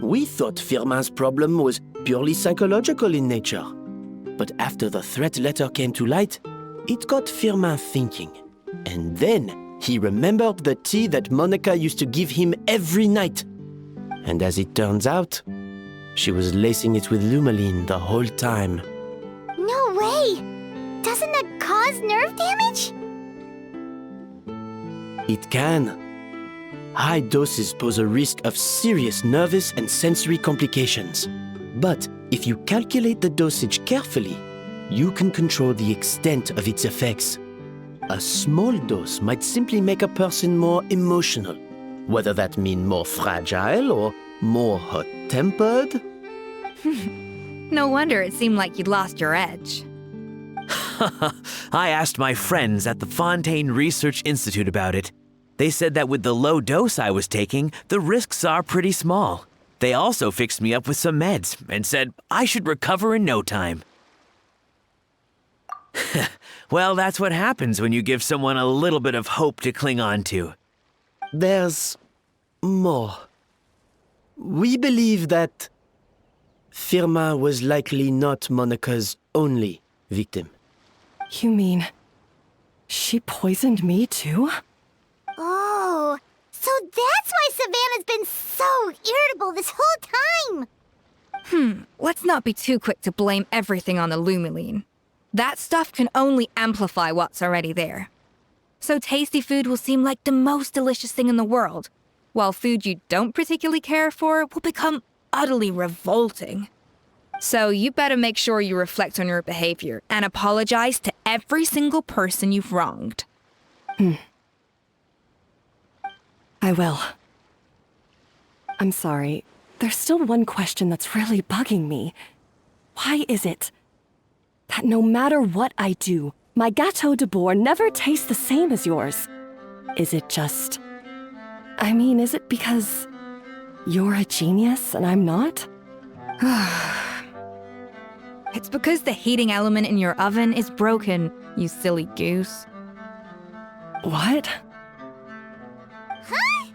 We thought Firmin's problem was purely psychological in nature. But after the threat letter came to light, it got Firmin thinking. And then he remembered the tea that Monica used to give him every night. And as it turns out, she was lacing it with Lumiline the whole time. No way! Doesn't that cause nerve damage? It can. High doses pose a risk of serious nervous and sensory complications. But if you calculate the dosage carefully, you can control the extent of its effects. A small dose might simply make a person more emotional, whether that means more fragile or more hot-tempered. No wonder it seemed like you'd lost your edge. I asked my friends at the Fontaine Research Institute about it. They said that with the low dose I was taking, the risks are pretty small. They also fixed me up with some meds and said I should recover in no time. Well, that's what happens when you give someone a little bit of hope to cling on to. There's more. We believe that Firmin was likely not Monica's only victim. You mean she poisoned me too? Oh, so that's why Savanna's been so irritable this whole time! Let's not be too quick to blame everything on the Lumiline. That stuff can only amplify what's already there. So tasty food will seem like the most delicious thing in the world, while food you don't particularly care for will become utterly revolting. So you better make sure you reflect on your behavior and apologize to every single person you've wronged. I will. I'm sorry. There's still one question that's really bugging me. Why is it that no matter what I do, my Gateau Debord never tastes the same as yours? Is it just... is it because you're a genius and I'm not? It's because the heating element in your oven is broken, you silly goose. What? Huh?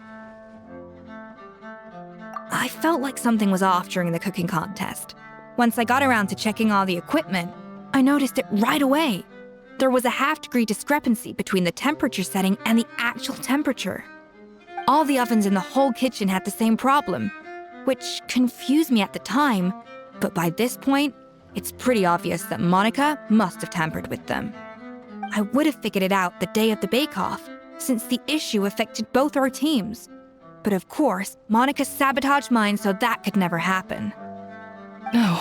I felt like something was off during the cooking contest. Once I got around to checking all the equipment, I noticed it right away. There was a half-degree discrepancy between the temperature setting and the actual temperature. All the ovens in the whole kitchen had the same problem, which confused me at the time, but by this point, it's pretty obvious that Monica must have tampered with them. I would have figured it out the day of the bake-off, since the issue affected both our teams. But of course, Monica sabotaged mine so that could never happen. No.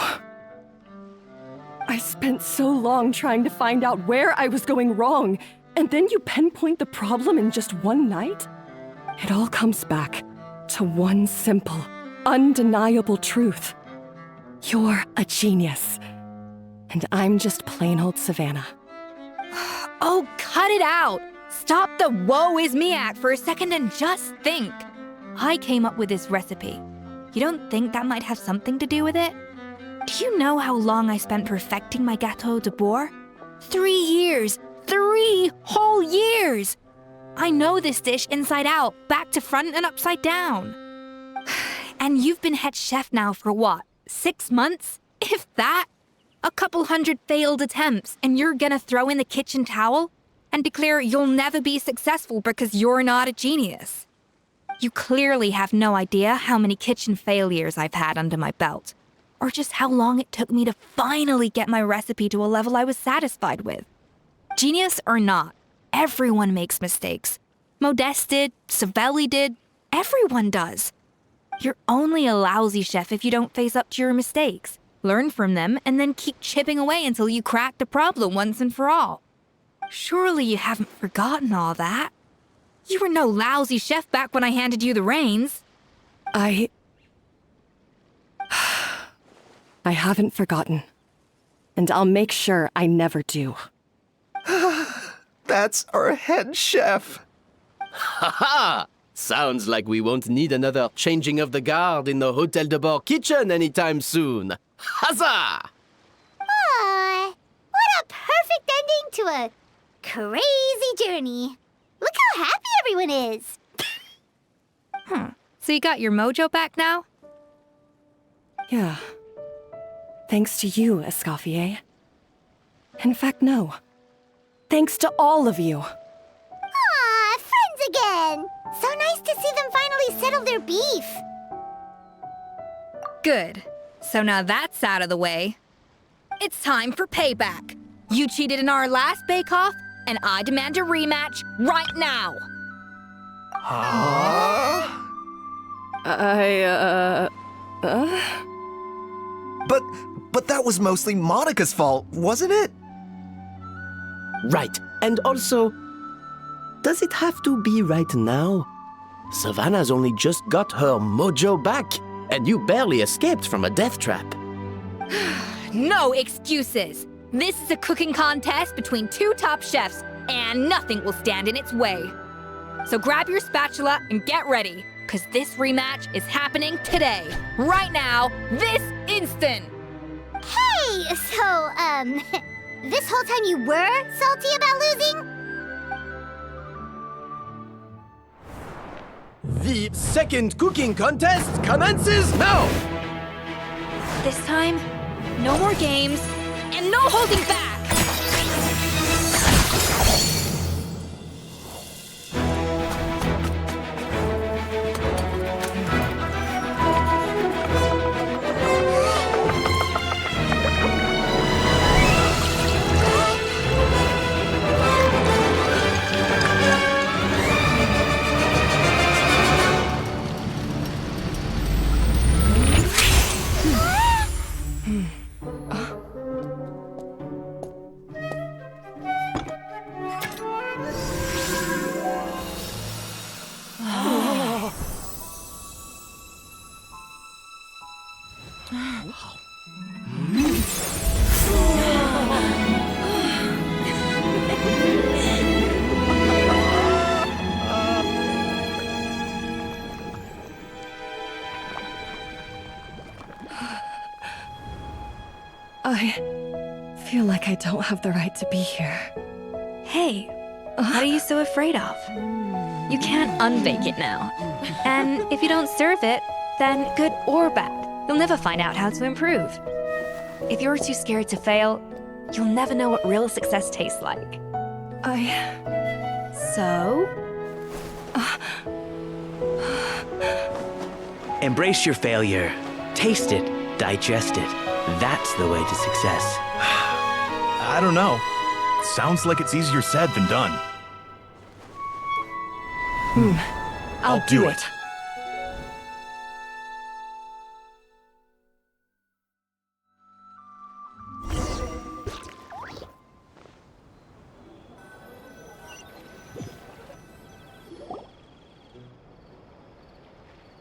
I spent so long trying to find out where I was going wrong, and then you pinpoint the problem in just one night? It all comes back to one simple, undeniable truth. You're a genius, and I'm just plain old Savanna. Oh, cut it out! Stop the woe is me act for a second and just think. I came up with this recipe. You don't think that might have something to do with it? Do you know how long I spent perfecting my Gateau Debord? 3 years! 3 whole years! I know this dish inside out, back to front and upside down. And you've been head chef now for what, 6 months? If that? A couple hundred failed attempts, and you're gonna throw in the kitchen towel and declare you'll never be successful because you're not a genius. You clearly have no idea how many kitchen failures I've had under my belt, or just how long it took me to finally get my recipe to a level I was satisfied with. Genius or not, everyone makes mistakes. Modeste did, Savelli did, everyone does. You're only a lousy chef if you don't face up to your mistakes, learn from them, and then keep chipping away until you crack the problem once and for all. Surely you haven't forgotten all that. You were no lousy chef back when I handed you the reins. I haven't forgotten. And I'll make sure I never do. That's our head chef. Ha ha! Sounds like we won't need another changing of the guard in the Hotel Debord kitchen anytime soon. Huzzah! Aw, what a perfect ending to a crazy journey. Look how happy everyone is. So you got your mojo back now? Yeah. Thanks to you, Escoffier. In fact, no. Thanks to all of you. Aw, friends again. So nice to see them finally settle their beef. Good. So now that's out of the way. It's time for payback. You cheated in our last bake-off, and I demand a rematch right now. Huh? But that was mostly Monica's fault, wasn't it? Right. And also, does it have to be right now? Savanna's only just got her mojo back, and you barely escaped from a death trap. No excuses. This is a cooking contest between 2 top chefs, and nothing will stand in its way. So grab your spatula and get ready, because this rematch is happening today, right now, this instant. Hey, so, this whole time you were salty about losing? The second cooking contest commences now! This time, no more games, and no holding back! I feel like I don't have the right to be here. Hey, what are you so afraid of? You can't unbake it now. And if you don't serve it, then good or bad, you'll never find out how to improve. If you're too scared to fail, you'll never know what real success tastes like. So? Embrace your failure. Taste it. Digest it. That's the way to success. I don't know. Sounds like it's easier said than done. I'll do it.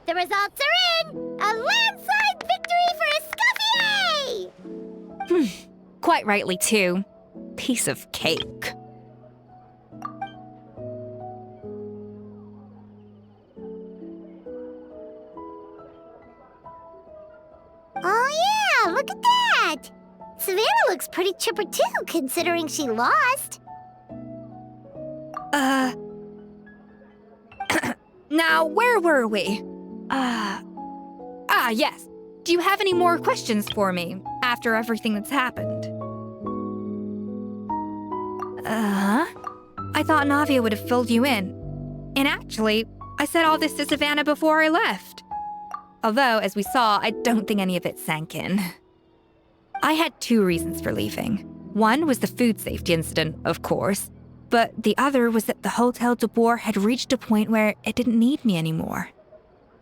The results are in! A landslide victory for Escoffier! Quite rightly, too. Piece of cake. Oh yeah, look at that! Savanna looks pretty chipper too, considering she lost. Now, where were we? Yes. Do you have any more questions for me after everything that's happened? I thought Navia would have filled you in. And actually, I said all this to Savanna before I left. Although, as we saw, I don't think any of it sank in. I had 2 reasons for leaving. One was the food safety incident, of course, but the other was that the Hotel Debord had reached a point where it didn't need me anymore.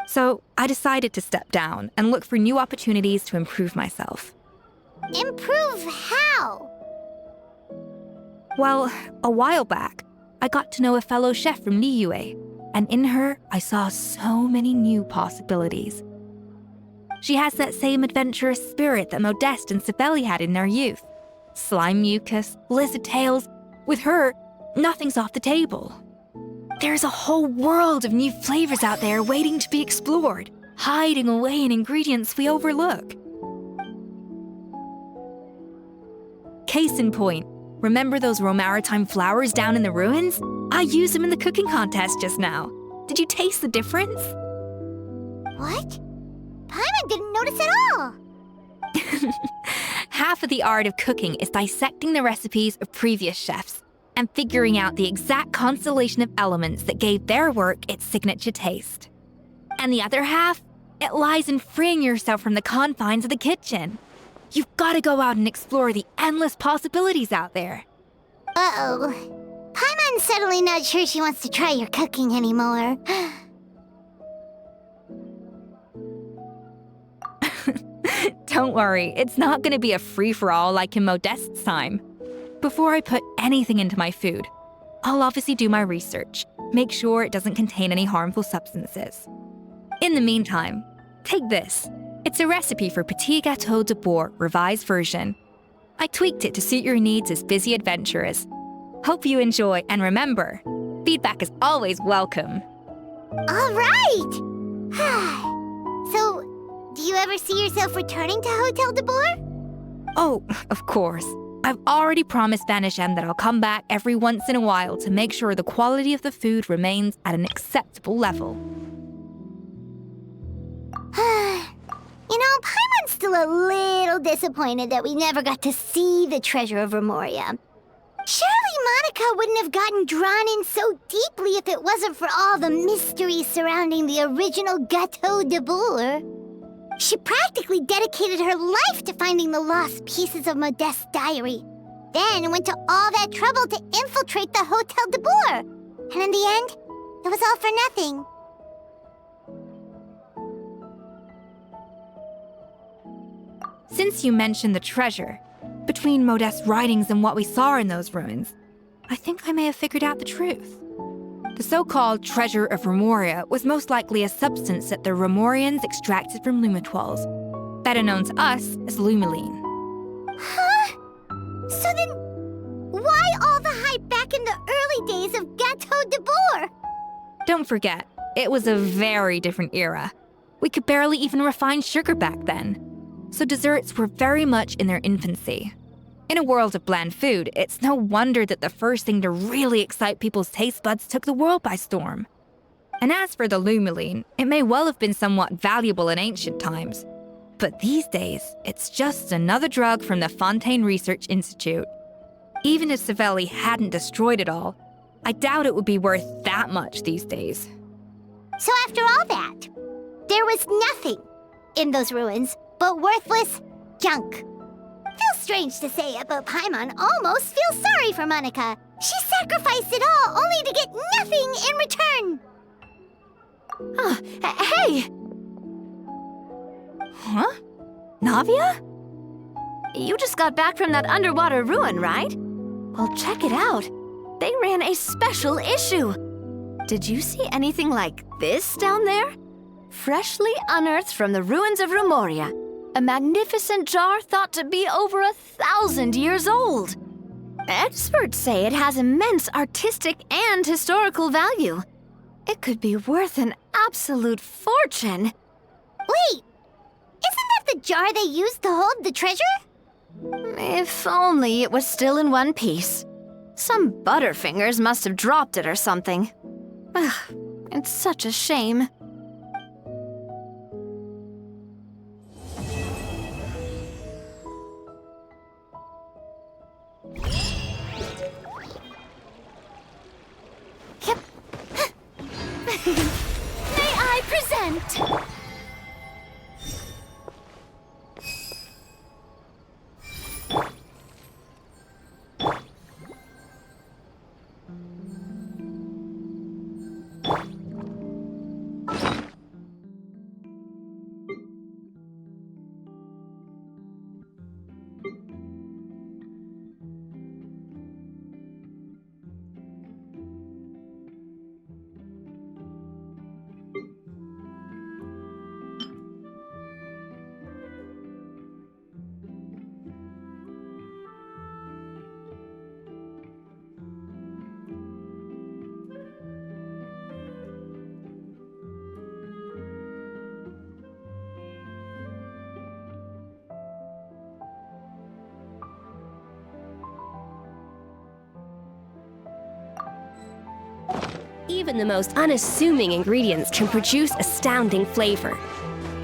So I decided to step down and look for new opportunities to improve myself. Improve how? Well, a while back, I got to know a fellow chef from Niue, and in her, I saw so many new possibilities. She has that same adventurous spirit that Modeste and Savelli had in their youth. Slime mucus, lizard tails. With her, nothing's off the table. There's a whole world of new flavors out there waiting to be explored, hiding away in ingredients we overlook. Case in point, remember those Romaritime flowers down in the ruins? I used them in the cooking contest just now. Did you taste the difference? What? Paimon didn't notice at all. Half of the art of cooking is dissecting the recipes of previous chefs and figuring out the exact constellation of elements that gave their work its signature taste. And the other half, it lies in freeing yourself from the confines of the kitchen. You've got to go out and explore the endless possibilities out there. Uh-oh. Paimon's suddenly not sure she wants to try your cooking anymore. Don't worry, it's not going to be a free-for-all like in Modeste's time. Before I put anything into my food, I'll obviously do my research, make sure it doesn't contain any harmful substances. In the meantime, take this. It's a recipe for Petit Gateau Debord revised version. I tweaked it to suit your needs as busy adventurers. Hope you enjoy, and remember, feedback is always welcome. All right! So, do you ever see yourself returning to Hotel Debord? Oh, of course. I've already promised Vanishem that I'll come back every once in a while to make sure the quality of the food remains at an acceptable level. You know, Paimon's still a little disappointed that we never got to see the treasure of Remoria. Surely Monica wouldn't have gotten drawn in so deeply if it wasn't for all the mystery surrounding the original Gateau Debord. She practically dedicated her life to finding the lost pieces of Modeste's diary, then went to all that trouble to infiltrate the Hotel Debord. And in the end, it was all for nothing. Since you mentioned the treasure, between Modeste's writings and what we saw in those ruins, I think I may have figured out the truth. The so-called treasure of Remoria was most likely a substance that the Remorians extracted from Lumitoiles, better known to us as Lumiline. Huh? So then, why all the hype back in the early days of Gateau Debord? Don't forget, it was a very different era. We could barely even refine sugar back then. so desserts were very much in their infancy. In a world of bland food, it's no wonder that the first thing to really excite people's taste buds took the world by storm. And as for the Lumiline, it may well have been somewhat valuable in ancient times, but these days, it's just another drug from the Fontaine Research Institute. Even if Savelli hadn't destroyed it all, I doubt it would be worth that much these days. So after all that, there was nothing in those ruins but worthless junk. Feels strange to say it, but Paimon almost feels sorry for Monica. She sacrificed it all only to get nothing in return. Hey! Huh? Navia? You just got back from that underwater ruin, right? Well, check it out. They ran a special issue. Did you see anything like this down there? Freshly unearthed from the ruins of Rumoria. A magnificent jar thought to be over 1,000 years old. Experts say it has immense artistic and historical value. It could be worth an absolute fortune. Wait! Isn't that the jar they used to hold the treasure? If only it was still in one piece. Some butterfingers must have dropped it or something. Ugh, it's such a shame. May I present? Even the most unassuming ingredients can produce astounding flavor.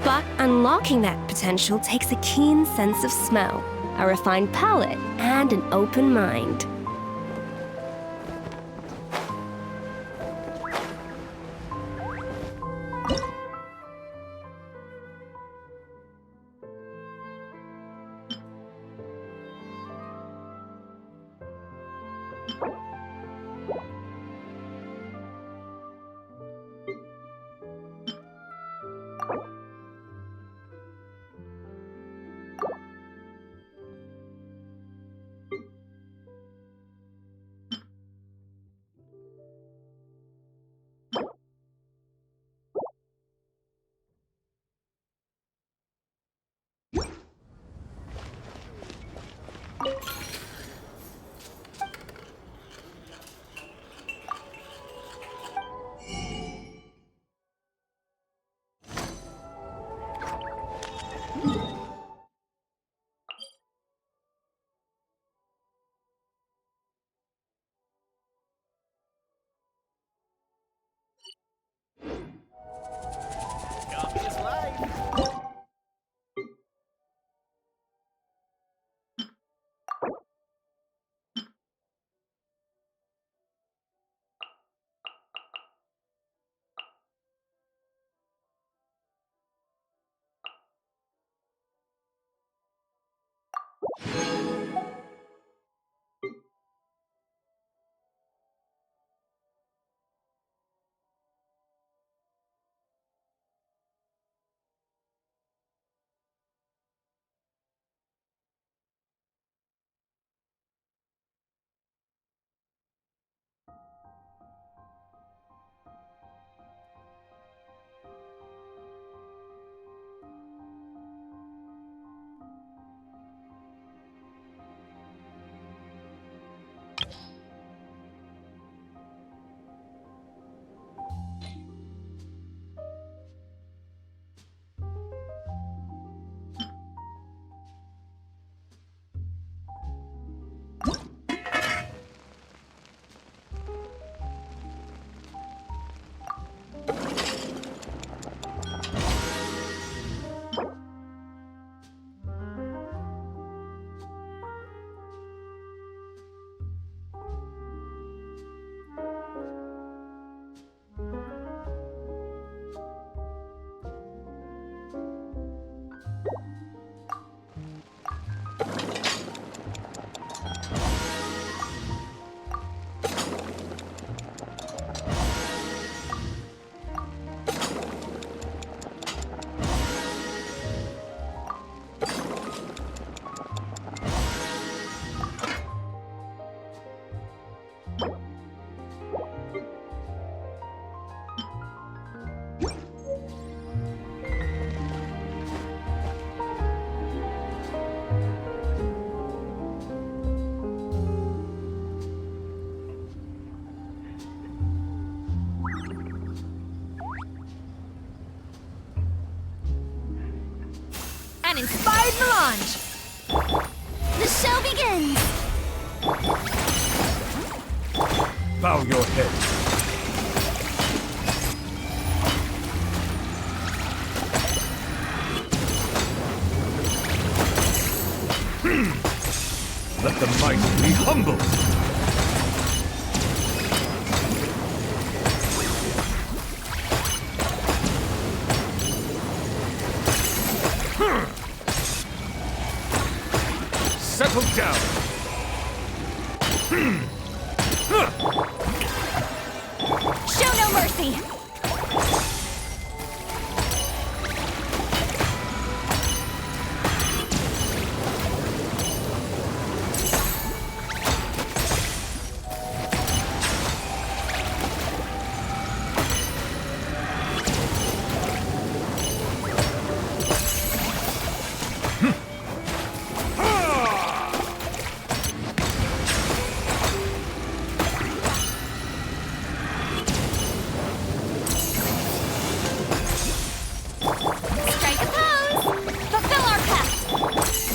But unlocking that potential takes a keen sense of smell, a refined palate, and an open mind. an inspired melange. The show begins! Bow your head. Let the mighty be humble. Settle down. Show no mercy!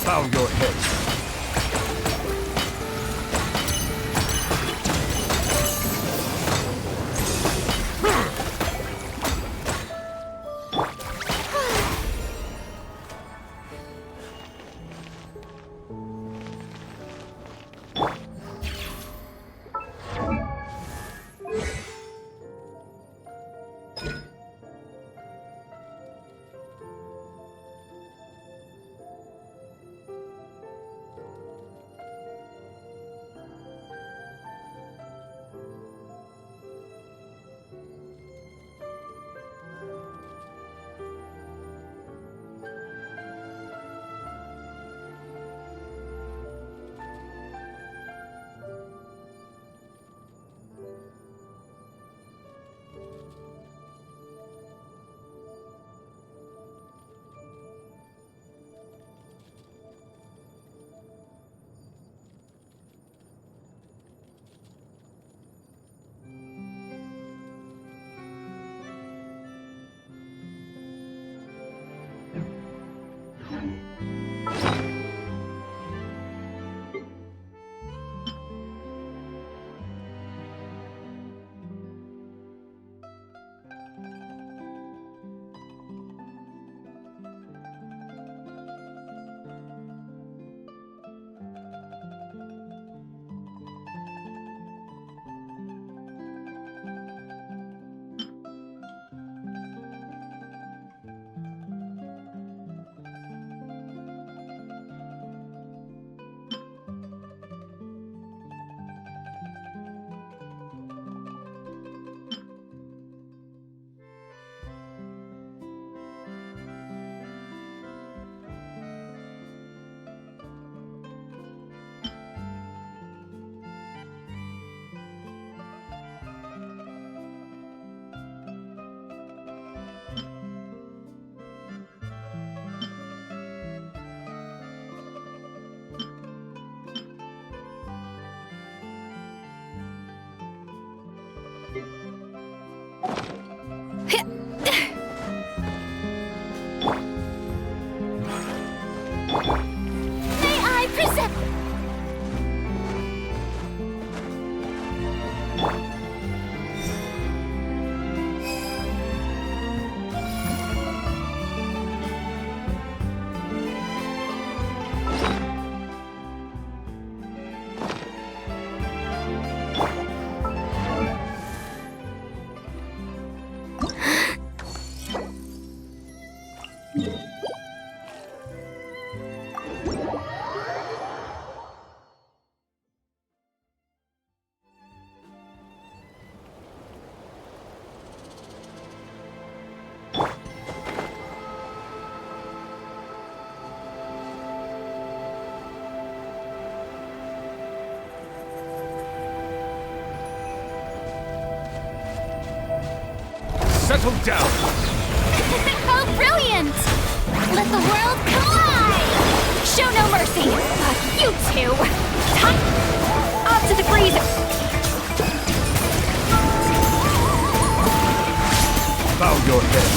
Bow your head. May I present... Settle down! Oh, brilliant! Let the world collide! Show no mercy! You two! Off to the freezer! Bow your head.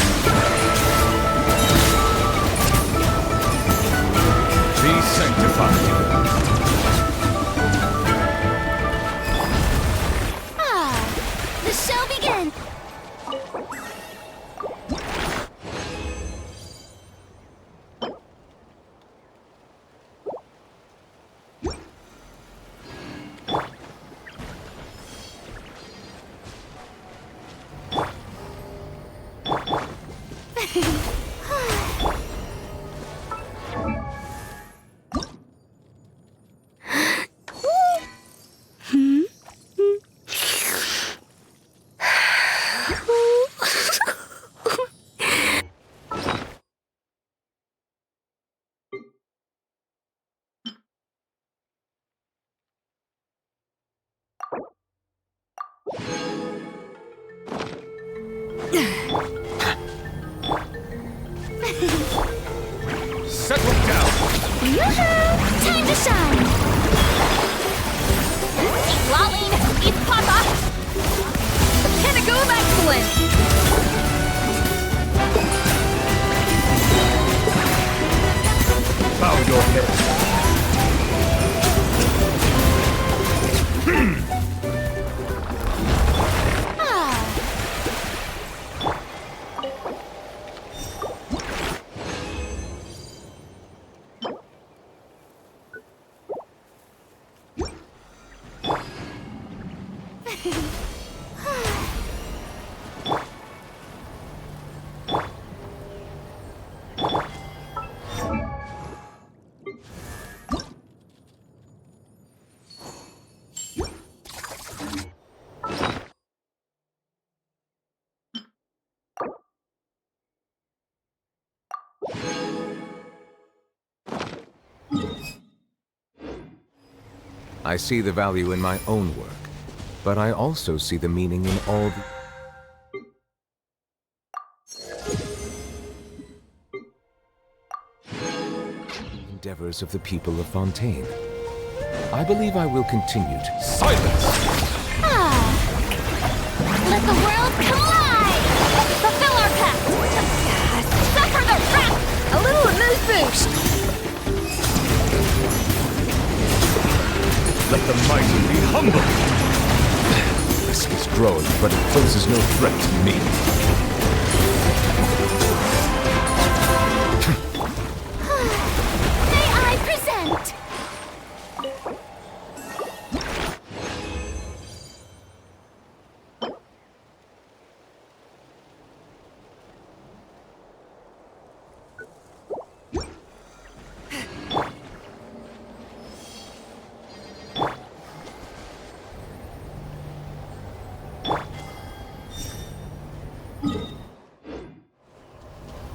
Settle down! Yoo-hoo! Time to shine! Keep lolling! It's Papa! Pinnacle of excellence! Bow your head. I see the value in my own work, but I also see the meaning in all the endeavors of the people of Fontaine. I believe I will continue to... Silence! Let the world collide! Fulfill our pact! Suffer the wrath! A little mood boost! Let the mighty be humble! Risk is growing, but it poses no threat to me. May I present?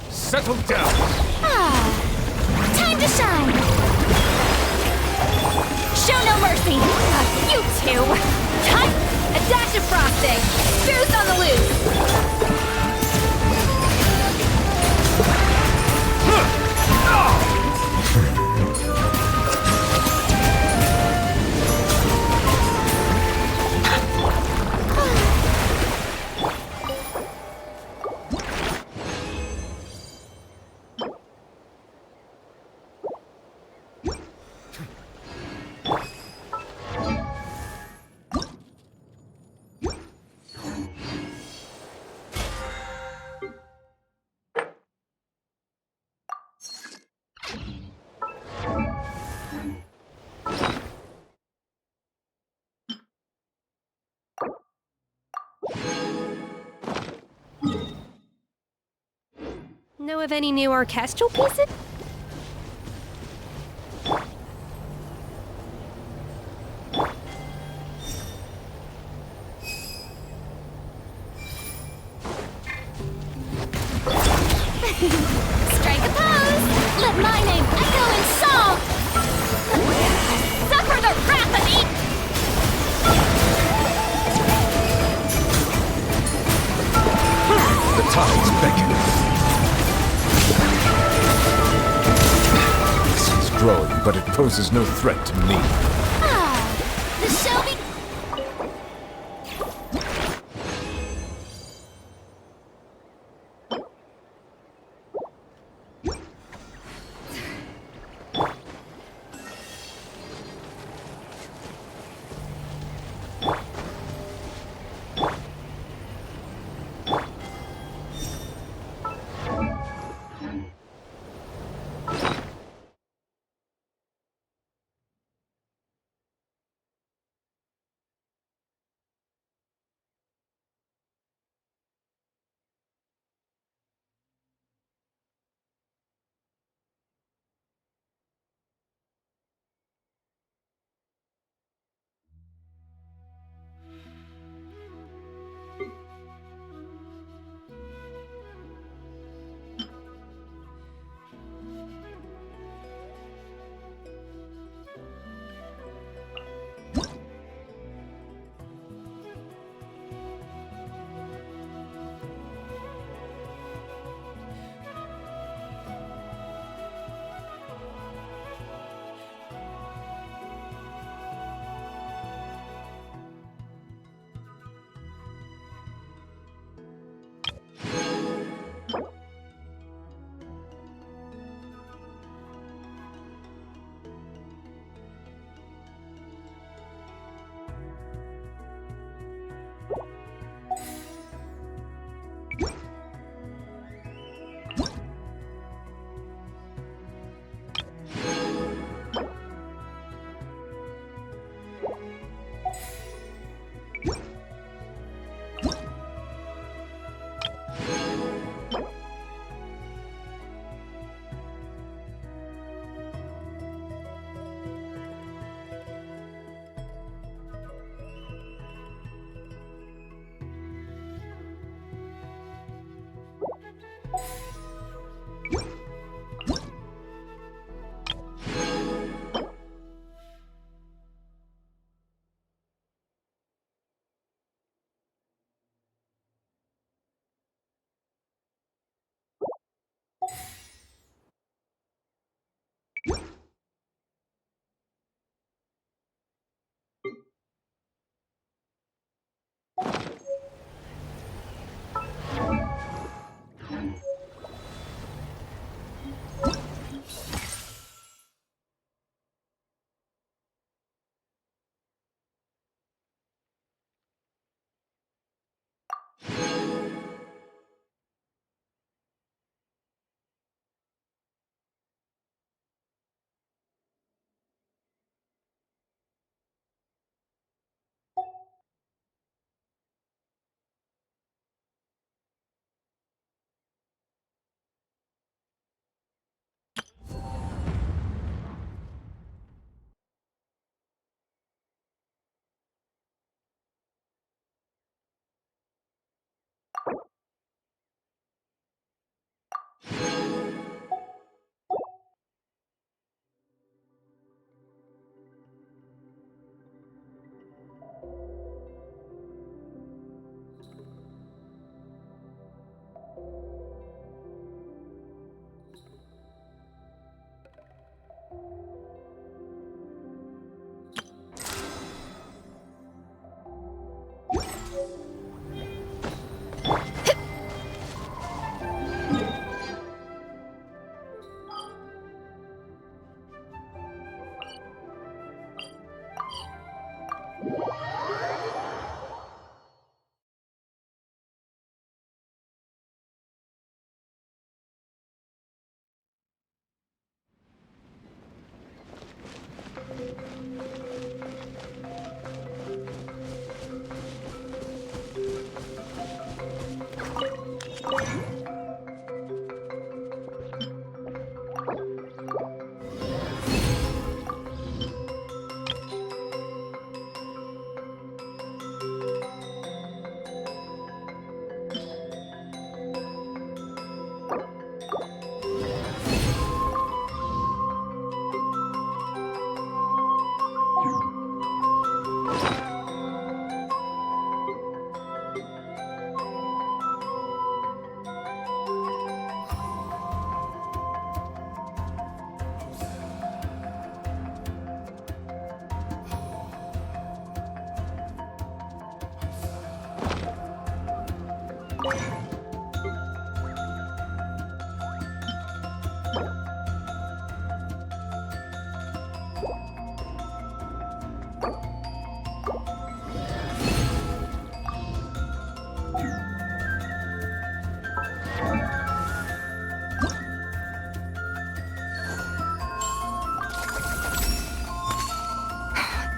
Settle down! Time to shine! Show no mercy! You two! Time! A dash of frosting! Booze on the loose! Know of any new orchestral pieces? Strike a pose! Let my name echo in song! Suffer the wrath of each! The tides beckon. This is growing, but it poses no threat to me. The show be...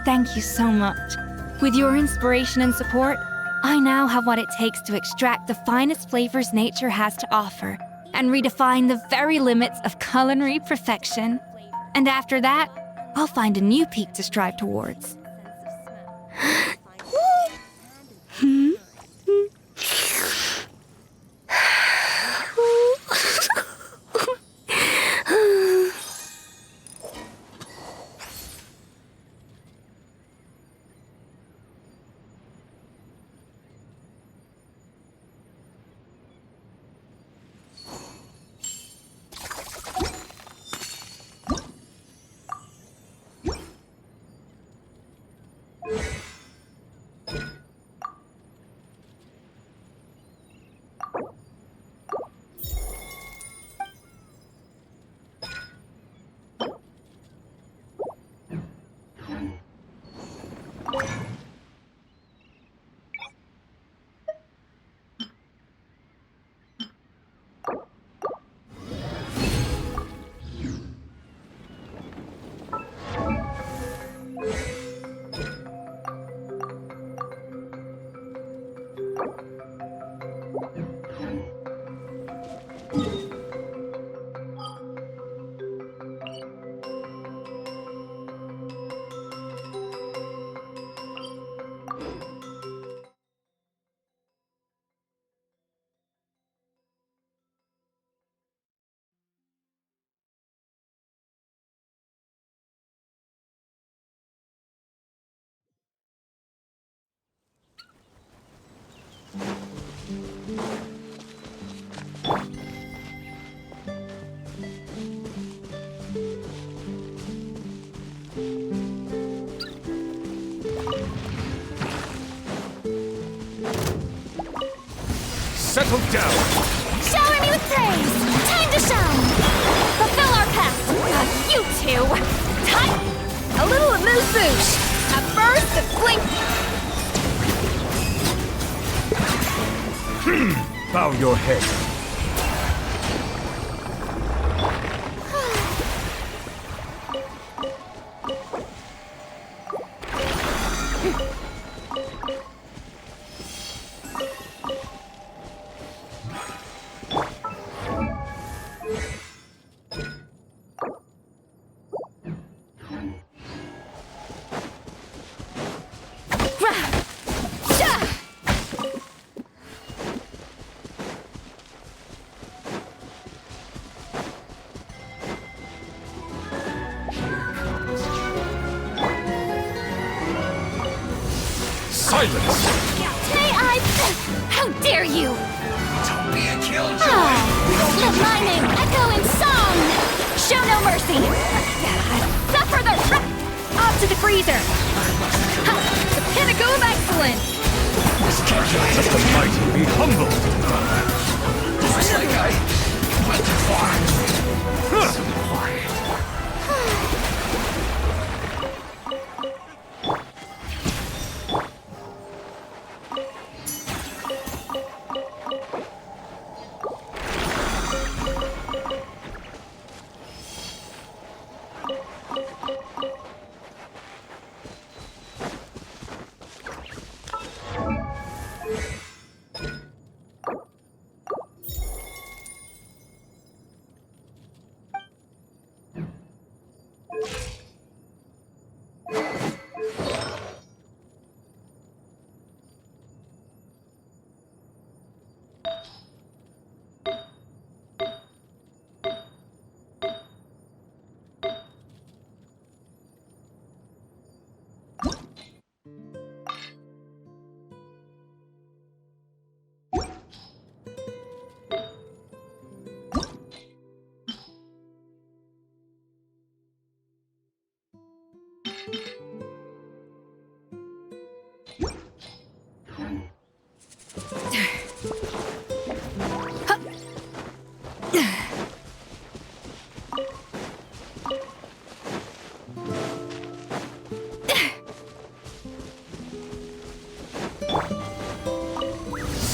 Thank you so much. With your inspiration and support, I now have what it takes to extract the finest flavors nature has to offer and redefine the very limits of culinary perfection. And after that, I'll find a new peak to strive towards. Settle down! Shower me with praise! Time to shine! Fulfill our past! You two! Time! A little amuse-bouche! At first, a blink! Bow your head. Silence! Today how dare you! Don't be a killjoy! Let my name echo in song! Show no mercy! Suffer the Off to the freezer! The pinnacle of excellence! Let the mighty be humble! Looks like I went too far.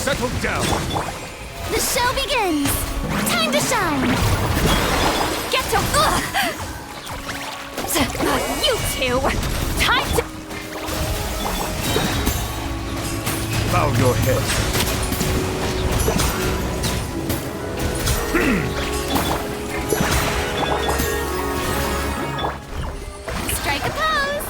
Settle down! The show begins! Time to shine! Get to... You two! Time to... your head. Strike a pose!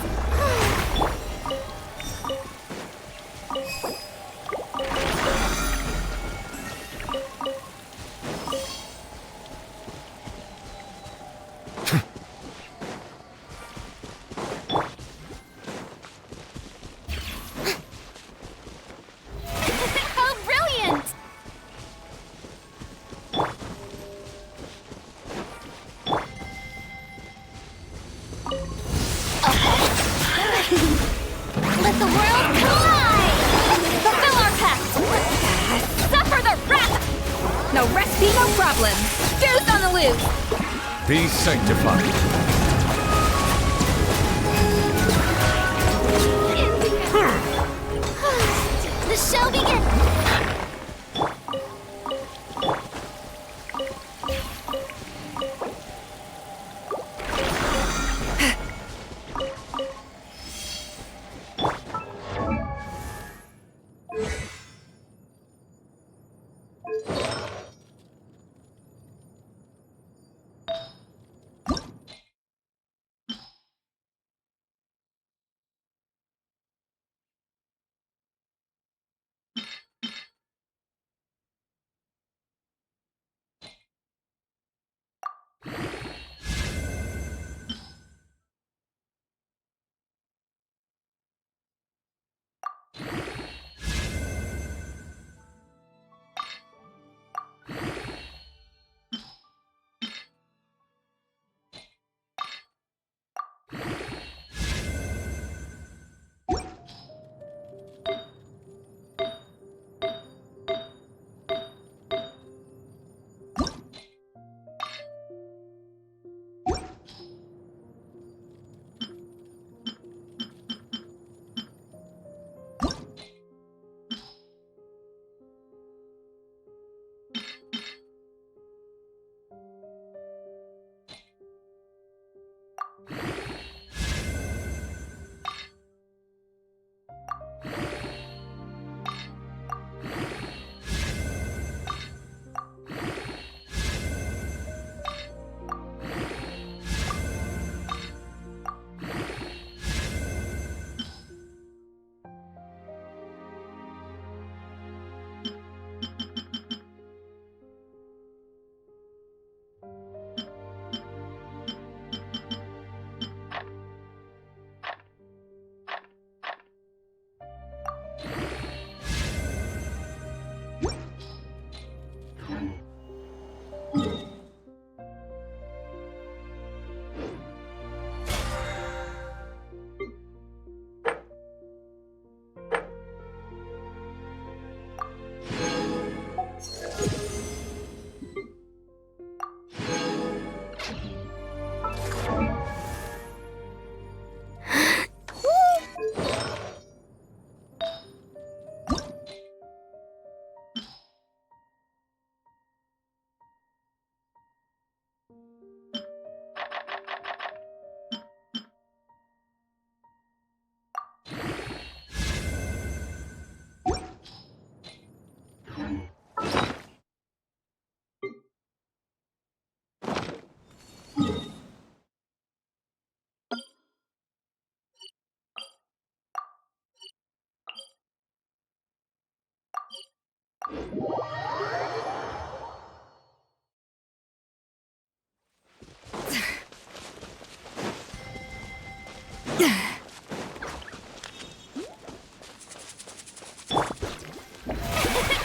How brilliant! Let the world collide! Fulfill our pact! Suffer the wrath! No recipe, no problem. Deuce on the loose. Be sanctified. The show begins!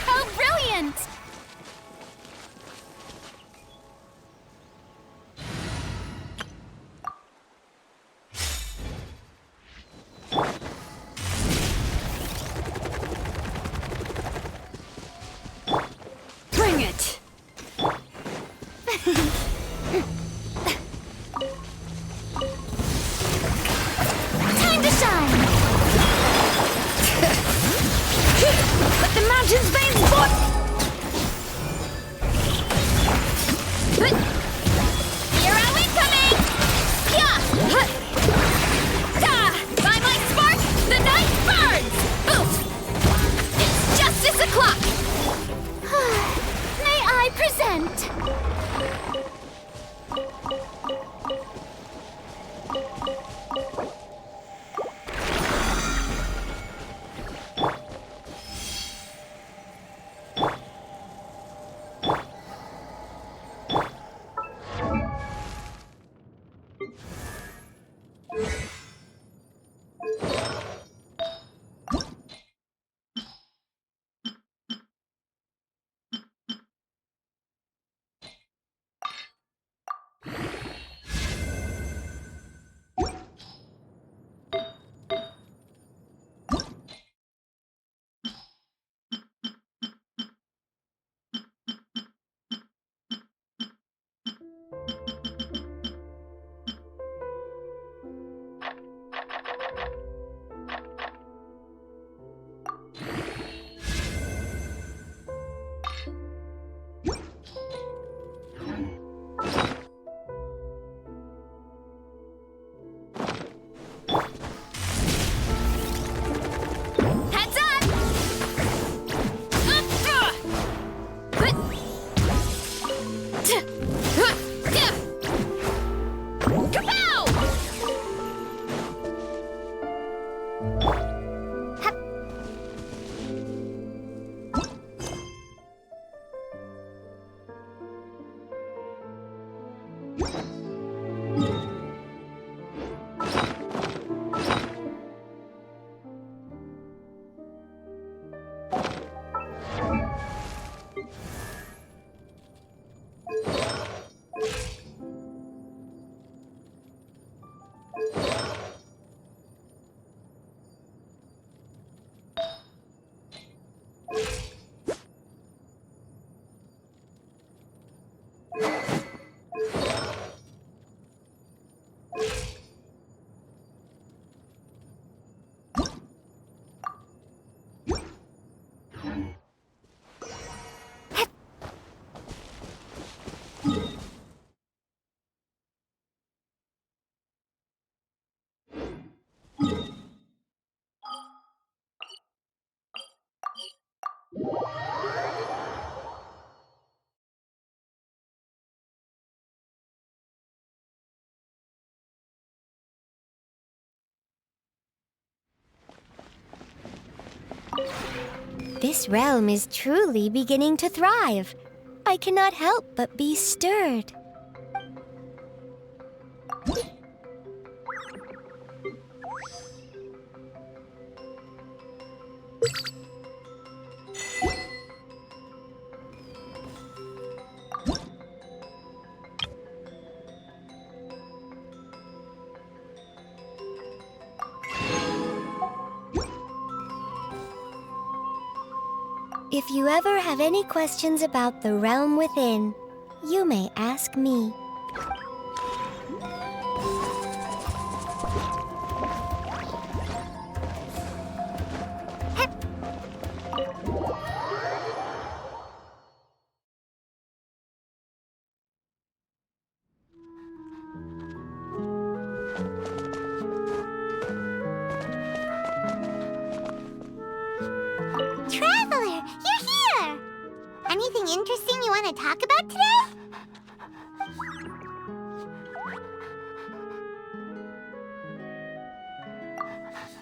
How brilliant! Bring it! Time to shine! Let the mountain's veins boil! Here are we coming! Yeah! Da! By my spark, the night burns! Oof! It's This realm is truly beginning to thrive. I cannot help but be stirred. If you ever have any questions about the realm within, you may ask me. Traveler, you're here! Anything interesting you want to talk about today?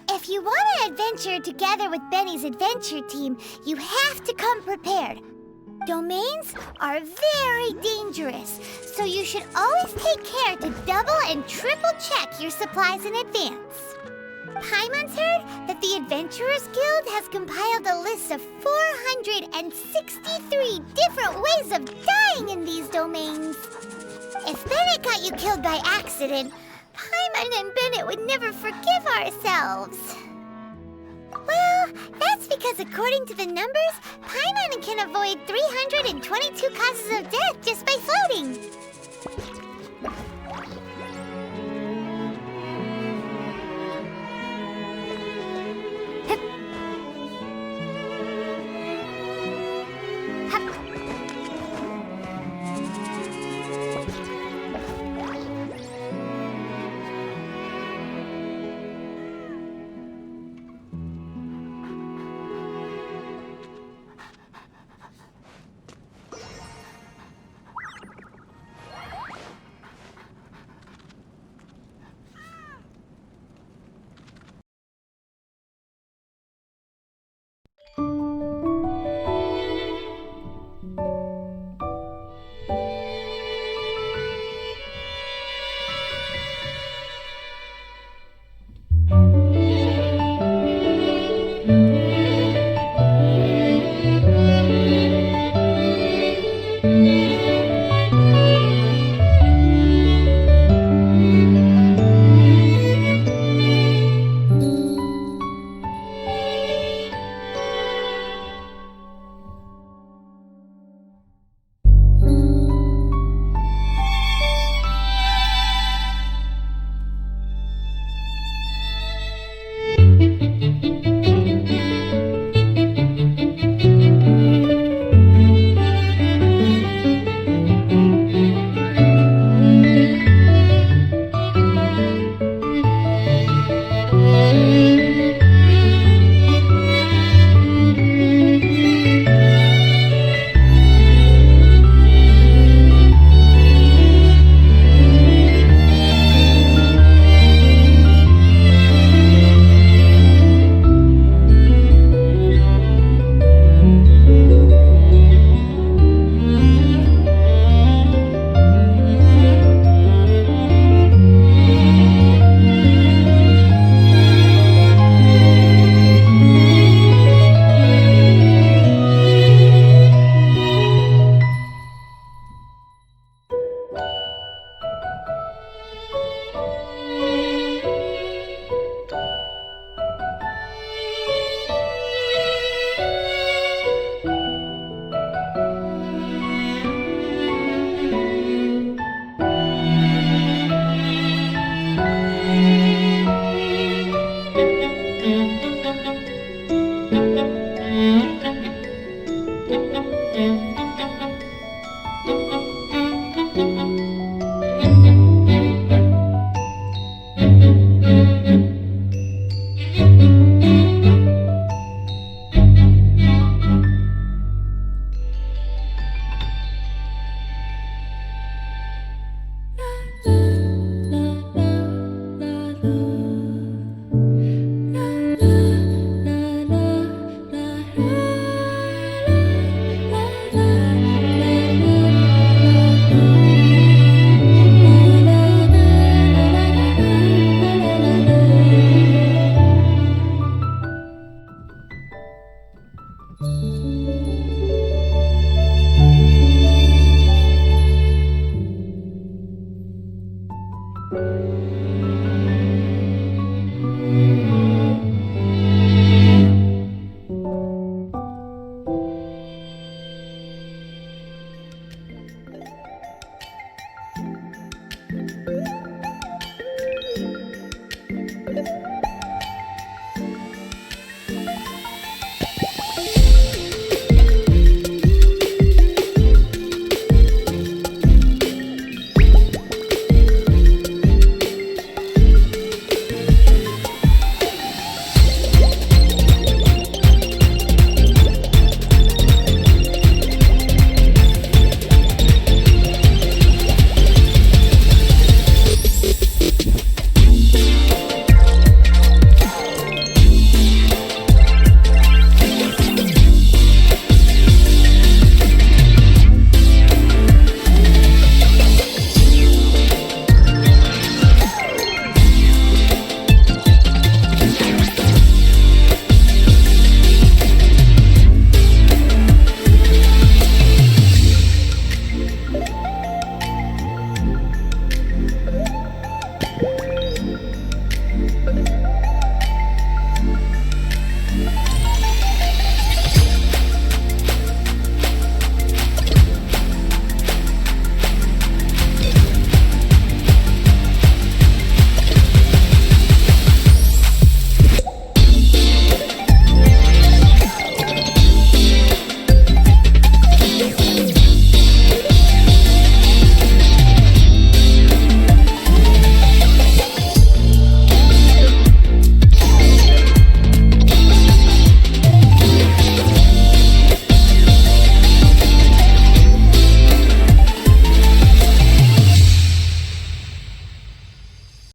If you want to adventure together with Benny's adventure team, you have to come prepared. Domains are very dangerous, so you should always take care to double and triple check your supplies in advance. Paimon's heard that the Adventurers Guild has compiled a list of 463 different ways of dying in these domains. If Bennett got you killed by accident, Paimon and Bennett would never forgive ourselves. Well, that's because according to the numbers, Paimon can avoid 322 causes of death just by floating.